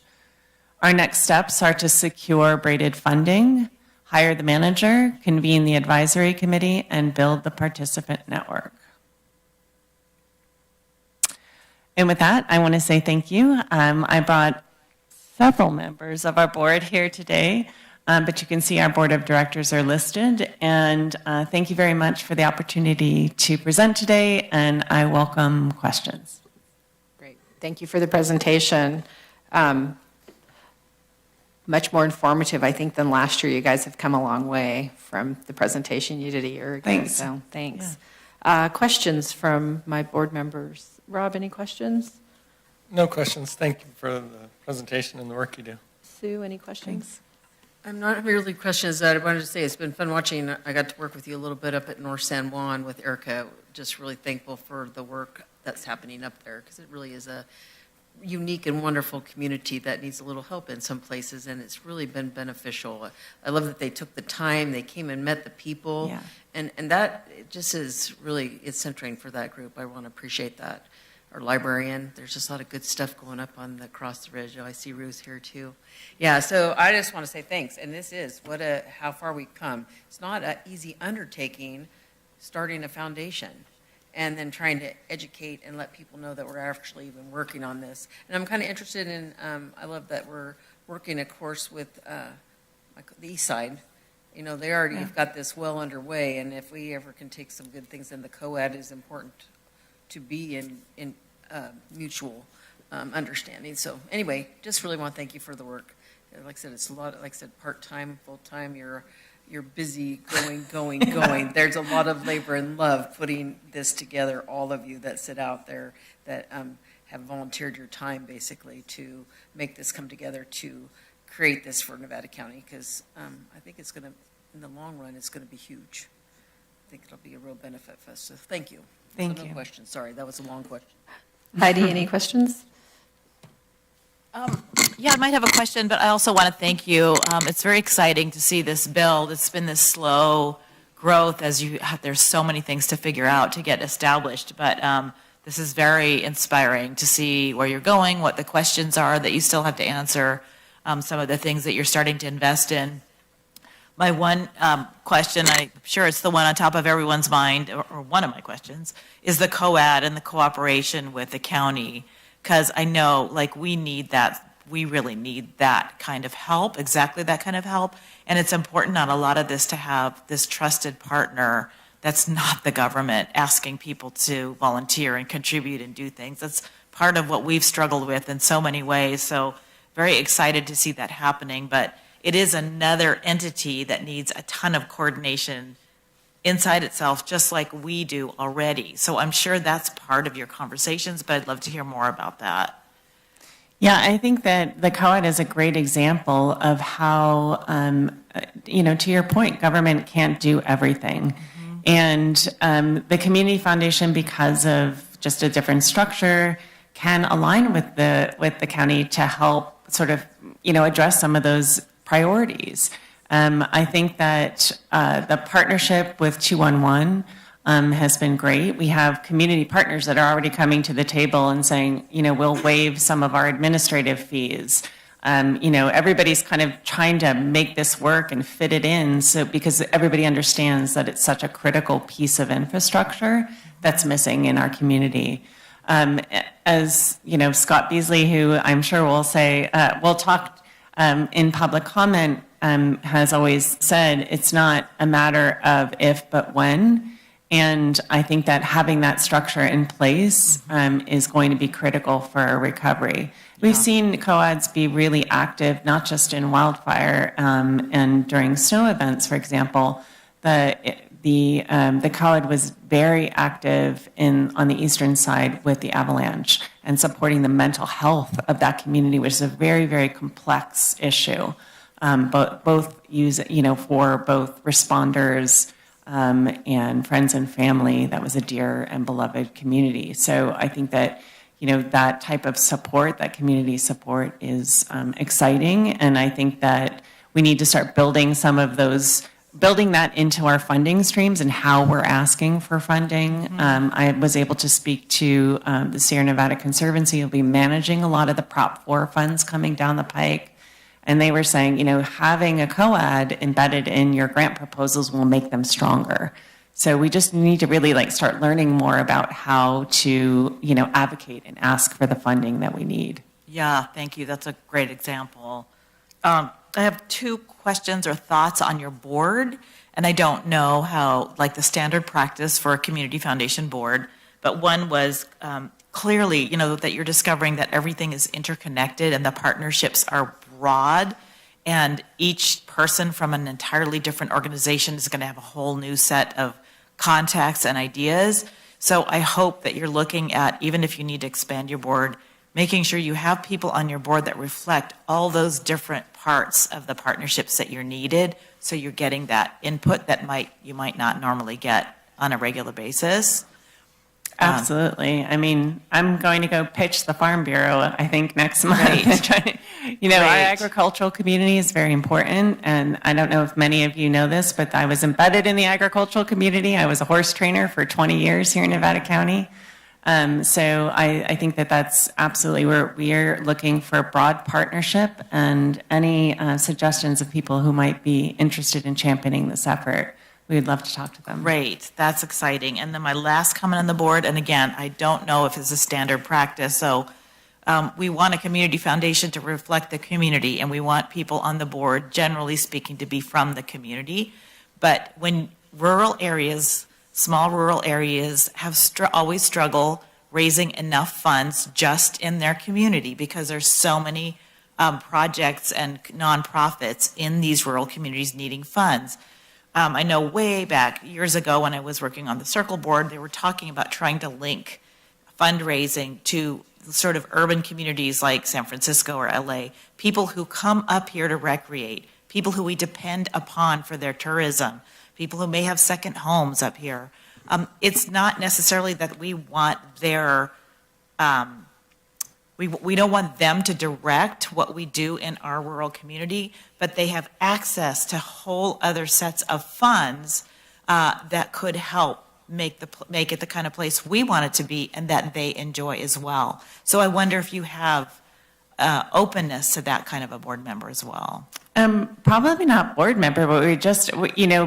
Our next steps are to secure braided funding, hire the manager, convene the advisory committee, and build the participant network. And with that, I want to say thank you. I brought several members of our board here today, but you can see our board of directors are listed. And thank you very much for the opportunity to present today, and I welcome questions. Great. Thank you for the presentation. Much more informative, I think, than last year. You guys have come a long way from the presentation you did a year ago. Thanks. So thanks. Yeah. Questions from my board members? Rob, any questions? No questions. Thank you for the presentation and the work you do. Sue, any questions? I'm not really questions that I wanted to say. It's been fun watching. I got to work with you a little bit up at North San Juan with Erica. Just really thankful for the work that's happening up there, because it really is a unique and wonderful community that needs a little help in some places, and it's really been beneficial. I love that they took the time, they came and met the people, Yeah. and that it just is really, it's centering for that group. I want to appreciate that. Our librarian, there's just a lot of good stuff going up on the across the ridge. Oh, I see Ruth here too. Yeah, so I just want to say thanks, and this is how far we've come. It's not an easy undertaking starting a foundation and then trying to educate and let people know that we're actually even working on this. And I'm kind of interested in, I love that we're working, of course, with the East Side. You know, they already have got this well underway, and if we ever can take some good things, then the COED is important to be in mutual understanding. So anyway, just really want to thank you for the work. Like I said, it's a lot, like I said, part-time, full-time, you're busy going. There's a lot of labor and love putting this together, all of you that sit out there that have volunteered your time basically to make this come together to create this for Nevada County, because I think it's going to, in the long run, it's going to be huge. I think it'll be a real benefit for us. So thank you. Thank No you. questions. Sorry, that was a long question. Heidi, any questions? Yeah, I might have a question, but I also want to thank you. It's very exciting to see this build. It's been this slow growth as there's so many things to figure out to get established. But this is very inspiring to see where you're going, what the questions are that you still have to answer, some of the things that you're starting to invest in. My one question, I'm sure it's the one on top of everyone's mind, or one of my questions, is the COED and the cooperation with the county. Because I know, like, we need that. We really need that kind of help, exactly that kind of help. And it's important on a lot of this to have this trusted partner that's not the government asking people to volunteer and contribute and do things. That's part of what we've struggled with in so many ways. So very excited to see that happening. But it is another entity that needs a ton of coordination inside itself, just like we do already. So I'm sure that's part of your conversations, but I'd love to hear more about that. Yeah, I think that the COAD is a great example of how, to your point, government can't do everything. And the Community Foundation, because of just a different structure, can align with the county to help sort of, address some of those priorities. I think that the partnership with 211 has been great. We have community partners that are already coming to the table and saying, we'll waive some of our administrative fees. Everybody's kind of trying to make this work and fit it in, so because everybody understands that it's such a critical piece of infrastructure that's missing in our community. As Scott Beasley, who I'm sure will say, we'll talk in public comment, has always said, it's not a matter of if, but when. And I think that having that structure in place is going to be critical for our recovery. We've seen COADs be really active, not just in wildfire and during snow events, for example. The COAD was very active on the eastern side with the avalanche and supporting the mental health of that community, which is a very, very complex issue. Both use for both responders and friends and family. That was a dear and beloved community. So I think that that type of support, that community support, is exciting, and I think that we need to start building building that into our funding streams and how we're asking for funding. I was able to speak to the Sierra Nevada Conservancy, who'll be managing a lot of the Prop 4 funds coming down the pike. And they were saying, having a COAD embedded in your grant proposals will make them stronger. So we just need to really start learning more about how to, advocate and ask for the funding that we need. Yeah, thank you. That's a great example. I have two questions or thoughts on your board, and I don't know how, the standard practice for a community foundation board, but one was clearly, that you're discovering that everything is interconnected and the partnerships are broad, and each person from an entirely different organization is going to have a whole new set of contacts and ideas. So I hope that you're looking at, even if you need to expand your board, making sure you have people on your board that reflect all those different parts of the partnerships that you're needed, so you're getting that input that you might not normally get on a regular basis. Absolutely. I mean, I'm going to go pitch the Farm Bureau, I think, next month. Right. Our agricultural community is very important, and I don't know if many of you know this, but I was embedded in the agricultural community. I was a horse trainer for 20 years here in Nevada County. So I think that's absolutely, we're looking for broad partnership, and any suggestions of people who might be interested in championing this effort, we'd love to talk to them. Great, that's exciting. And then my last comment on the board, and again, I don't know if it's a standard practice, so we want a community foundation to reflect the community, and we want people on the board, generally speaking, to be from the community. But when rural areas, small rural areas, have always struggle raising enough funds just in their community, because there's so many projects and nonprofits in these rural communities needing funds. I know way back years ago when I was working on the Circle Board, they were talking about trying to link fundraising to sort of urban communities like San Francisco or LA, people who come up here to recreate, people who we depend upon for their tourism, people who may have second homes up here. It's not necessarily that we want their, we don't want them to direct what we do in our rural community, but they have access to whole other sets of funds that could help make it the kind of place we want it to be and that they enjoy as well. So I wonder if you have openness to that kind of a board member as well. Probably not board member, but we just,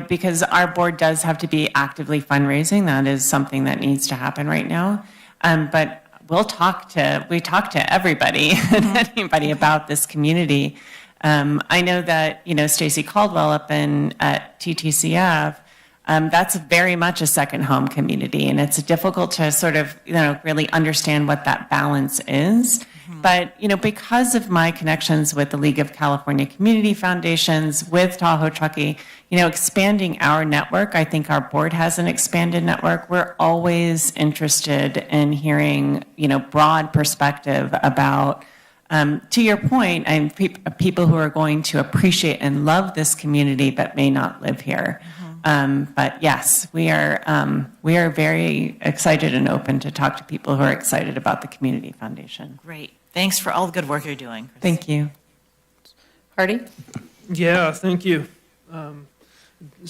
because our board does have to be actively fundraising. That is something that needs to happen right now. But we talk to everybody and anybody about this community. I know that, Stacy Caldwell up at TTCF, that's very much a second home community, and it's difficult to sort of, really understand what that balance is. But, because of my connections with the League of California Community Foundations, with Tahoe Truckee, expanding our network, I think our board has an expanded network. We're always interested in hearing, broad perspective about, to your point, people who are going to appreciate and love this community but may not live here. But yes, we are very excited and open to talk to people who are excited about the Community Foundation. Great. Thanks for all the good work you're doing. Thank you. Hardy? Yeah, thank you.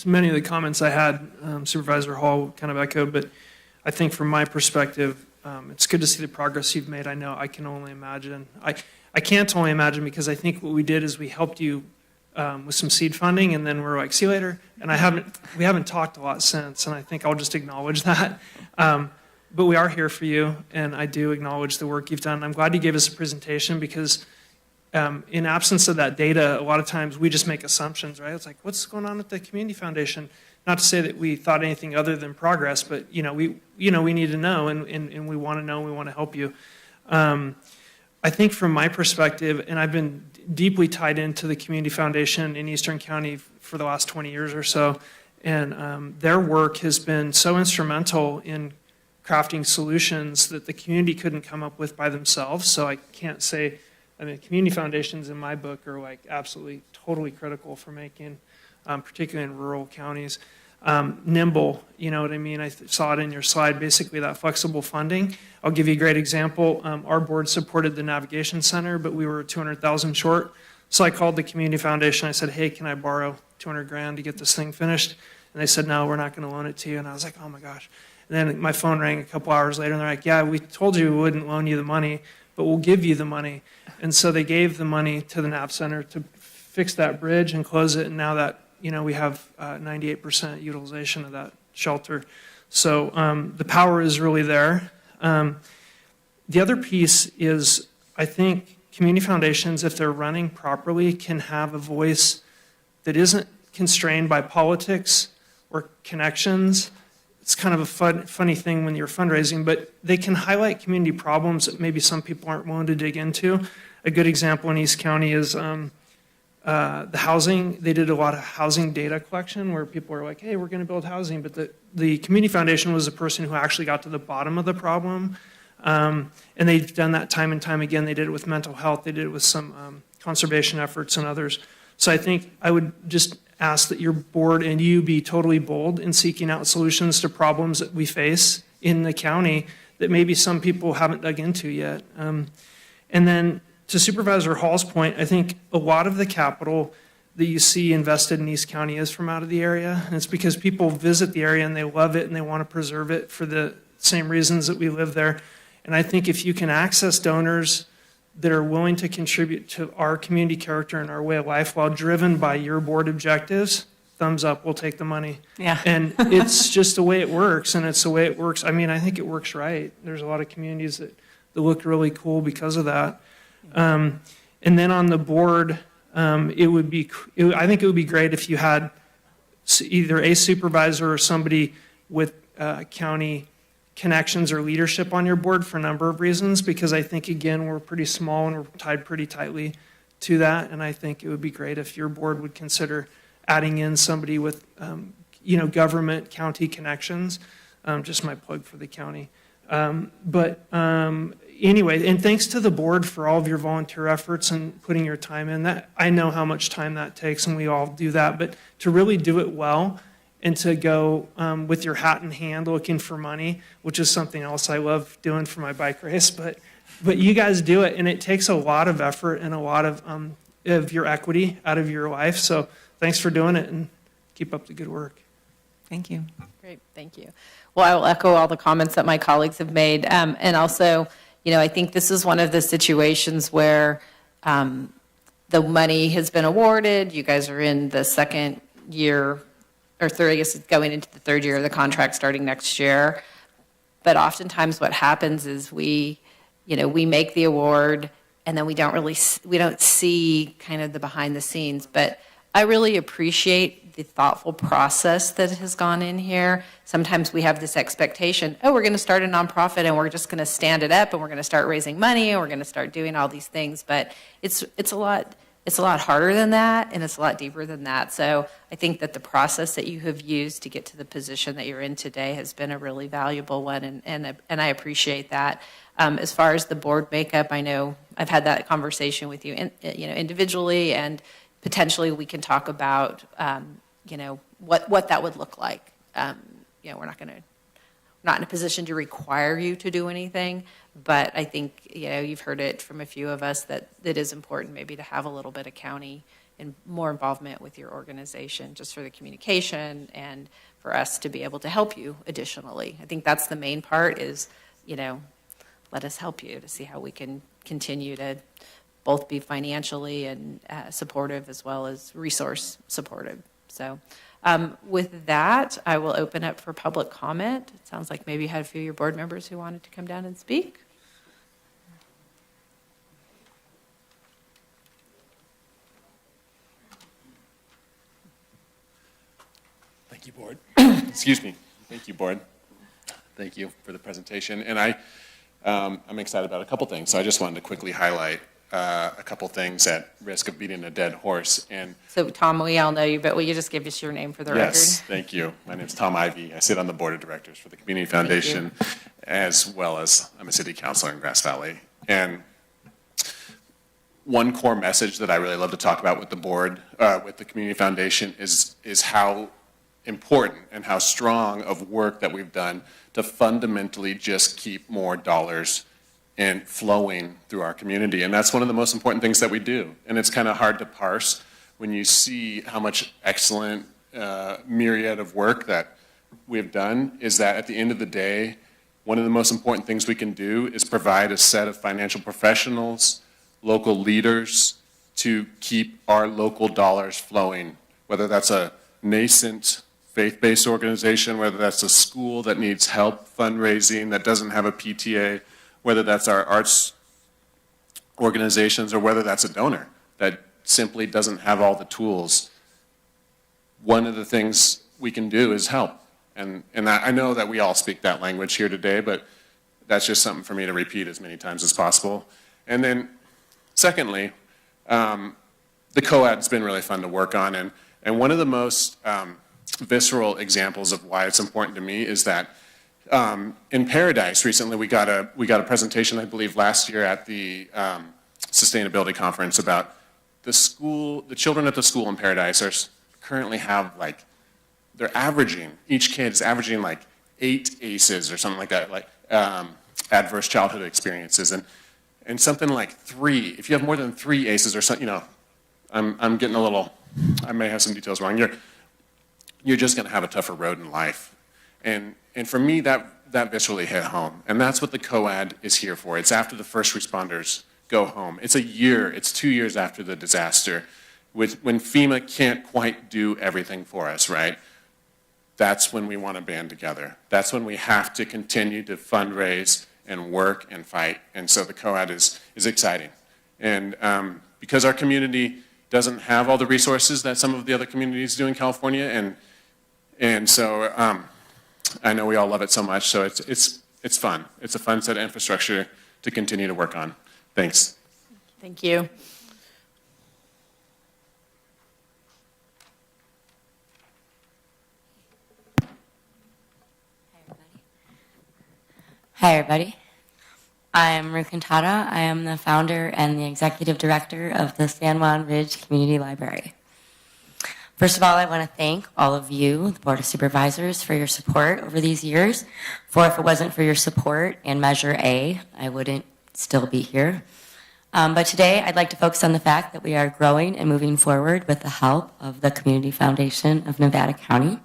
Many of the comments I had, Supervisor Hall kind of echoed, but I think from my perspective, it's good to see the progress you've made. I know I can only imagine. I can't only imagine because I think what we did is we helped you with some seed funding, and then we're like, see you later. And we haven't talked a lot since, and I think I'll just acknowledge that. But we are here for you, and I do acknowledge the work you've done. I'm glad you gave us a presentation because in absence of that data, a lot of times we just make assumptions, right? It's like, what's going on with the Community Foundation? Not to say that we thought anything other than progress, but we need to know, and we want to know, and we want to help you. I think from my perspective, and I've been deeply tied into the Community Foundation in Eastern County for the last 20 years or so, and their work has been so instrumental in crafting solutions that the community couldn't come up with by themselves. So I can't say, community foundations in my book are like absolutely, totally critical for making, particularly in rural counties, nimble, you know what I mean? I saw it in your slide, basically that flexible funding. I'll give you a great example. Our board supported the Navigation Center, but we were 200,000 short. So I called the Community Foundation. I said, hey, can I borrow 200 grand to get this thing finished? And they said, no, we're not going to loan it to you. And I was like, oh my gosh. And then my phone rang a couple hours later, and they're like, yeah, we told you we wouldn't loan you the money, but we'll give you the money. And so they gave the money to the NAP Center to fix that bridge and close it. And now that, we have 98% utilization of that shelter. So the power is really there. The other piece is, I think community foundations, if they're running properly, can have a voice that isn't constrained by politics or connections. It's kind of a funny thing when you're fundraising, but they can highlight community problems that maybe some people aren't willing to dig into. A good example in East County is the housing. They did a lot of housing data collection where people were like, hey, we're going to build housing, but the Community Foundation was the person who actually got to the bottom of the problem. And they've done that time and time again. They did it with mental health. They did it with some conservation efforts and others. So I think I would just ask that your board and you be totally bold in seeking out solutions to problems that we face in the county that maybe some people haven't dug into yet. And then to Supervisor Hall's point, I think a lot of the capital that you see invested in East County is from out of the area. And it's because people visit the area and they love it and they want to preserve it for the same reasons that we live there. And I think if you can access donors that are willing to contribute to our community character and our way of life while driven by your board objectives, thumbs up, we'll take the money. Yeah. And it's just the way it works, and it's the way it works. I mean, I think it works right. There's a lot of communities that look really cool because of that. And then on the board, I think it would be great if you had either a supervisor or somebody with county connections or leadership on your board for a number of reasons, because I think, again, we're pretty small and we're tied pretty tightly to that. And I think it would be great if your board would consider adding in somebody with, government county connections. Just my plug for the county. Anyway, and thanks to the board for all of your volunteer efforts and putting your time in. That I know how much time that takes, and we all do that. But to really do it well, and to go with your hat in hand looking for money, which is something else I love doing for my bike race. But you guys do it, and it takes a lot of effort and a lot of your equity out of your life. So thanks for doing it, and keep up the good work. Thank you. Great, thank you. Well, I will echo all the comments that my colleagues have made. And also, I think this is one of the situations where the money has been awarded. You guys are in the second year, or third, I guess it's going into the third year of the contract starting next year. But oftentimes what happens is we make the award and then we don't see kind of the behind the scenes. But I really appreciate the thoughtful process that has gone in here. Sometimes we have this expectation, oh, we're going to start a nonprofit and we're just going to stand it up and we're going to start raising money and we're going to start doing all these things. But it's a lot harder than that, and it's a lot deeper than that. So I think that the process that you have used to get to the position that you're in today has been a really valuable one, and I appreciate that. As far as the board makeup, I know I've had that conversation with you, individually, and potentially we can talk about, what that would look like. We're not in a position to require you to do anything, but I think, you've heard it from a few of us that it is important maybe to have a little bit of county and more involvement with your organization, just for the communication and for us to be able to help you additionally. I think that's the main part is, let us help you to see how we can continue to both be financially and supportive as well as resource supportive. So with that, I will open up for public comment. It sounds like maybe you had a few of your board members who wanted to come down and speak. Thank you, Board. Excuse me. Thank you, Board. Thank you for the presentation. And I'm excited about a couple things. So I just wanted to quickly highlight a couple things at risk of beating a dead horse. And so, Tom, we all know you, but will you just give us your name for the record? Yes, thank you. My name is Tom Ivey. I sit on the board of directors for the Community Foundation, as well as I'm a city councilor in Grass Valley. And one core message that I really love to talk about with the board, with the Community Foundation, is how important and how strong of work that we've done to fundamentally just keep more dollars and flowing through our community. And that's one of the most important things that we do. And it's kind of hard to parse when you see how much excellent myriad of work that we've done, is that at the end of the day, one of the most important things we can do is provide a set of financial professionals, local leaders, to keep our local dollars flowing, whether that's a nascent faith-based organization, whether that's a school that needs help fundraising that doesn't have a PTA, whether that's our arts organizations, or whether that's a donor that simply doesn't have all the tools. One of the things we can do is help. And I know that we all speak that language here today, but that's just something for me to repeat as many times as possible. And then secondly, the COAD's been really fun to work on. And one of the most visceral examples of why it's important to me is that in Paradise recently we got a presentation, I believe last year at the sustainability conference, about the children at the school in Paradise currently have each kid is averaging like 8 ACEs or something like that, adverse childhood experiences, and something like 3. If you have more than 3 ACEs or something, I'm getting a little, I may have some details wrong. You're just going to have a tougher road in life. And for me, that viscerally hit home. And that's what the COAD is here for. It's after the first responders go home. It's 2 years after the disaster, when FEMA can't quite do everything for us, right? That's when we want to band together. That's when we have to continue to fundraise and work and fight. And so the COAD is exciting. And because our community doesn't have all the resources that some of the other communities do in California, and so I know we all love it so much, so it's fun. It's a fun set of infrastructure to continue to work on. Thanks. Thank you. Hi, everybody. I am Ruth Cantata. I am the founder and the executive director of the San Juan Ridge Community Library. First of all, I want to thank all of you, the Board of Supervisors, for your support over these years. For if it wasn't for your support and Measure A, I wouldn't still be here. But today, I'd like to focus on the fact that we are growing and moving forward with the help of the Community Foundation of Nevada County.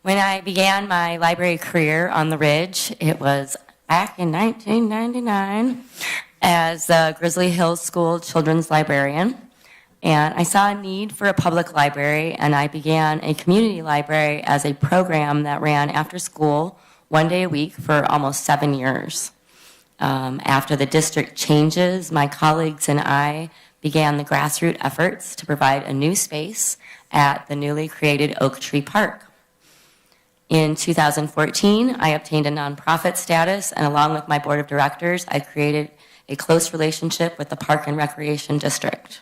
When I began my library career on the Ridge, it was back in 1999 as the Grizzly Hills School children's librarian. And I saw a need for a public library, and I began a community library as a program that ran after school 1 day a week for almost 7 years. After the district changes, my colleagues and I began the grassroots efforts to provide a new space at the newly created Oak Tree Park. In 2014, I obtained a nonprofit status, and along with my board of directors, I created a close relationship with the Park and Recreation District.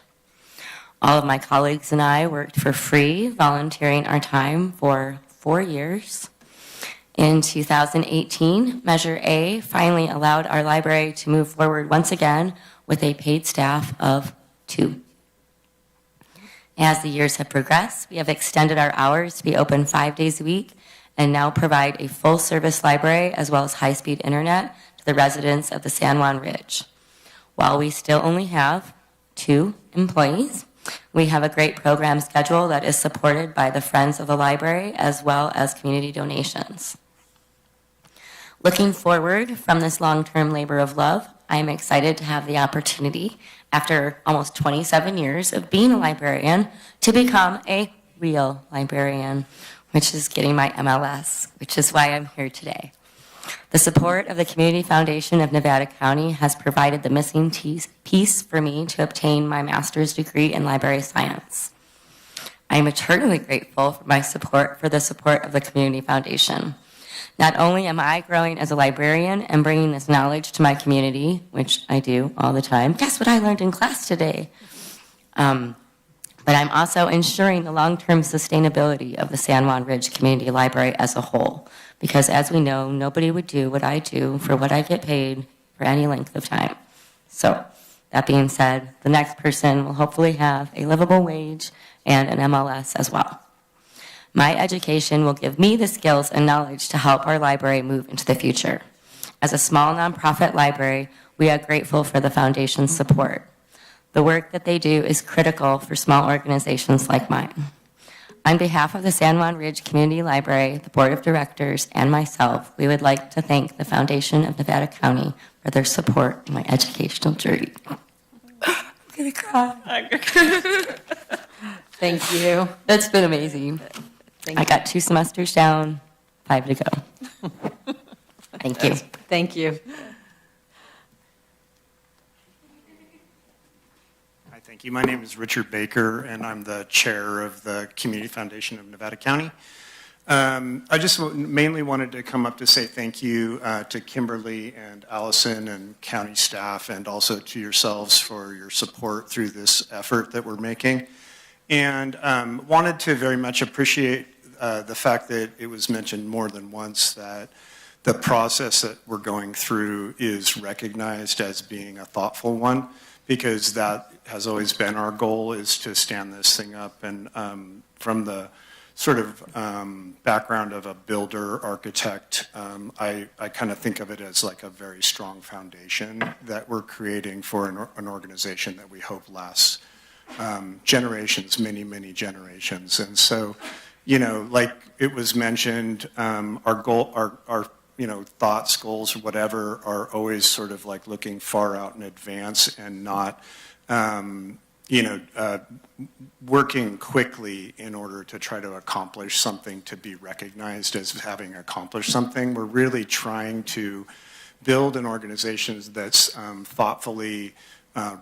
All of my colleagues and I worked for free, volunteering our time for 4 years. In 2018, Measure A finally allowed our library to move forward once again with a paid staff of 2. As the years have progressed, we have extended our hours to be open 5 days a week and now provide a full-service library as well as high-speed internet to the residents of the San Juan Ridge. While we still only have 2 employees, we have a great program schedule that is supported by the Friends of the Library as well as community donations. Looking forward from this long-term labor of love, I am excited to have the opportunity, after almost 27 years of being a librarian, to become a real librarian, which is getting my MLS, which is why I'm here today. The support of the Community Foundation of Nevada County has provided the missing piece for me to obtain my master's degree in library science. I am eternally grateful for the support of the Community Foundation. Not only am I growing as a librarian and bringing this knowledge to my community, which I do all the time, guess what I learned in class today? But I'm also ensuring the long-term sustainability of the San Juan Ridge Community Library as a whole, because as we know, nobody would do what I do for what I get paid for any length of time. So, that being said, the next person will hopefully have a livable wage and an MLS as well. My education will give me the skills and knowledge to help our library move into the future. As a small nonprofit library, we are grateful for the Foundation's support. The work that they do is critical for small organizations like mine. On behalf of the San Juan Ridge Community Library, the Board of Directors, and myself, we would like to thank the Foundation of Nevada County for their support in my educational journey. I'm gonna cry. Thank you. That's been amazing. I got 2 semesters down, 5 to go. Thank you. Thank you. Hi, thank you. My name is Richard Baker, and I'm the chair of the Community Foundation of Nevada County. I just mainly wanted to come up to say thank you to Kimberly and Allison and county staff, and also to yourselves for your support through this effort that we're making. And wanted to very much appreciate the fact that it was mentioned more than once that the process that we're going through is recognized as being a thoughtful one, because that has always been our goal, is to stand this thing up. And from the sort of background of a builder, architect, I kind of think of it as like a very strong foundation that we're creating for an organization that we hope lasts generations, many, many generations. And so, you know, like it was mentioned, our goal, our you know, thoughts, goals, or whatever, are always sort of like looking far out in advance and not, you know, working quickly in order to try to accomplish something to be recognized as having accomplished something. We're really trying to build an organization that's thoughtfully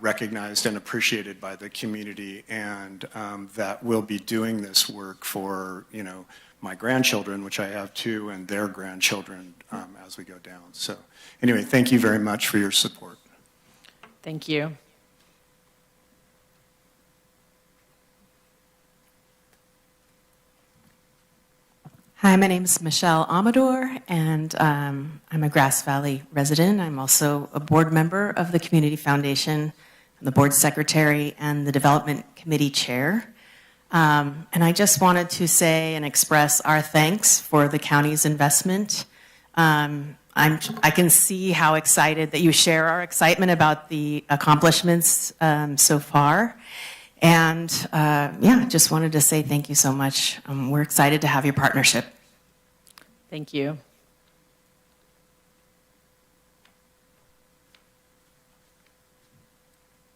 recognized and appreciated by the community, and that will be doing this work for, you know, my grandchildren, which I have 2, and their grandchildren as we go down. So anyway, thank you very much for your support. Thank you. Hi, my name is Michelle Amador, and I'm a Grass Valley resident. I'm also a board member of the Community Foundation, the board secretary, and the development committee chair. And I just wanted to say and express our thanks for the county's investment. I can see how excited that you share our excitement about the accomplishments so far. And yeah, just wanted to say thank you so much. We're excited to have your partnership. Thank you.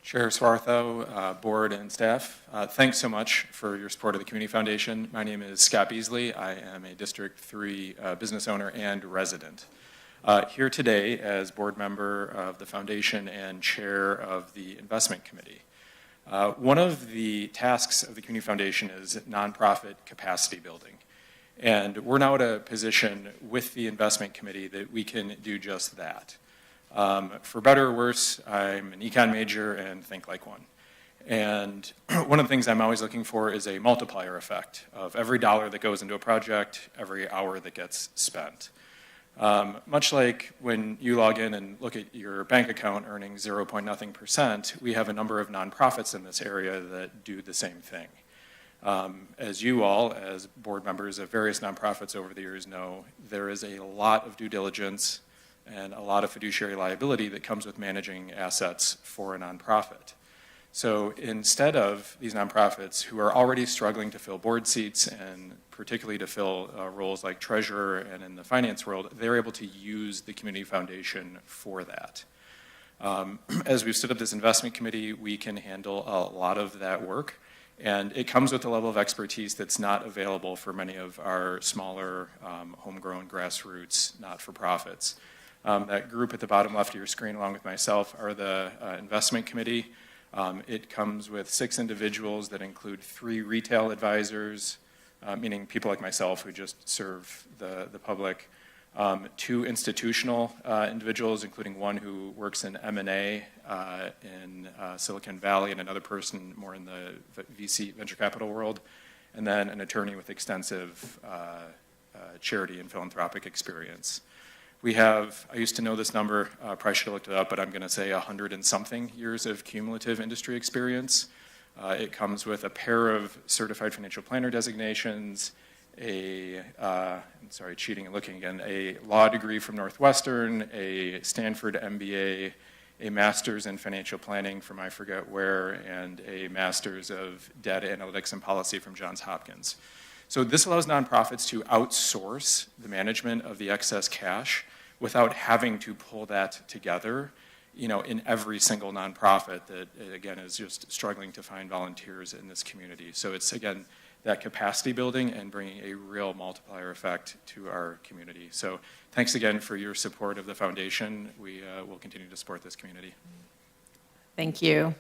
Chair Swarthout, board and staff, thanks so much for your support of the Community Foundation. My name is Scott Beasley. I am a District 3 business owner and resident. Here today as board member of the foundation and chair of the investment committee. One of the tasks of the Community Foundation is nonprofit capacity building. And we're now at a position with the investment committee that we can do just that. For better or worse, I'm an econ major and think like one. And one of the things I'm always looking for is a multiplier effect of every dollar that goes into a project, every hour that gets spent. Much like when you log in and look at your bank account earning 0.0%, we have a number of nonprofits in this area that do the same thing. As you all, as board members of various nonprofits over the years know, there is a lot of due diligence and a lot of fiduciary liability that comes with managing assets for a nonprofit. So instead of these nonprofits who are already struggling to fill board seats and particularly to fill roles like treasurer and in the finance world, they're able to use the community foundation for that. As we've stood up this investment committee, we can handle a lot of that work, and it comes with a level of expertise that's not available for many of our smaller homegrown grassroots not-for-profits. That group at the bottom left of your screen, along with myself, are the investment committee. It comes with 6 individuals that include 3 retail advisors, meaning people like myself who just serve the public, 2 institutional individuals, including one who works in M&A in Silicon Valley and another person more in the VC venture capital world, and then an attorney with extensive charity and philanthropic experience. We have, I used to know this number, probably should have looked it up, but I'm going to say 100 and something years of cumulative industry experience. It comes with a pair of certified financial planner designations, I'm sorry, cheating and looking again, a law degree from Northwestern, a Stanford MBA, a master's in financial planning from I forget where, and a master's of data analytics and policy from Johns Hopkins. So this allows nonprofits to outsource the management of the excess cash without having to pull that together, in every single nonprofit that, again, is just struggling to find volunteers in this community. So it's, again, that capacity building and bringing a real multiplier effect to our community. So thanks again for your support of the foundation. We will continue to support this community. Thank you.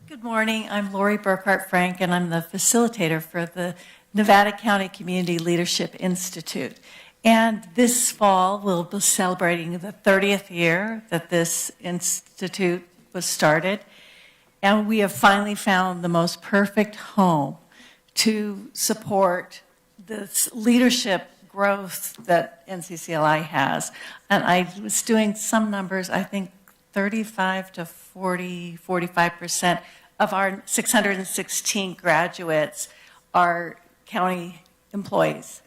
Good morning. I'm Lori Burkhart Frank, and I'm the facilitator for the Nevada County Community Leadership Institute. And this fall, we'll be celebrating the 30th year that this institute was started. And we have finally found the most perfect home to support this leadership growth that NCCLI has. And I was doing some numbers, I think 35 to 40, 45% of our 616 graduates are county employees.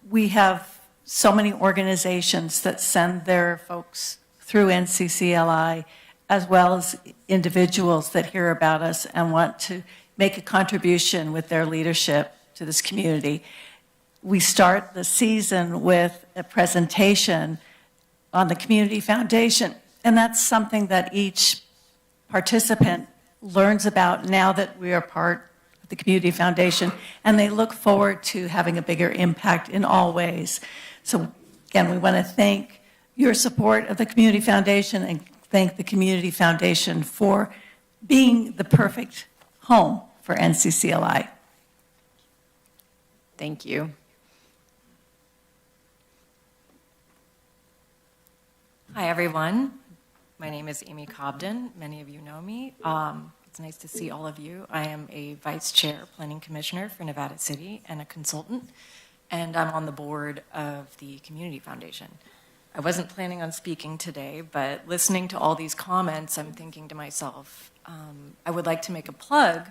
We have so many organizations that send their folks through NCCLI, as well as individuals that hear about us and want to make a contribution with their leadership to this community. We start the season with a presentation on the Community Foundation, and that's something that each participant learns about now that we are part of the Community Foundation, and they look forward to having a bigger impact in all ways. So again, we want to thank your support of the Community Foundation and thank the Community Foundation for being the perfect home for NCCLI. Thank you. Hi, everyone. My name is Amy Cobden. Many of you know me. It's nice to see all of you. I am a vice chair planning commissioner for Nevada City and a consultant, and I'm on the board of the Community Foundation. I wasn't planning on speaking today, but listening to all these comments, I'm thinking to myself, I would like to make a plug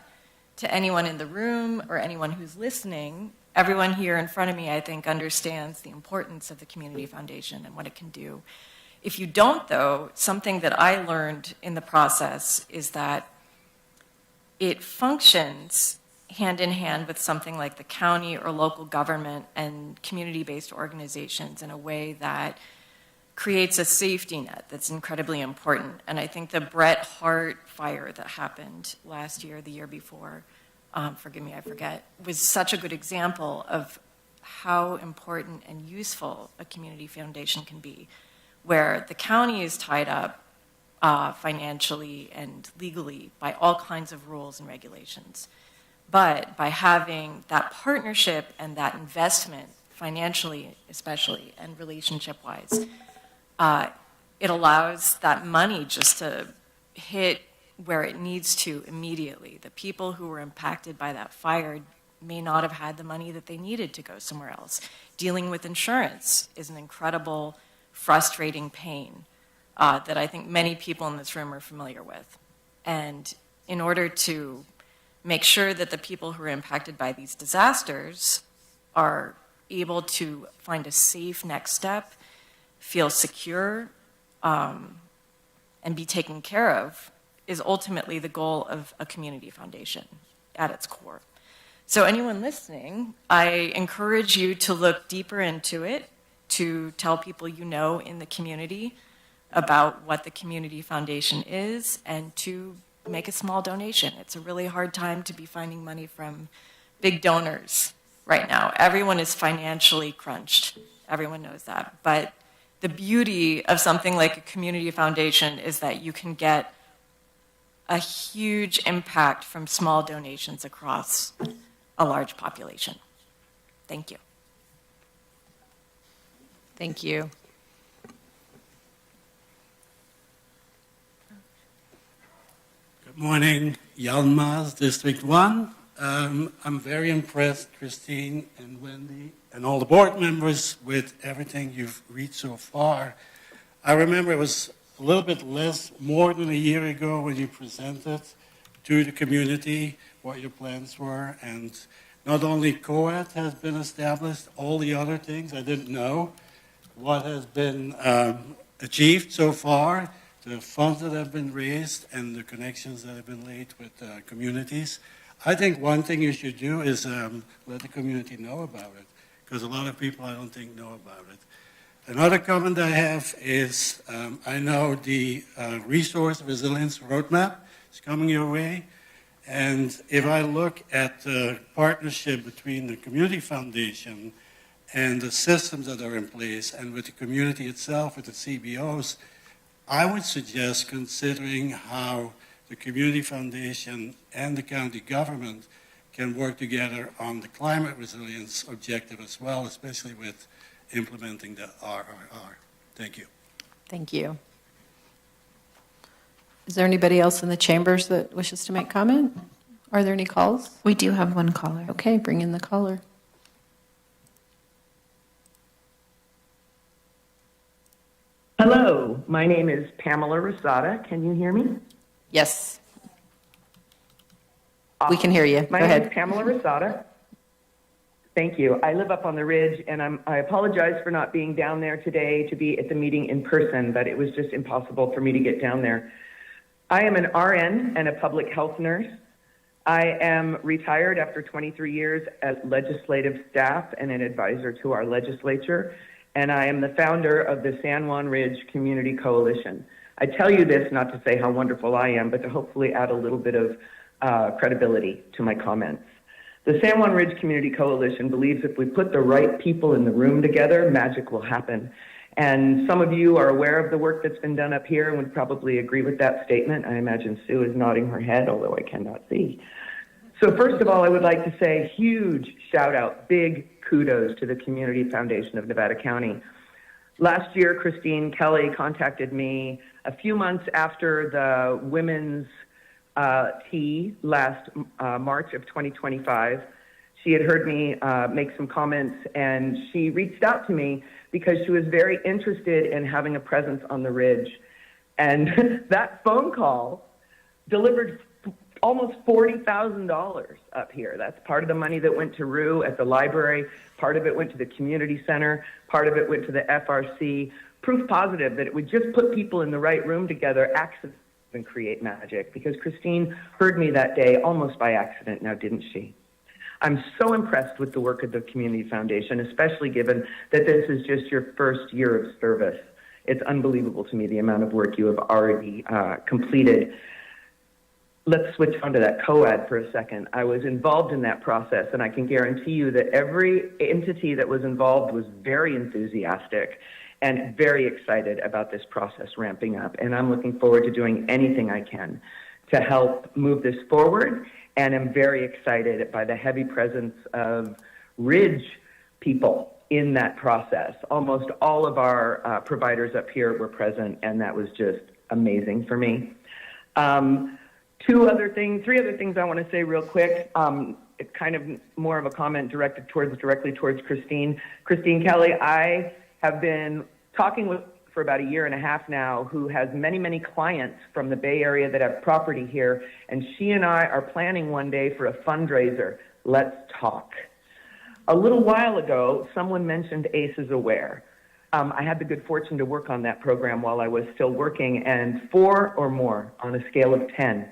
to anyone in the room or anyone who's listening. Everyone here in front of me, I think, understands the importance of the Community Foundation and what it can do. If you don't, though, something that I learned in the process is that it functions hand in hand with something like the county or local government and community-based organizations in a way that creates a safety net that's incredibly important. And I think the Bret Hart fire that happened last year, the year before, forgive me, I forget, was such a good example of how important and useful a community foundation can be. where the county is tied up financially and legally by all kinds of rules and regulations. But by having that partnership and that investment, financially especially, and relationship-wise, it allows that money just to hit where it needs to immediately. The people who were impacted by that fire may not have had the money that they needed to go somewhere else. Dealing with insurance is an incredible, frustrating pain that I think many people in this room are familiar with. And in order to make sure that the people who are impacted by these disasters are able to find a safe next step, feel secure, and be taken care of, is ultimately the goal of a community foundation at its core. So anyone listening, I encourage you to look deeper into it, to tell people you know in the community about what the Community Foundation is, and to make a small donation. It's a really hard time to be finding money from big donors right now. Everyone is financially crunched. Everyone knows that. But the beauty of something like a community foundation is that you can get a huge impact from small donations across a large population. Thank you. Thank you. Good morning, Yalmaz, District 1. I'm very impressed, Christine and Wendy, and all the board members with everything you've read so far. I remember it was a little bit more than a year ago when you presented to the community what your plans were, and not only COED has been established, all the other things I didn't know, what has been achieved so far, the funds that have been raised, and the connections that have been laid with communities. I think one thing you should do is let the community know about it, because a lot of people I don't think know about it. Another comment I have is I know the Resource Resilience Roadmap is coming your way, and if I look at the partnership between the Community Foundation and the systems that are in place, and with the community itself, with the CBOs, I would suggest considering how the Community Foundation and the county government can work together on the climate resilience objective as well, especially with implementing the RRR. Thank you. Thank you. Is there anybody else in the chambers that wishes to make comment? Are there any calls? We do have one caller. Okay, bring in the caller. Hello, my name is Pamela Rosada. Can you hear me? Yes. We can hear you. My Go name ahead. is Pamela Rosada. Thank you. I live up on the ridge, and I apologize for not being down there today to be at the meeting in person, but it was just impossible for me to get down there. I am an RN and a public health nurse. I am retired after 23 years as legislative staff and an advisor to our legislature, and I am the founder of the San Juan Ridge Community Coalition. I tell you this not to say how wonderful I am, but to hopefully add a little bit of credibility to my comments. The San Juan Ridge Community Coalition believes if we put the right people in the room together, magic will happen. And some of you are aware of the work that's been done up here and would probably agree with that statement. I imagine Sue is nodding her head, although I cannot see. So first of all, I would like to say huge shout out, big kudos to the Community Foundation of Nevada County. Last year, Christine Kelly contacted me a few months after the women's tea last March of 2025. She had heard me make some comments, and she reached out to me because she was very interested in having a presence on the ridge. And that phone call delivered almost $40,000 up here. That's part of the money that went to Rue at the library. Part of it went to the community center. Part of it went to the FRC. Proof positive that it would just put people in the right room together, accident and create magic, because Christine heard me that day almost by accident, now didn't she? I'm so impressed with the work of the Community Foundation, especially given that this is just your first year of service. It's unbelievable to me the amount of work you have already completed. Let's switch on to that COAD for a second. I was involved in that process, and I can guarantee you that every entity that was involved was very enthusiastic and very excited about this process ramping up. And I'm looking forward to doing anything I can to help move this forward. And I'm very excited by the heavy presence of Ridge people in that process. Almost all of our providers up here were present, and that was just amazing for me. Three other things I want to say real quick. It's kind of more of a comment directly towards Christine. Christine Kelly, I have been talking with for about a year and a half now, who has many, many clients from the Bay Area that have property here, and she and I are planning one day for a fundraiser. Let's talk. A little while ago, someone mentioned ACEs Aware. I had the good fortune to work on that program while I was still working, and 4 or more on a scale of 10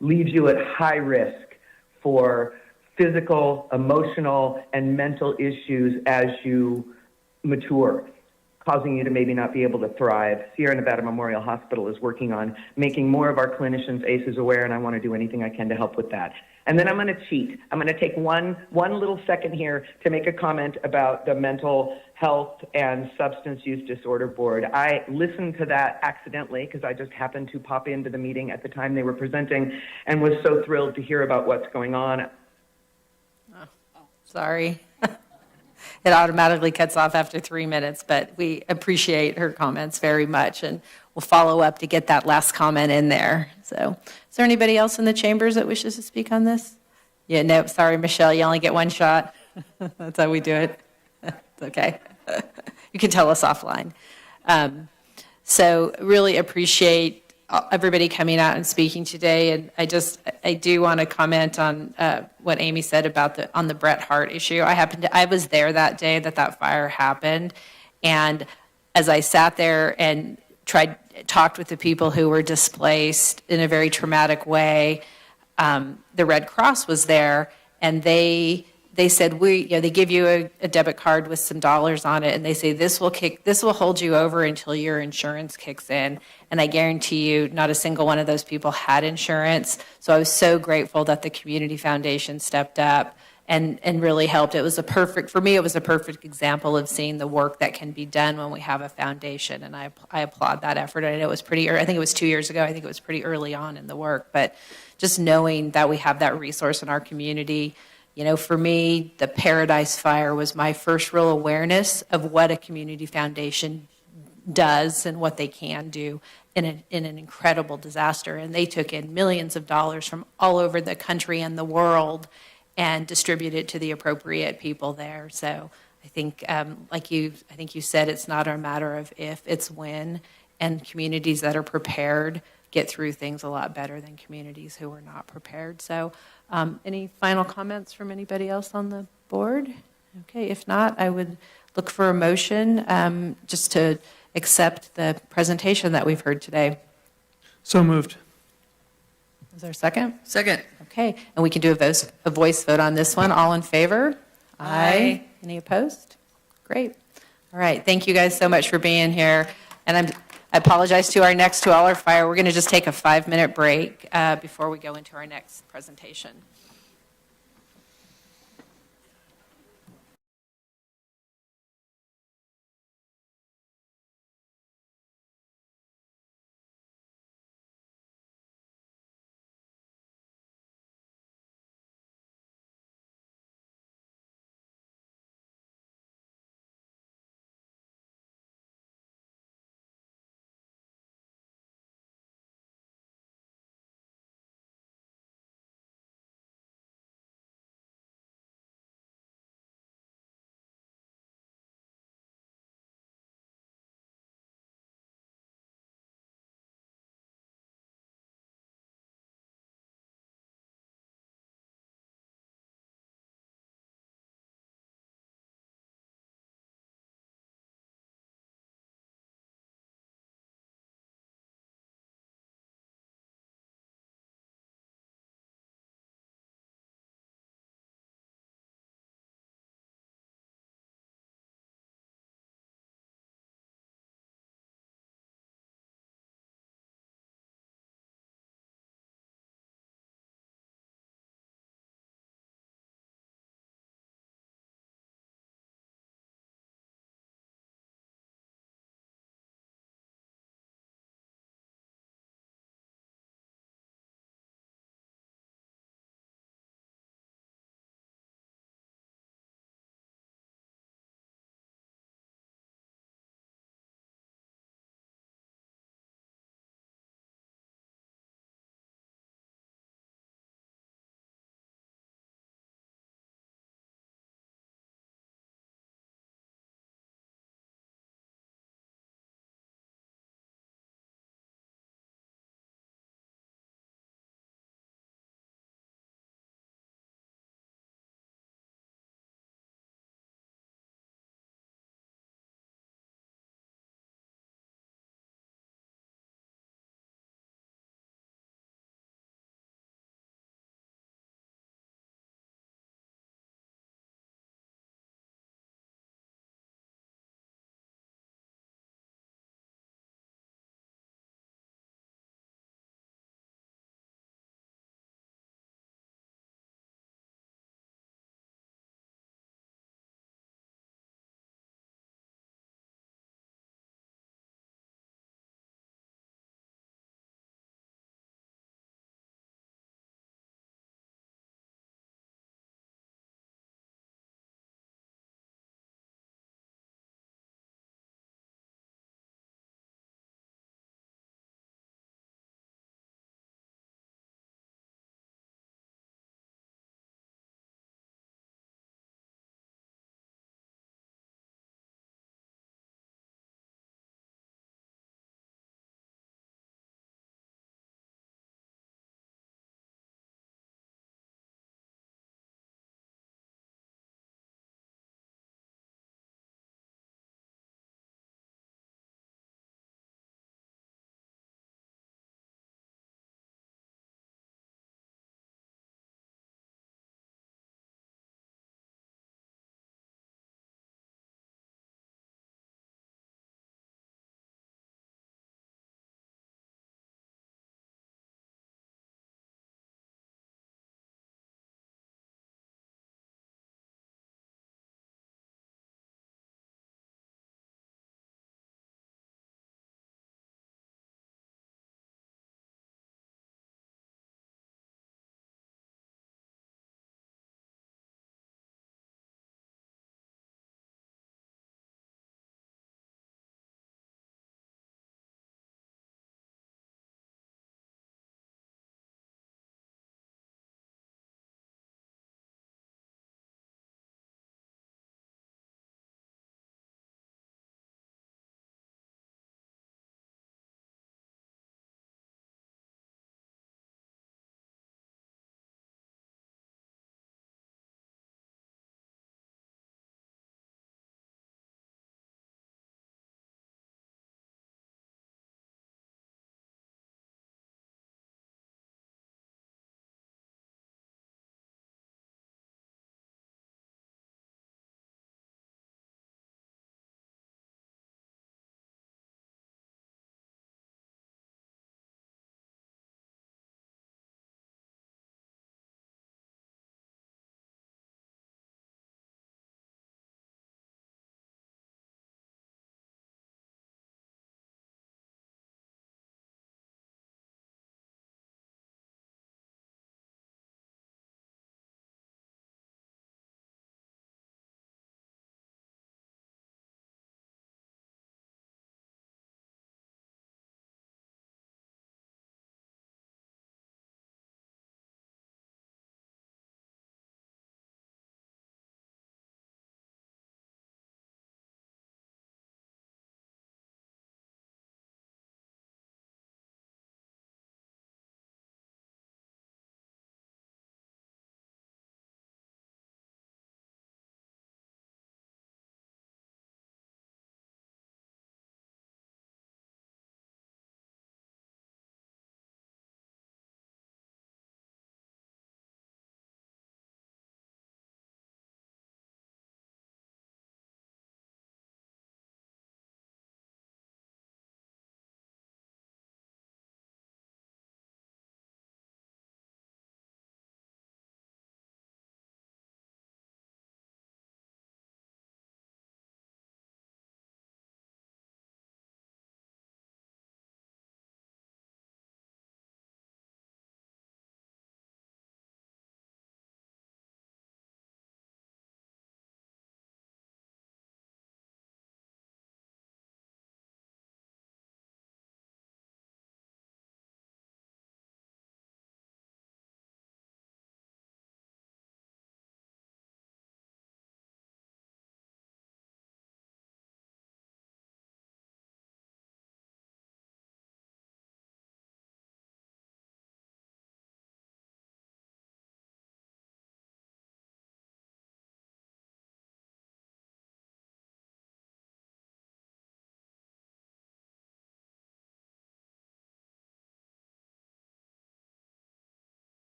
leaves you at high risk for physical, emotional, and mental issues as you mature, causing you to maybe not be able to thrive. Sierra Nevada Memorial Hospital is working on making more of our clinicians ACEs aware, and I want to do anything I can to help with that. And then I'm going to cheat. I'm going to take one little second here to make a comment about the Mental Health and Substance Use Disorder Board. I listened to that accidentally because I just happened to pop into the meeting at the time they were presenting and was so thrilled to hear about what's going on. Sorry. It automatically cuts off after 3 minutes, but we appreciate her comments very much, and we'll follow up to get that last comment in there. So, is there anybody else in the chambers that wishes to speak on this? Yeah, no, sorry, Michelle, you only get one shot. That's how we do it. It's okay. You can tell us offline. So, really appreciate everybody coming out and speaking today, and I do want to comment on what Amy said about the Bret Hart issue. I was there that day that fire happened, and as I sat there and talked with the people who were displaced in a very traumatic way, the Red Cross was there, and they said they give you a debit card with some dollars on it, and they say this will hold you over until your insurance kicks in. And I guarantee you, not a single one of those people had insurance. So I was so grateful that the Community Foundation stepped up and really helped. For me, it was a perfect example of seeing the work that can be done when we have a foundation. And I applaud that effort. I know it was I think it was 2 years ago. I think it was pretty early on in the work. But just knowing that we have that resource in our community. You know, for me, the Paradise Fire was my first real awareness of what a community foundation does and what they can do in an incredible disaster. And they took in millions of dollars from all over the country and the world and distributed it to the appropriate people there. So I think, I think you said, it's not a matter of if, it's when. And communities that are prepared get through things a lot better than communities who are not prepared. So any final comments from anybody else on the board? Okay, if not, I would look for a motion just to accept the presentation that we've heard today. So moved. Is there a second? Second. Okay, and we can do a voice vote on this one. All in favor? Aye. Any opposed? Great. All right, thank you guys so much for being here. And I apologize to our next 2-hour fire. We're going to just take a 5-minute break before we go into our next presentation.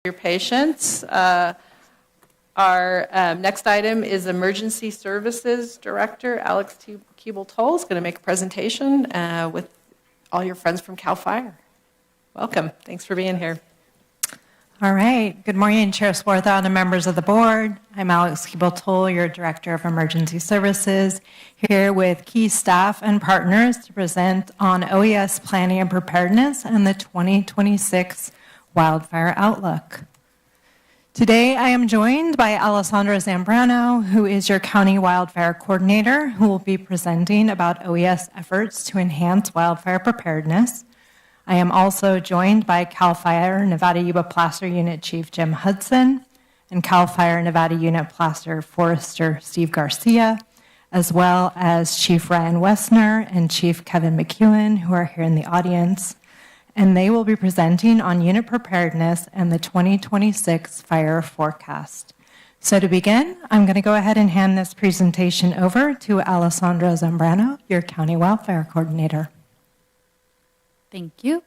Your patience. Our next item is Emergency Services Director Alex Keeble-Toll is going to make a presentation with all your friends from CAL FIRE. Welcome. Thanks for being here. All right. Good morning, Chair Swarthout and members of the board. I'm Alex Keeble-Toll, your Director of Emergency Services, here with key staff and partners to present on OES planning and preparedness and the 2026 wildfire outlook. Today, I am joined by Alessandra Zambrano, who is your County Wildfire Coordinator, who will be presenting about OES efforts to enhance wildfire preparedness. I am also joined by CAL FIRE Nevada Yuba Placer Unit Chief Jim Hudson and CAL FIRE Nevada Unit Placer Forester Steve Garcia, as well as Chief Ryan Wessner and Chief Kevin McEwen, who are here in the audience. And they will be presenting on unit preparedness and the 2026 fire forecast. So to begin, I'm going to go ahead and hand this presentation over to Alessandra Zambrano, your County Wildfire Coordinator. Thank you.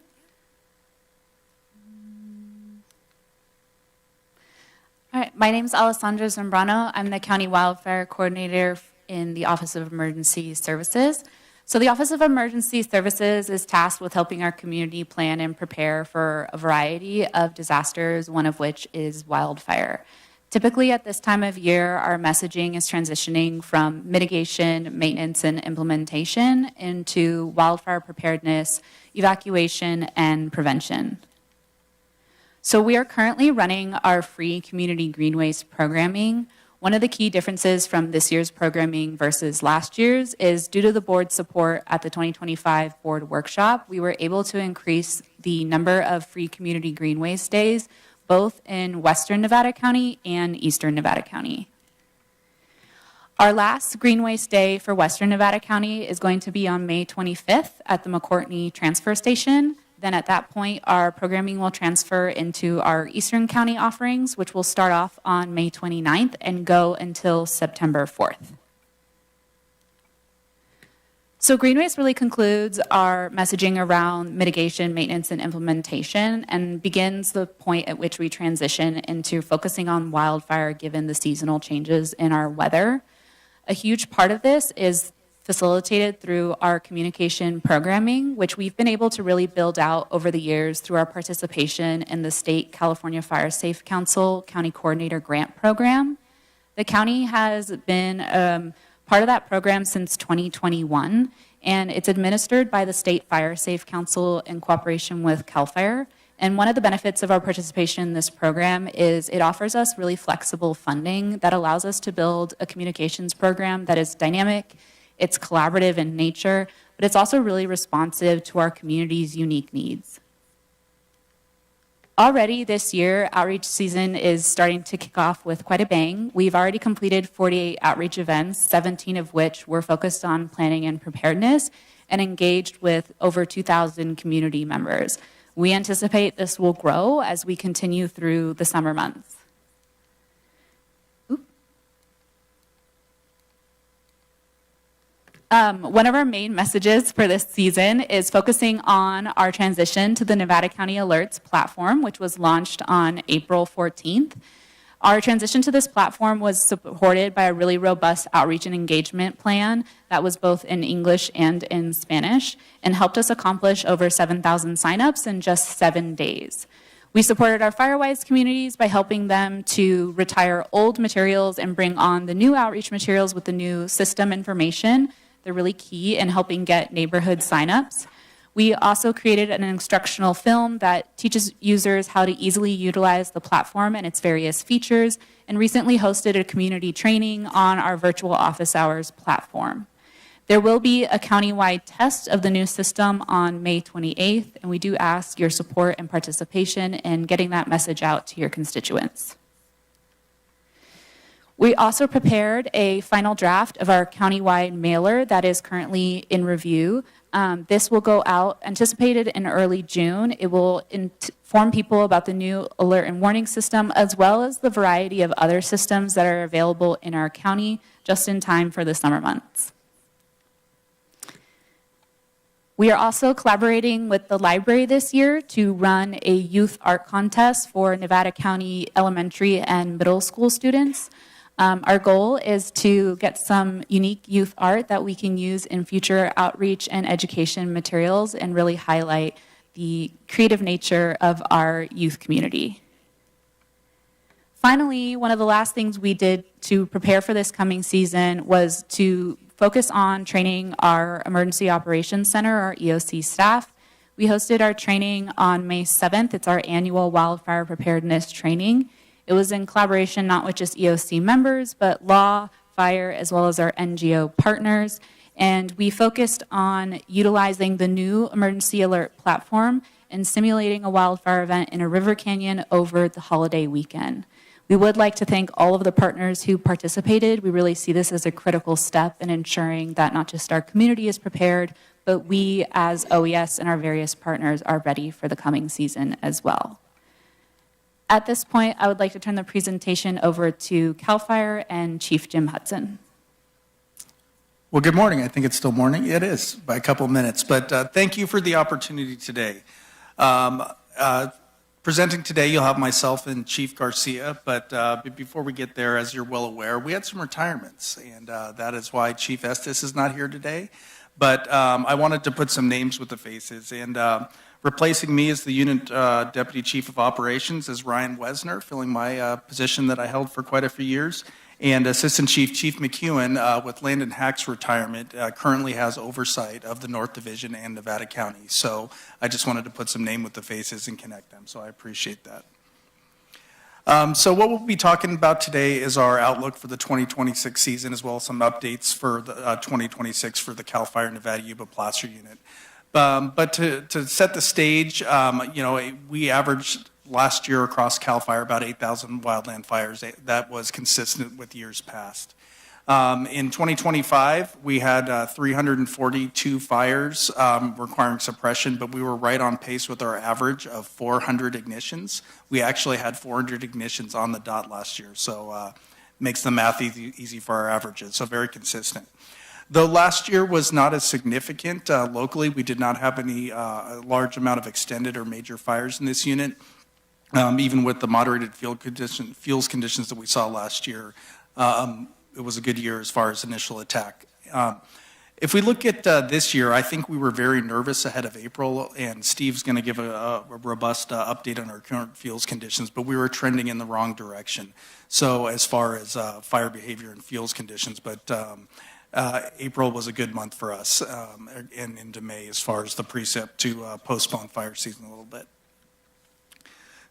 All right, my name is Alessandra Zambrano. I'm the County Wildfire Coordinator in the Office of Emergency Services. So the Office of Emergency Services is tasked with helping our community plan and prepare for a variety of disasters, one of which is wildfire. Typically at this time of year, our messaging is transitioning from mitigation, maintenance, and implementation into wildfire preparedness, evacuation, and prevention. So we are currently running our free community green waste programming. One of the key differences from this year's programming versus last year's is due to the board's support at the 2025 board workshop, we were able to increase the number of free community green waste days both in Western Nevada County and Eastern Nevada County. Our last Green Waste Day for Western Nevada County is going to be on May 25th at the McCourtney Transfer Station. Then at that point, our programming will transfer into our Eastern County offerings, which will start off on May 29th and go until September 4th. So Green Waste really concludes our messaging around mitigation, maintenance, and implementation and begins the point at which we transition into focusing on wildfire given the seasonal changes in our weather. A huge part of this is facilitated through our communication programming, which we've been able to really build out over the years through our participation in the State California Fire Safe Council County Coordinator Grant Program. The county has been part of that program since 2021, and it's administered by the State Fire Safe Council in cooperation with CAL FIRE. And one of the benefits of our participation in this program is it offers us really flexible funding that allows us to build a communications program that is dynamic, it's collaborative in nature, but it's also really responsive to our community's unique needs. Already this year, outreach season is starting to kick off with quite a bang. We've already completed 48 outreach events, 17 of which were focused on planning and preparedness and engaged with over 2,000 community members. We anticipate this will grow as we continue through the summer months. One of our main messages for this season is focusing on our transition to the Nevada County Alerts platform, which was launched on April 14th. Our transition to this platform was supported by a really robust outreach and engagement plan that was both in English and in Spanish and helped us accomplish over 7,000 signups in just 7 days. We supported our Firewise communities by helping them to retire old materials and bring on the new outreach materials with the new system information. They're really key in helping get neighborhood signups. We also created an instructional film that teaches users how to easily utilize the platform and its various features, and recently hosted a community training on our virtual office hours platform. There will be a countywide test of the new system on May 28th, and we do ask your support and participation in getting that message out to your constituents. We also prepared a final draft of our countywide mailer that is currently in review. This will go out, anticipated in early June. It will inform people about the new alert and warning system, as well as the variety of other systems that are available in our county just in time for the summer months. We are also collaborating with the library this year to run a youth art contest for Nevada County elementary and middle school students. Our goal is to get some unique youth art that we can use in future outreach and education materials and really highlight the creative nature of our youth community. Finally, one of the last things we did to prepare for this coming season was to focus on training our Emergency Operations Center, our EOC staff. We hosted our training on May 7th. It's our annual wildfire preparedness training. It was in collaboration not with just EOC members, but law, fire, as well as our NGO partners. And we focused on utilizing the new emergency alert platform and simulating a wildfire event in a river canyon over the holiday weekend. We would like to thank all of the partners who participated. We really see this as a critical step in ensuring that not just our community is prepared, but we as OES and our various partners are ready for the coming season as well. At this point, I would like to turn the presentation over to CAL FIRE and Chief Jim Hudson. Well, good morning. I think it's still morning. It is by a couple of minutes, but thank you for the opportunity today. Presenting today, you'll have myself and Chief Garcia, but before we get there, as you're well aware, we had some retirements, and that is why Chief Estes is not here today. But I wanted to put some names with the faces, and replacing me as the Unit Deputy Chief of Operations is Ryan Wesner, filling my position that I held for quite a few years. And Assistant Chief McEwen, with Landon Hack's retirement, currently has oversight of the North Division and Nevada County. So I just wanted to put some name with the faces and connect them, so I appreciate that. So what we'll be talking about today is our outlook for the 2026 season, as well as some updates for the 2026 for the CAL FIRE Nevada Yuba Placer Unit. But to set the stage, we averaged last year across CAL FIRE about 8,000 wildland fires. That was consistent with years past. In 2025, we had 342 fires requiring suppression, but we were right on pace with our average of 400 ignitions. We actually had 400 ignitions on the dot last year, so makes the math easy for our averages, so very consistent. Though last year was not as significant locally, we did not have any large amount of extended or major fires in this unit. Even with the moderated fuels conditions that we saw last year, it was a good year as far as initial attack. If we look at this year, I think we were very nervous ahead of April, and Steve's going to give a robust update on our current fuels conditions, but we were trending in the wrong direction. So as far as fire behavior and fuels conditions, but April was a good month for us, and into May as far as the precept to postpone fire season a little bit.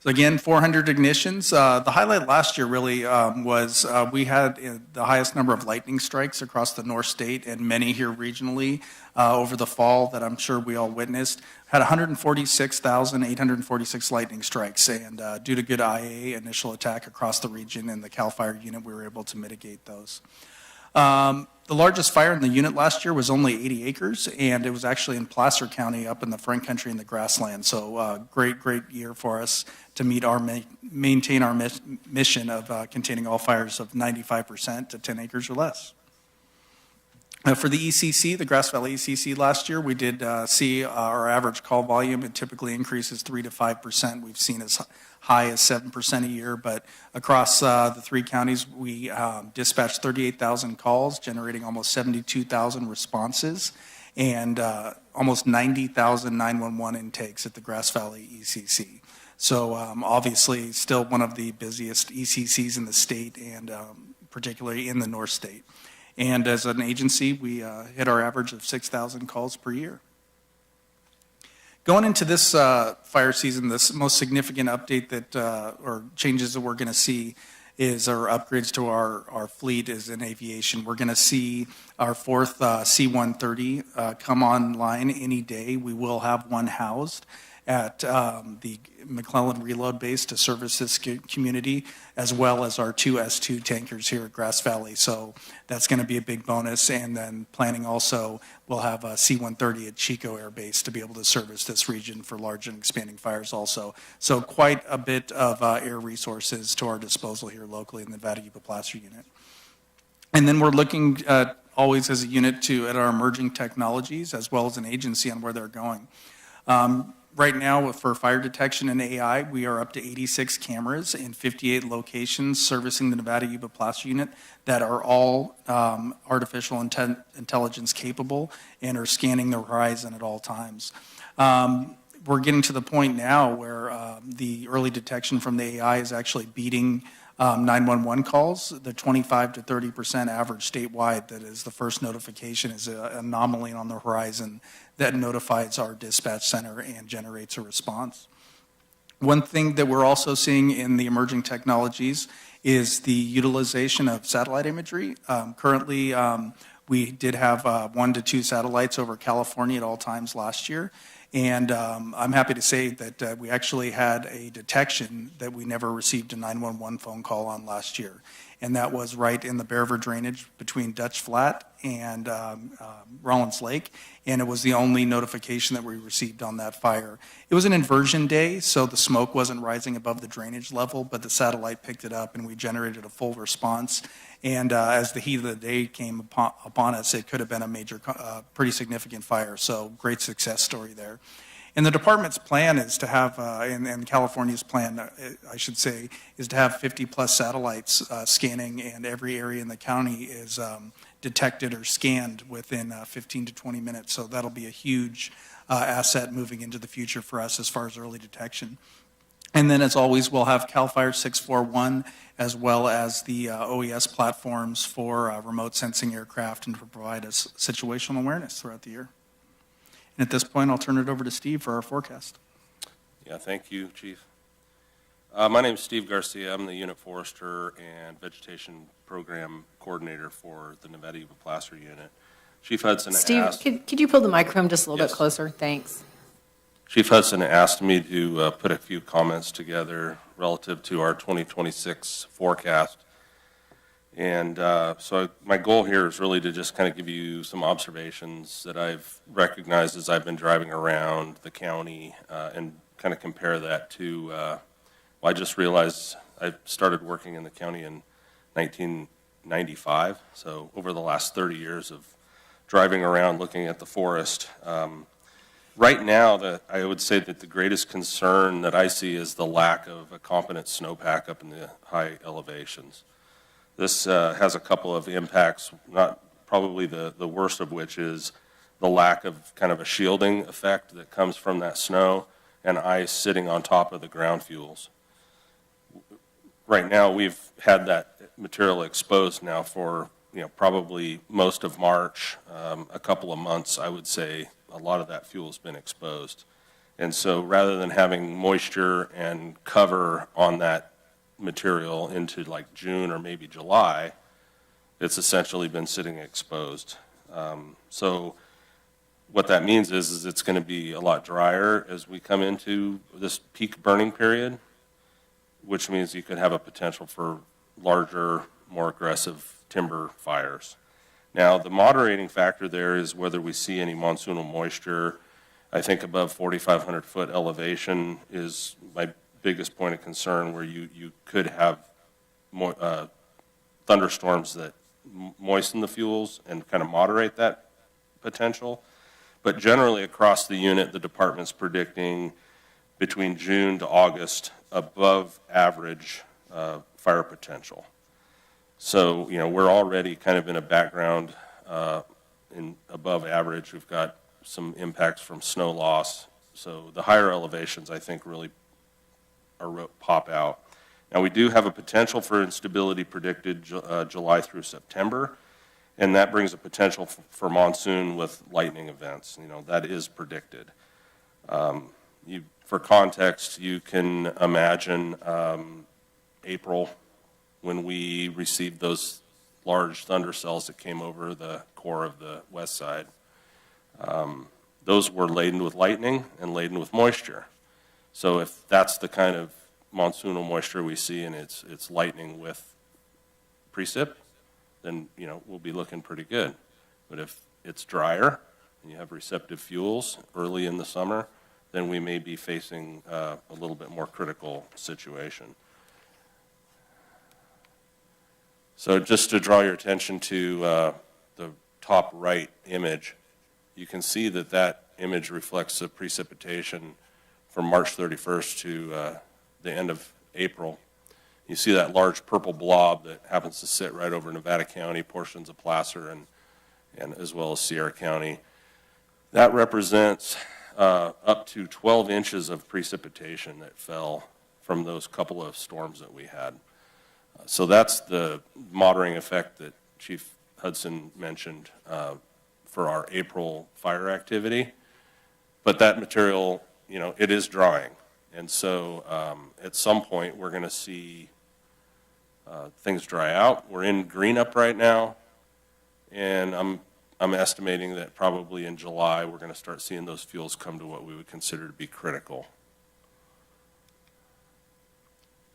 So again, 400 ignitions. The highlight last year really was we had the highest number of lightning strikes across the North State and many here regionally over the fall that I'm sure we all witnessed. Had 146,846 lightning strikes, and due to good IA initial attack across the region and the CAL FIRE unit, we were able to mitigate those. The largest fire in the unit last year was only 80 acres, and it was actually in Placer County up in the Frank Country in the grassland. So great year for us to maintain our mission of containing all fires of 95% to 10 acres or less. For the ECC, the Grass Valley ECC last year, we did see our average call volume. It typically increases 3 to 5%. We've seen as high as 7% a year, but across the three counties, we dispatched 38,000 calls, generating almost 72,000 responses, and almost 90,000 911 intakes at the Grass Valley ECC. So obviously still one of the busiest ECCs in the state, and particularly in the North State. And as an agency, we hit our average of 6,000 calls per year. Going into this fire season, the most significant update that, or changes that we're going to see is our upgrades to our fleet is in aviation. We're going to see our fourth C-130 come online any day. We will have one housed at the McClellan Reload Base to service this community, as well as our two S2 tankers here at Grass Valley. So that's going to be a big bonus. And then planning also, we'll have a C-130 at Chico Air Base to be able to service this region for large and expanding fires also. So quite a bit of air resources to our disposal here locally in the Nevada Yuba Placer unit. And then we're looking always as a unit at our emerging technologies as well as an agency on where they're going. Right now, for fire detection and AI, we are up to 86 cameras in 58 locations servicing the Nevada Yuba Placer unit that are all artificial intelligence capable and are scanning the horizon at all times. We're getting to the point now where the early detection from the AI is actually beating 911 calls. The 25 to 30% average statewide that is the first notification is an anomaly on the horizon that notifies our dispatch center and generates a response. One thing that we're also seeing in the emerging technologies is the utilization of satellite imagery. Currently, we did have 1 to 2 satellites over California at all times last year. And I'm happy to say that we actually had a detection that we never received a 911 phone call on last year. And that was right in the Bear River drainage between Dutch Flat and Rollins Lake. And it was the only notification that we received on that fire. It was an inversion day, so the smoke wasn't rising above the drainage level, but the satellite picked it up and we generated a full response. And as the heat of the day came upon us, it could have been a major, pretty significant fire. So great success story there. And the department's plan is to have, and California's plan, I should say, is to have 50 plus satellites scanning, and every area in the county is detected or scanned within 15 to 20 minutes. So that'll be a huge asset moving into the future for us as far as early detection. And then, as always, we'll have CAL FIRE 641 as well as the OES platforms for remote sensing aircraft and to provide us situational awareness throughout the year. And at this point, I'll turn it over to Steve for our forecast. Yeah, thank you, Chief. My name is Steve Garcia. I'm the Unit Forester and Vegetation Program Coordinator for the Nevada Yuba Placer Unit. Chief Hudson Steve, asked... could you pull the microphone just a little bit closer? Thanks. Chief Hudson asked me to put a few comments together relative to our 2026 forecast. And so my goal here is really to just kind of give you some observations that I've recognized as I've been driving around the county and kind of compare that to, well, I just realized I started working in the county in 1995. So over the last 30 years of driving around looking at the forest. Right now, I would say that the greatest concern that I see is the lack of a competent snowpack up in the high elevations. This has a couple of impacts, not probably the worst of which is the lack of kind of a shielding effect that comes from that snow and ice sitting on top of the ground fuels. Right now, we've had that material exposed now for probably most of March, a couple of months, I would say. A lot of that fuel has been exposed. And so rather than having moisture and cover on that material into like June or maybe July, it's essentially been sitting exposed. So what that means is it's going to be a lot drier as we come into this peak burning period, which means you could have a potential for larger, more aggressive timber fires. Now, the moderating factor there is whether we see any monsoonal moisture. I think above 4,500 foot elevation is my biggest point of concern, where you could have thunderstorms that moisten the fuels and kind of moderate that potential. But generally across the unit, the department's predicting between June to August above average fire potential. So, we're already kind of in a background in above average. We've got some impacts from snow loss. So the higher elevations, I think, really pop out. Now, we do have a potential for instability predicted July through September, and that brings a potential for monsoon with lightning events. That is predicted. For context, you can imagine April, when we received those large thunder cells that came over the core of the west side. Those were laden with lightning and laden with moisture. So if that's the kind of monsoonal moisture we see and it's lightning with precip, then we'll be looking pretty good. But if it's drier and you have receptive fuels early in the summer, then we may be facing a little bit more critical situation. So just to draw your attention to the top right image, you can see that that image reflects the precipitation from March 31st to the end of April. You see that large purple blob that happens to sit right over Nevada County, portions of Placer, and as well as Sierra County. That represents up to 12 inches of precipitation that fell from those couple of storms that we had. So that's the moderating effect that Chief Hudson mentioned for our April fire activity. But that material, you know, it is drying. And so at some point we're going to see things dry out. We're in green up right now, and I'm estimating that probably in July we're going to start seeing those fuels come to what we would consider to be critical.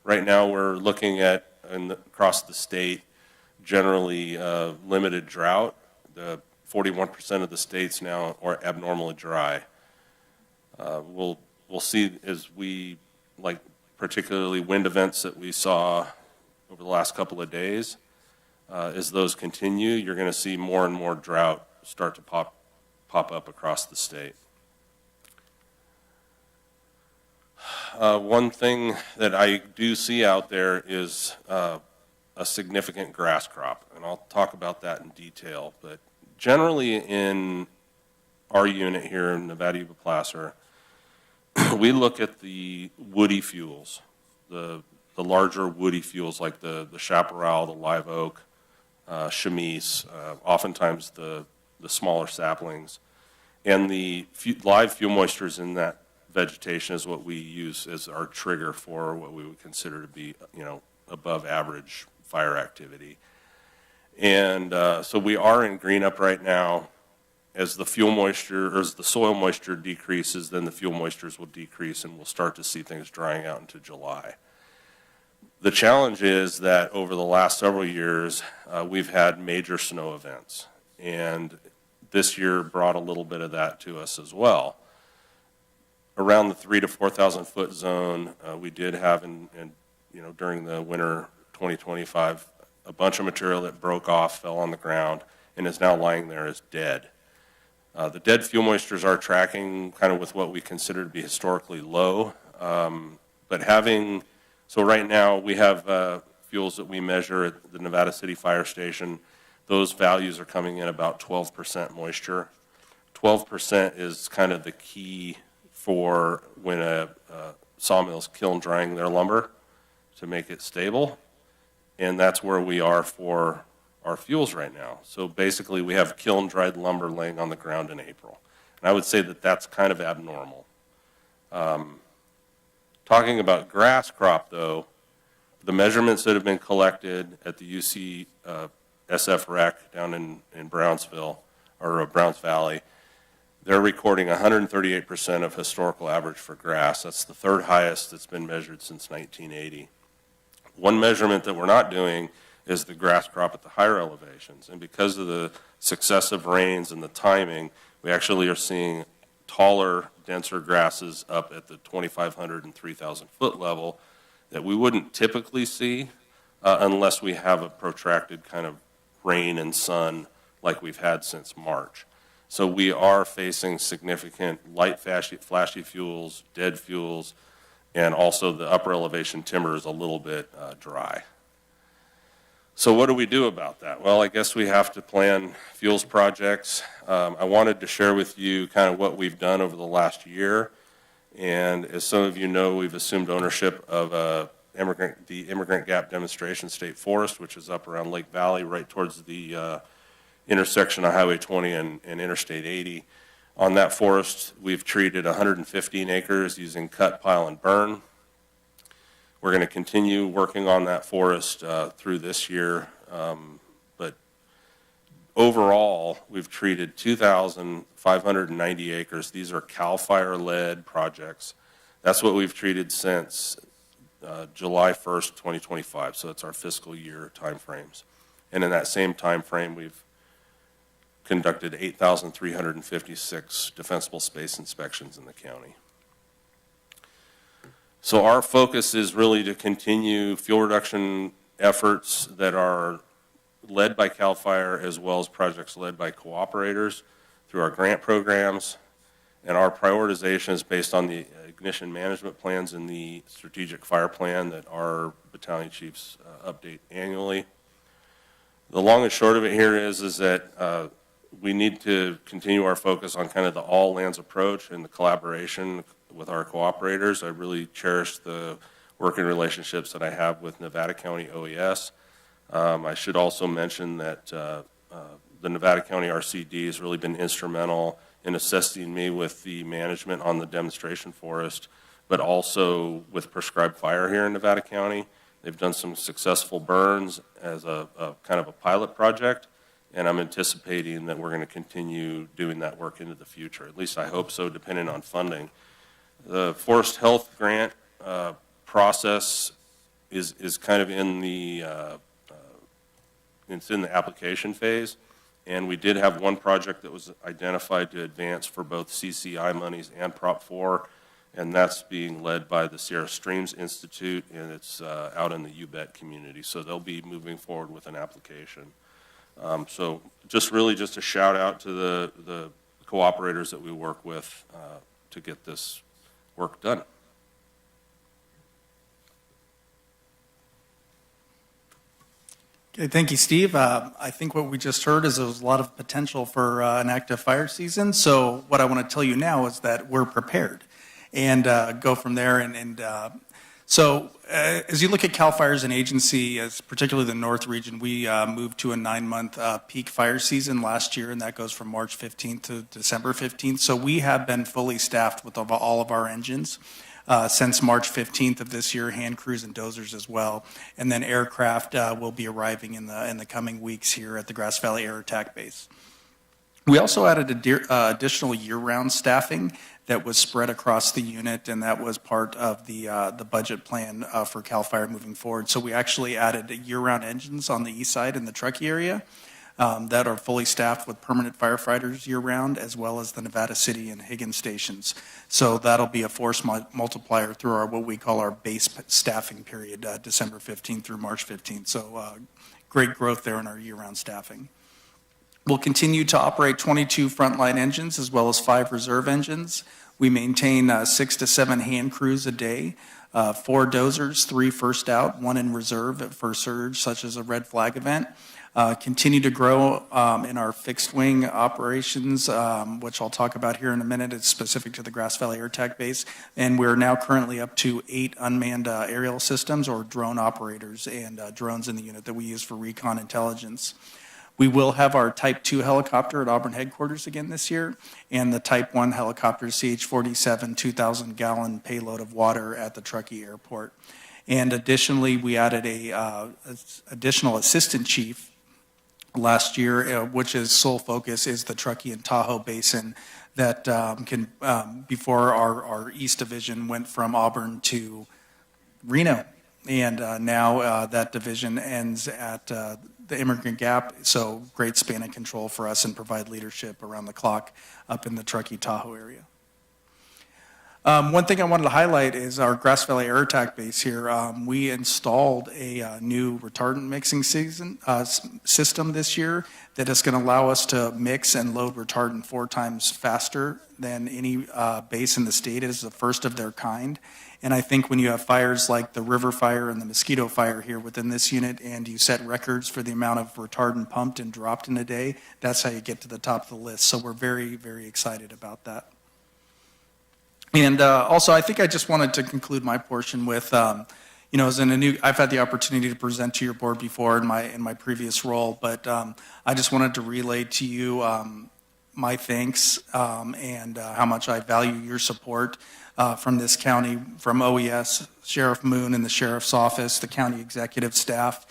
Right now we're looking at across the state generally limited drought. The 41% of the states now are abnormally dry. We'll see as we, like particularly wind events that we saw over the last couple of days, as those continue, you're going to see more and more drought start to pop up across the state. One thing that I do see out there is a significant grass crop, and I'll talk about that in detail. But generally in our unit here in Nevada Placer, we look at the woody fuels, the larger woody fuels like the chaparral, the live oak, chamise, oftentimes the smaller saplings. And the live fuel moistures in that vegetation is what we use as our trigger for what we would consider to be, you know, above average fire activity. And so we are in green up right now. As the fuel moisture, or as the soil moisture decreases, then the fuel moistures will decrease and we'll start to see things drying out into July. The challenge is that over the last several years, we've had major snow events. And this year brought a little bit of that to us as well. Around the 3,000 to 4,000 foot zone, we did have, during the winter 2025, a bunch of material that broke off, fell on the ground, and is now lying there as dead. The dead fuel moistures are tracking kind of with what we consider to be historically low. So right now we have fuels that we measure at the Nevada City Fire Station. Those values are coming in about 12% moisture. 12% is kind of the key for when a sawmill's kiln drying their lumber to make it stable. And that's where we are for our fuels right now. So basically we have kiln dried lumber laying on the ground in April. And I would say that that's kind of abnormal. Talking about grass crop though, the measurements that have been collected at the UC SF REC down in Brownsville, or Browns Valley, they're recording 138% of historical average for grass. That's the third highest that's been measured since 1980. One measurement that we're not doing is the grass crop at the higher elevations. And because of the successive rains and the timing, we actually are seeing taller, denser grasses up at the 2,500 and 3,000 foot level that we wouldn't typically see unless we have a protracted kind of rain and sun like we've had since March. So we are facing significant light flashy fuels, dead fuels, and also the upper elevation timber is a little bit dry. So what do we do about that? Well, I guess we have to plan fuels projects. I wanted to share with you kind of what we've done over the last year. And as some of you know, we've assumed ownership of the Immigrant Gap Demonstration State Forest, which is up around Lake Valley, right towards the intersection of Highway 20 and Interstate 80. On that forest, we've treated 115 acres using cut, pile, and burn. We're going to continue working on that forest through this year. But overall, we've treated 2,590 acres. These are CAL FIRE-led projects. That's what we've treated since July 1st, 2025. So it's our fiscal year timeframes. And in that same time frame, we've conducted 8,356 defensible space inspections in the county. So our focus is really to continue fuel reduction efforts that are led by CAL FIRE as well as projects led by cooperators through our grant programs. And our prioritization is based on the ignition management plans and the strategic fire plan that our battalion chiefs update annually. The long and short of it here is that we need to continue our focus on kind of the all lands approach and the collaboration with our cooperators. I really cherish the working relationships that I have with Nevada County OES. I should also mention that the Nevada County RCD has really been instrumental in assisting me with the management on the demonstration forest, but also with prescribed fire here in Nevada County. They've done some successful burns as a kind of a pilot project, and I'm anticipating that we're going to continue doing that work into the future. At least I hope so, depending on funding. The Forest Health Grant process is kind of in the it's in the application phase, and we did have one project that was identified to advance for both CCI monies and Prop 4, and that's being led by the Sierra Streams Institute, and it's out in the UBET community. So they'll be moving forward with an application. So just a shout out to the cooperators that we work with to get this work done. Okay, thank you, Steve. I think what we just heard is there's a lot of potential for an active fire season. So what I want to tell you now is that we're prepared and go from there. So as you look at CAL FIRE as an agency, as particularly the North region, we moved to a 9-month peak fire season last year, and that goes from March 15th to December 15th. So we have been fully staffed with all of our engines. Since March 15th of this year, hand crews and dozers as well. And then aircraft will be arriving in the coming weeks here at the Grass Valley Air Attack Base. We also added additional year-round staffing that was spread across the unit, and that was part of the budget plan for CAL FIRE moving forward. So we actually added year-round engines on the east side in the Truckee area that are fully staffed with permanent firefighters year-round, as well as the Nevada City and Higgins stations. So that'll be a force multiplier through what we call our base staffing period, December 15th through March 15th. So great growth there in our year-round staffing. We'll continue to operate 22 frontline engines as well as 5 reserve engines. We maintain 6 to 7 hand crews a day, 4 dozers, 3 first out, 1 in reserve for surge, such as a red flag event. Continue to grow in our fixed wing operations, which I'll talk about here in a minute. It's specific to the Grass Valley Air Attack Base. And we're now currently up to 8 unmanned aerial systems or drone operators and drones in the unit that we use for recon intelligence. We will have our Type 2 helicopter at Auburn headquarters again this year, and the Type 1 helicopter CH-47 2,000-gallon payload of water at the Truckee Airport. And additionally, we added a additional assistant chief last year, which is sole focus is the Truckee and Tahoe Basin that before our East Division went from Auburn to Reno. And now that division ends at the Immigrant Gap, so great span of control for us and provide leadership around the clock up in the Truckee-Tahoe area. One thing I wanted to highlight is our Grass Valley Air Attack Base here. We installed a new retardant mixing system this year that is going to allow us to mix and load retardant 4 times faster than any base in the state. It is the first of their kind. And I think when you have fires like the river fire and the mosquito fire here within this unit, and you set records for the amount of retardant pumped and dropped in a day, that's how you get to the top of the list. So we're very, very excited about that. And also, I think I just wanted to conclude my portion with, as I've had the opportunity to present to your board before in my previous role, but I just wanted to relay to you my thanks and how much I value your support from this county, from OES, Sheriff Moon and the Sheriff's Office, the county executive staff,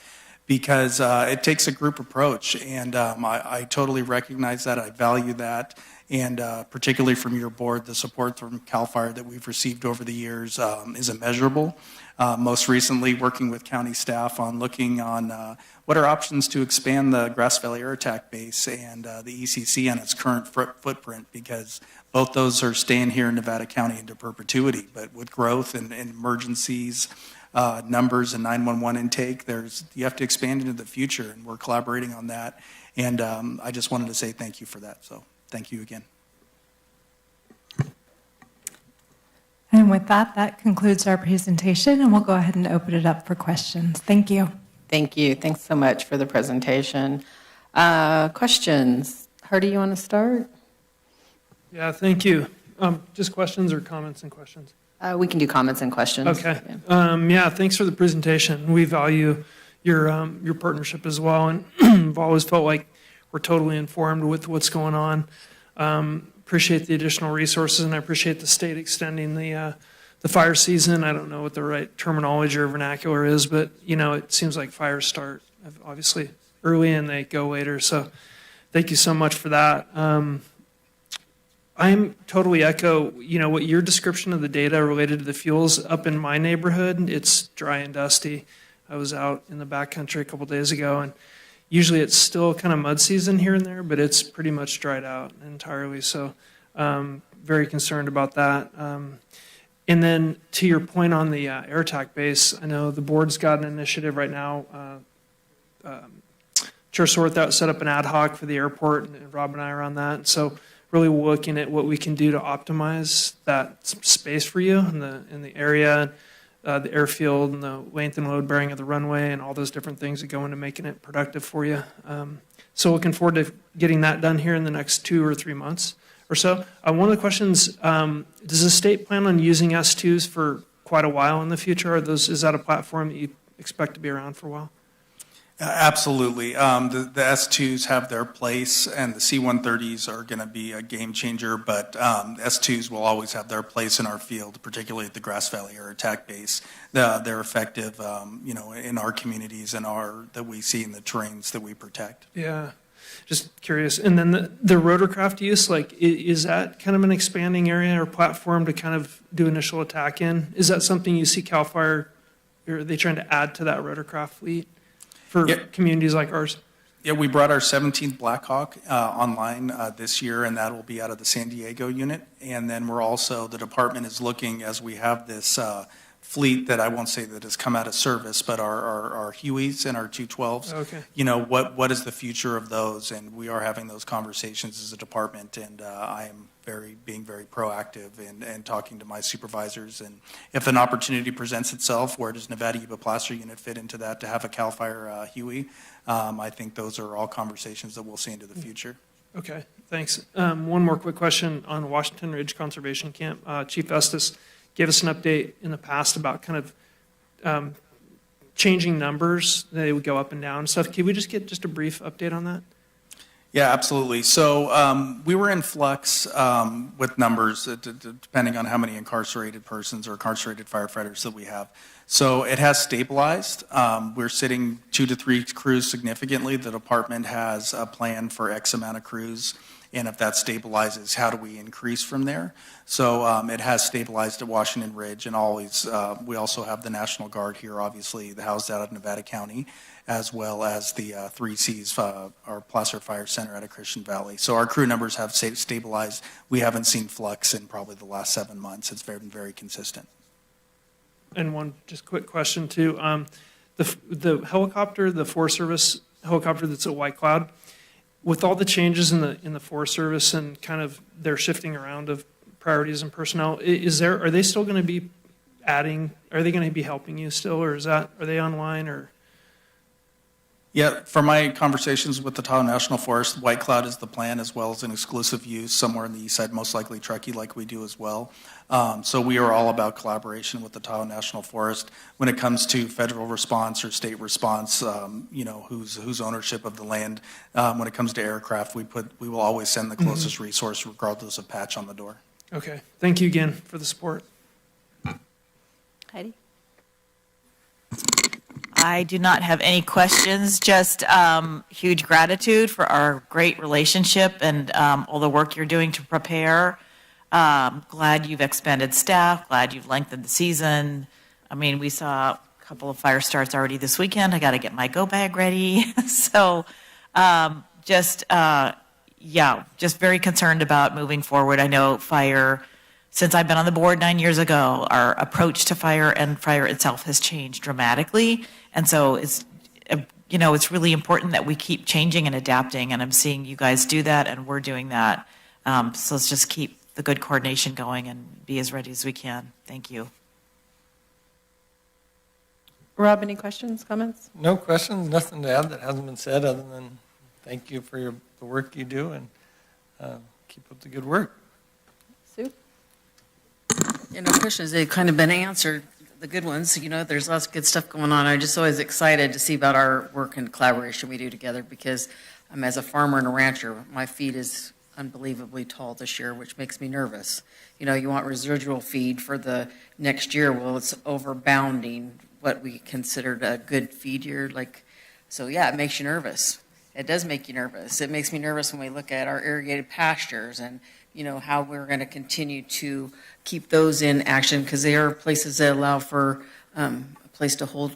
because it takes a group approach, and I totally recognize that, I value that, and particularly from your board, the support from CAL FIRE that we've received over the years is immeasurable. Most recently, working with county staff on looking on what are options to expand the Grass Valley Air Attack Base and the ECC on its current footprint, because both those are staying here in Nevada County into perpetuity, but with growth and emergencies, numbers and 911 intake. You have to expand into the future, and we're collaborating on that. And I just wanted to say thank you for that. So thank you again. And with that, that concludes our presentation, and we'll go ahead and open it up for questions. Thank you. Thank you. Thanks so much for the presentation. Questions? Hardy, you want to start? Yeah, thank you. Just questions or comments and questions? We can do comments and questions. Okay. Yeah, thanks for the presentation. We value your partnership as well, and I've always felt like we're totally informed with what's going on. Appreciate the additional resources, and I appreciate the state extending the fire season. I don't know what the right terminology or vernacular is, but it seems like fires start obviously early and they go later. So thank you so much for that. I'm totally echo, what your description of the data related to the fuels up in my neighborhood. It's dry and dusty. I was out in the backcountry a couple days ago, and usually it's still kind of mud season here and there, but it's pretty much dried out entirely. So very concerned about that. And then to your point on the air attack base, I know the board's got an initiative right now. Chair Swarthout set up an ad hoc for the airport, and Rob and I are on that. So really looking at what we can do to optimize that space for you in the area, the airfield, and the length and load bearing of the runway, and all those different things that go into making it productive for you. So looking forward to getting that done here in the next 2 or 3 months or so. One of the questions, does the state plan on using S2s for quite a while in the future? Is that a platform that you expect to be around for a while? Absolutely. The S2s have their place, and the C-130s are going to be a game changer, but S2s will always have their place in our field, particularly at the Grass Valley Air Attack Base. They're effective, in our communities and that we see in the terrains that we protect. Yeah, just curious. And then the rotorcraft use, is that kind of an expanding area or platform to kind of do initial attack in? Is that something you see CAL FIRE, or are they trying to add to that rotorcraft fleet for communities like ours? Yeah, we brought our 17th Black Hawk online this year, and that will be out of the San Diego unit. And then the department is looking, as we have this fleet that I won't say that has come out of service, but our Hueys and our 212s. Okay. What is the future of those? And we are having those conversations as a department, and I am being very proactive and talking to my supervisors. And if an opportunity presents itself, where does Nevada Yuba Placer Unit fit into that to have a CAL FIRE Huey? I think those are all conversations that we'll see into the future. Okay, thanks. One more quick question on Washington Ridge Conservation Camp. Chief Estes gave us an update in the past about kind of changing numbers. They would go up and down and stuff. Can we just get a brief update on that? Yeah, absolutely. So we were in flux with numbers, depending on how many incarcerated persons or incarcerated firefighters that we have. So it has stabilized. We're sitting 2 to 3 crews significantly. The department has a plan for X amount of crews. And if that stabilizes, how do we increase from there? So it has stabilized at Washington Ridge, and we also have the National Guard here, obviously, housed out of Nevada County, as well as the 3Cs, our Placer Fire Center out of Christian Valley. So our crew numbers have stabilized. We haven't seen flux in probably the last 7 months. It's been very consistent. And one just quick question too. The helicopter, the Forest Service helicopter that's at White Cloud, with all the changes in the Forest Service and kind of their shifting around of priorities and personnel, are they still going to be adding? Are they going to be helping you still, or are they online or? Yeah, from my conversations with the Tahoe National Forest, White Cloud is the plan, as well as an exclusive use somewhere in the east side, most likely Truckee, like we do as well. So we are all about collaboration with the Tahoe National Forest when it comes to federal response or state response. Whose ownership of the land. When it comes to aircraft, we will always send the closest resource, regardless of patch on the door. Okay, thank you again for the support. Heidi? I do not have any questions, just huge gratitude for our great relationship and all the work you're doing to prepare. Glad you've expanded staff, glad you've lengthened the season. I mean, we saw a couple of fire starts already this weekend. I got to get my go bag ready. So just very concerned about moving forward. I know fire since I've been on the board 9 years ago, our approach to fire and fire itself has changed dramatically. And so it's, it's really important that we keep changing and adapting, and I'm seeing you guys do that, and we're doing that. So let's just keep the good coordination going and be as ready as we can. Thank you. Rob, any questions, comments? No questions, nothing to add that hasn't been said other than thank you for the work you do, and keep up the good work. Sue? Yeah, no questions. They've kind of been answered, the good ones. There's lots of good stuff going on. I'm just always excited to see about our work and collaboration we do together because as a farmer and a rancher, my feed is unbelievably tall this year, which makes me nervous. You want residual feed for the next year. Well, it's overbounding what we considered a good feed year. So yeah, it makes you nervous. It does make you nervous. It makes me nervous when we look at our irrigated pastures and how we're going to continue to keep those in action because they are places that allow for a place to hold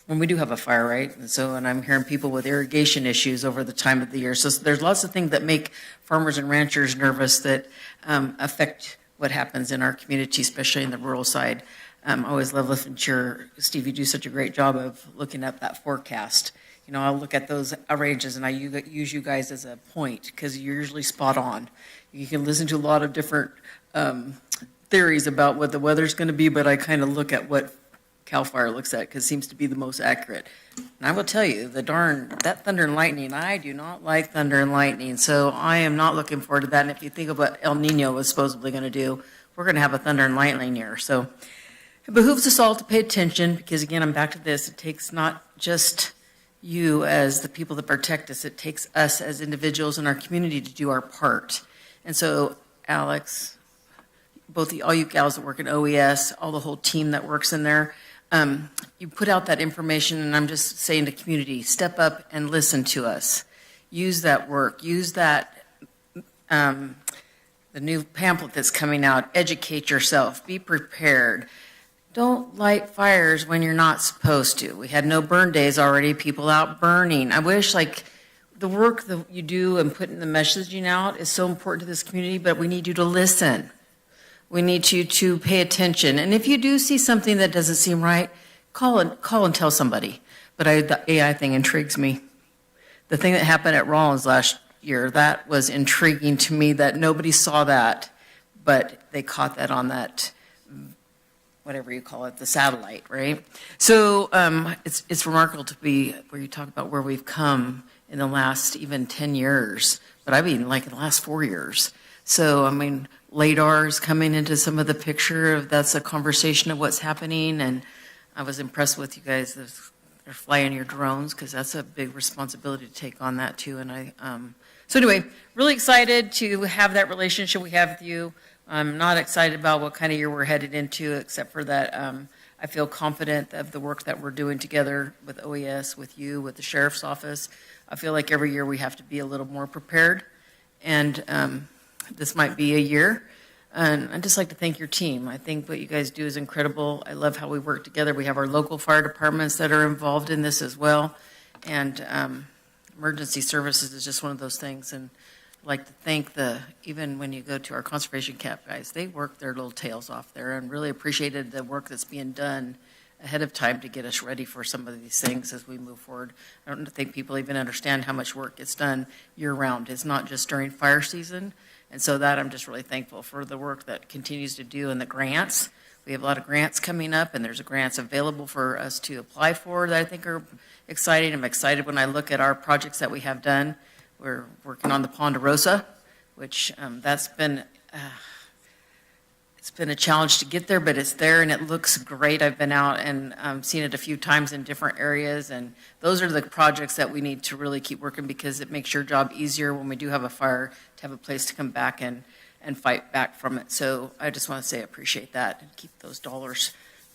when we do have a fire, right? And I'm hearing people with irrigation issues over the time of the year. So there's lots of things that make farmers and ranchers nervous that affect what happens in our community, especially in the rural side. I always love listening to your, Steve, you do such a great job of looking at that forecast. I'll look at those ranges and I use you guys as a point because you're usually spot on. You can listen to a lot of different theories about what the weather's going to be, but I kind of look at what CAL FIRE looks at because it seems to be the most accurate. And I will tell you, that thunder and lightning, I do not like thunder and lightning, so I am not looking forward to that. And if you think of what El Nino was supposedly going to do, we're going to have a thunder and lightning year. So it behooves us all to pay attention because, again, I'm back to this. It takes not just you as the people that protect us. It takes us as individuals in our community to do our part. And so, Alex, all you gals that work in OES, all the whole team that works in there, you put out that information, and I'm just saying to community, step up and listen to us. Use that work. Use that, the new pamphlet that's coming out. Educate yourself. Be prepared. Don't light fires when you're not supposed to. We had no burn days already, people out burning. I wish the work that you do and putting the messaging out is so important to this community, but we need you to listen. We need you to pay attention. And if you do see something that doesn't seem right, call and tell somebody. But the AI thing intrigues me. The thing that happened at Rollins last year, that was intriguing to me that nobody saw that, but they caught that on that, whatever you call it, the satellite, right? So it's remarkable to be where you talk about where we've come in the last even 10 years, but I mean in the last 4 years. So, LADAR is coming into some of the picture that's a conversation of what's happening, and I was impressed with you guys. They're flying your drones because that's a big responsibility to take on that too. And so anyway, really excited to have that relationship we have with you. I'm not excited about what kind of year we're headed into, except for that I feel confident of the work that we're doing together with OES, with you, with the Sheriff's Office. I feel like every year we have to be a little more prepared, and this might be a year. And I'd just like to thank your team. I think what you guys do is incredible. I love how we work together. We have our local fire departments that are involved in this as well. And emergency services is just one of those things. And I'd like to thank even when you go to our conservation camp guys, they work their little tails off there and really appreciated the work that's being done ahead of time to get us ready for some of these things as we move forward. I don't think people even understand how much work gets done year round. It's not just during fire season. And so that I'm just really thankful for the work that continues to do and the grants. We have a lot of grants coming up, and there's grants available for us to apply for that I think are exciting. I'm excited when I look at our projects that we have done. We're working on the Ponderosa, which that's been it's been a challenge to get there, but it's there and it looks great. I've been out and seen it a few times in different areas, and those are the projects that we need to really keep working because it makes your job easier when we do have a fire to have a place to come back and fight back from it. So I just want to say I appreciate that and keep those dollars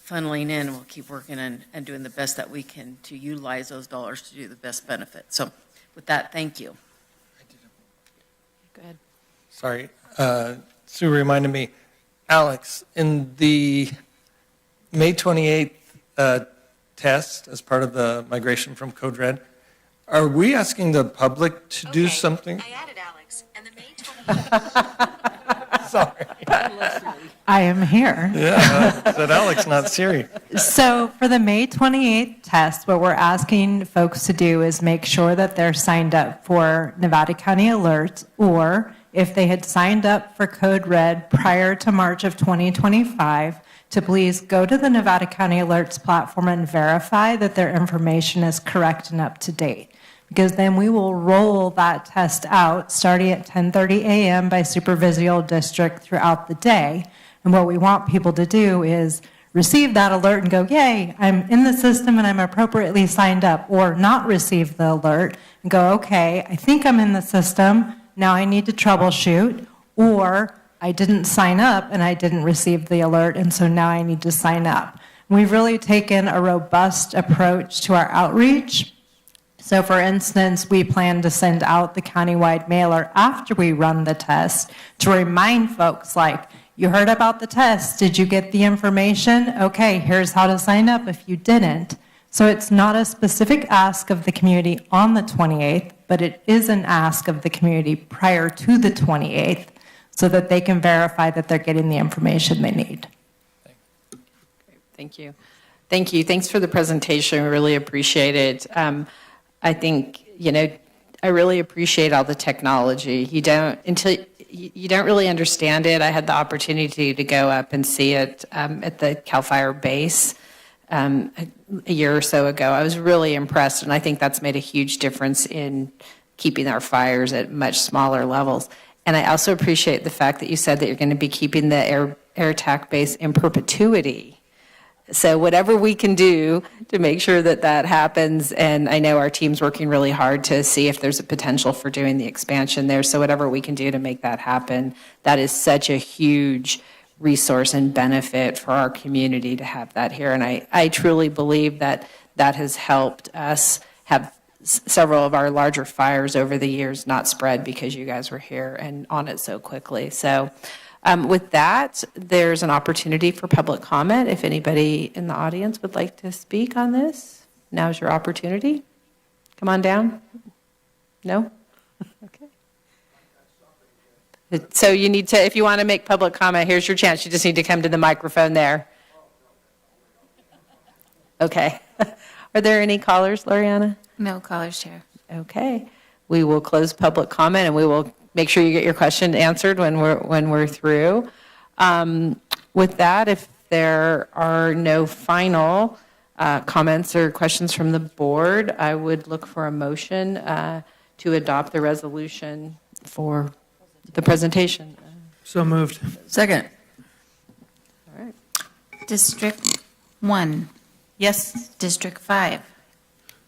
funneling in. We'll keep working and doing the best that we can to utilize those dollars to do the best benefit. So with that, thank you. Go ahead. Sorry, Sue reminded me, Alex, in the May 28th test as part of the migration from Code Red, are we asking the public to do something? I added Alex, and the May 28th. Sorry. I am here. Yeah, said Alex, not Siri. So for the May 28th test, what we're asking folks to do is make sure that they're signed up for Nevada County Alerts, or if they had signed up for Code Red prior to March of 2025, to please go to the Nevada County Alerts platform and verify that their information is correct and up to date. Because then we will roll that test out starting at 10:30 a.m. by supervisory district throughout the day. And what we want people to do is receive that alert and go, yay, I'm in the system and I'm appropriately signed up, or not receive the alert and go, okay, I think I'm in the system, now I need to troubleshoot, or I didn't sign up and I didn't receive the alert, and so now I need to sign up. We've really taken a robust approach to our outreach. So for instance, we plan to send out the countywide mailer after we run the test to remind folks, like, you heard about the test, did you get the information? Okay, here's how to sign up if you didn't. So it's not a specific ask of the community on the 28th, but it is an ask of the community prior to the 28th, so that they can verify that they're getting the information they need. Thank you. Thank you. Thanks for the presentation. We really appreciate it. I think, I really appreciate all the technology. You don't really understand it. I had the opportunity to go up and see it at the CAL FIRE base a year or so ago. I was really impressed, and I think that's made a huge difference in keeping our fires at much smaller levels. And I also appreciate the fact that you said that you're going to be keeping the air attack base in perpetuity. So whatever we can do to make sure that that happens, and I know our team's working really hard to see if there's a potential for doing the expansion there. So whatever we can do to make that happen, that is such a huge resource and benefit for our community to have that here. And I truly believe that that has helped us have several of our larger fires over the years not spread because you guys were here and on it so quickly. So with that, there's an opportunity for public comment. If anybody in the audience would like to speak on this, now's your opportunity. Come on down. No? Okay. So you need to, if you want to make public comment, here's your chance. You just need to come to the microphone there. Okay. Are there any callers, Loriana? No callers, Chair. Okay. We will close public comment, and we will make sure you get your question answered when we're through. With that, if there are no final comments or questions from the board, I would look for a motion to adopt the resolution for the presentation. So moved. Second. All right. District 1. Yes. District 5.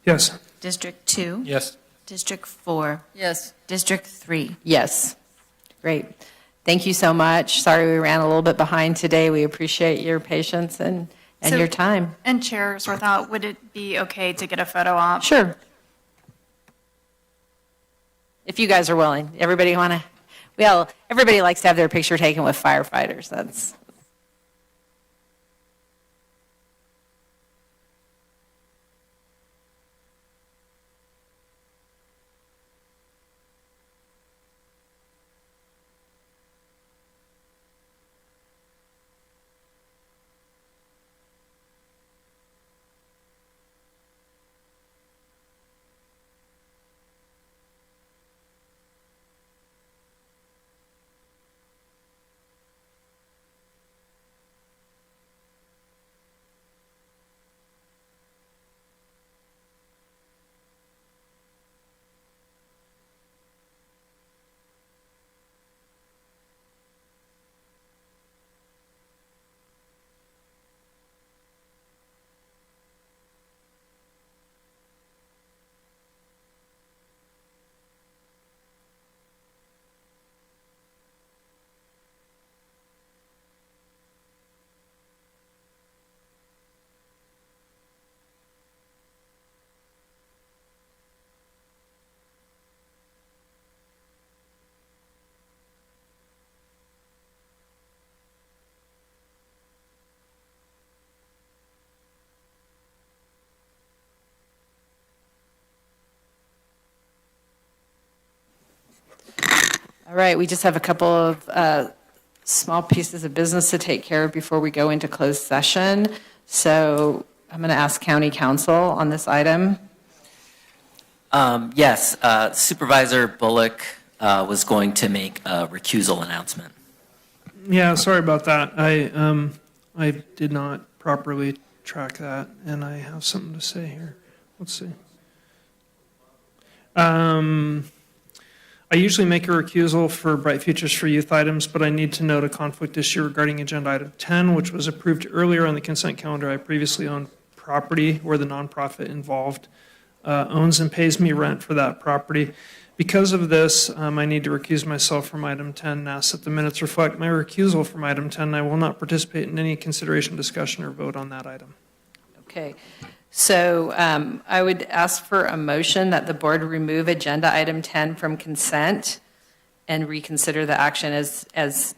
Yes. District 2. Yes. District 4. Yes. District 3. Yes. Great. Thank you so much. Sorry we ran a little bit behind today. We appreciate your patience and your time. And Chair Swarthout, would it be okay to get a photo op? Sure. If you guys are willing. Everybody likes to have their picture taken with firefighters. That's all right. We just have a couple of small pieces of business to take care of before we go into closed session. So I'm going to ask County Council on this item. Yes, Supervisor Bullock was going to make a recusal announcement. Yeah, sorry about that. I did not properly track that, and I have something to say here. Let's see. I usually make a recusal for Bright Futures for Youth items, but I need to note a conflict issue regarding agenda item 10, which was approved earlier on the consent calendar. I previously owned property where the nonprofit involved owns and pays me rent for that property. Because of this, I need to recuse myself from item 10 and ask that the minutes reflect my recusal from item 10. I will not participate in any consideration, discussion, or vote on that item. Okay. So I would ask for a motion that the board remove agenda item 10 from consent and reconsider the action as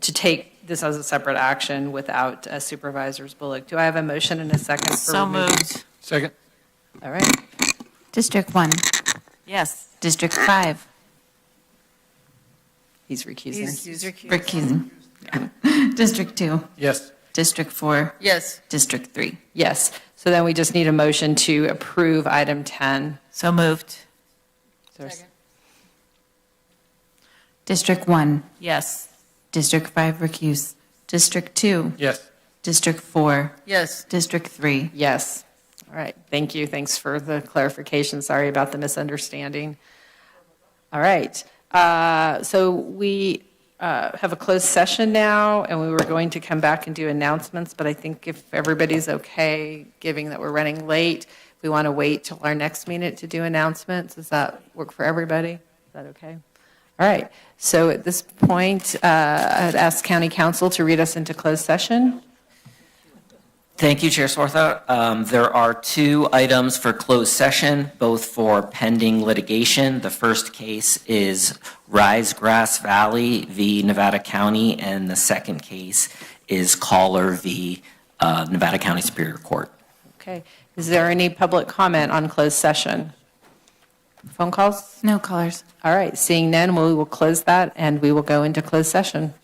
to take this as a separate action without Supervisors Bullock. Do I have a motion and a second for So removal? moved. Second. All right. District 1. Yes. District 5. He's recusing. He's Recusing. District 2. Yes. District 4. Yes. District 3. Yes. So then we just need a motion to approve item 10. So moved. District 1. Yes. District 5 recuse. District 2. Yes. District 4. Yes. District 3. Yes. All right. Thank you. Thanks for the clarification. Sorry about the misunderstanding. All right. So we have a closed session now, and we were going to come back and do announcements, but I think if everybody's okay, given that we're running late, we want to wait till our next meeting to do announcements. Does that work for everybody? Is that okay? All right. So at this point, I'd ask County Council to read us into closed session. Thank you, Chair Swartha. There are 2 items for closed session, both for pending litigation. The first case is Rise Grass Valley v. Nevada County, and the second case is Caller v. Nevada County Superior Court. Okay. Is there any public comment on closed session? Phone calls? No callers. All right. Seeing none, we will close that, and we will go into closed session.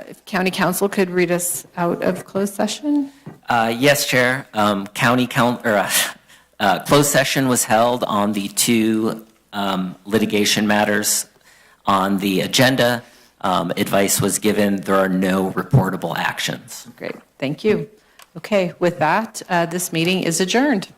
If County Council could read us out of closed session? Yes, Chair. Closed session was held on the two litigation matters on the agenda. Advice was given. There are no reportable actions. Great, thank you. Okay, with that, this meeting is adjourned.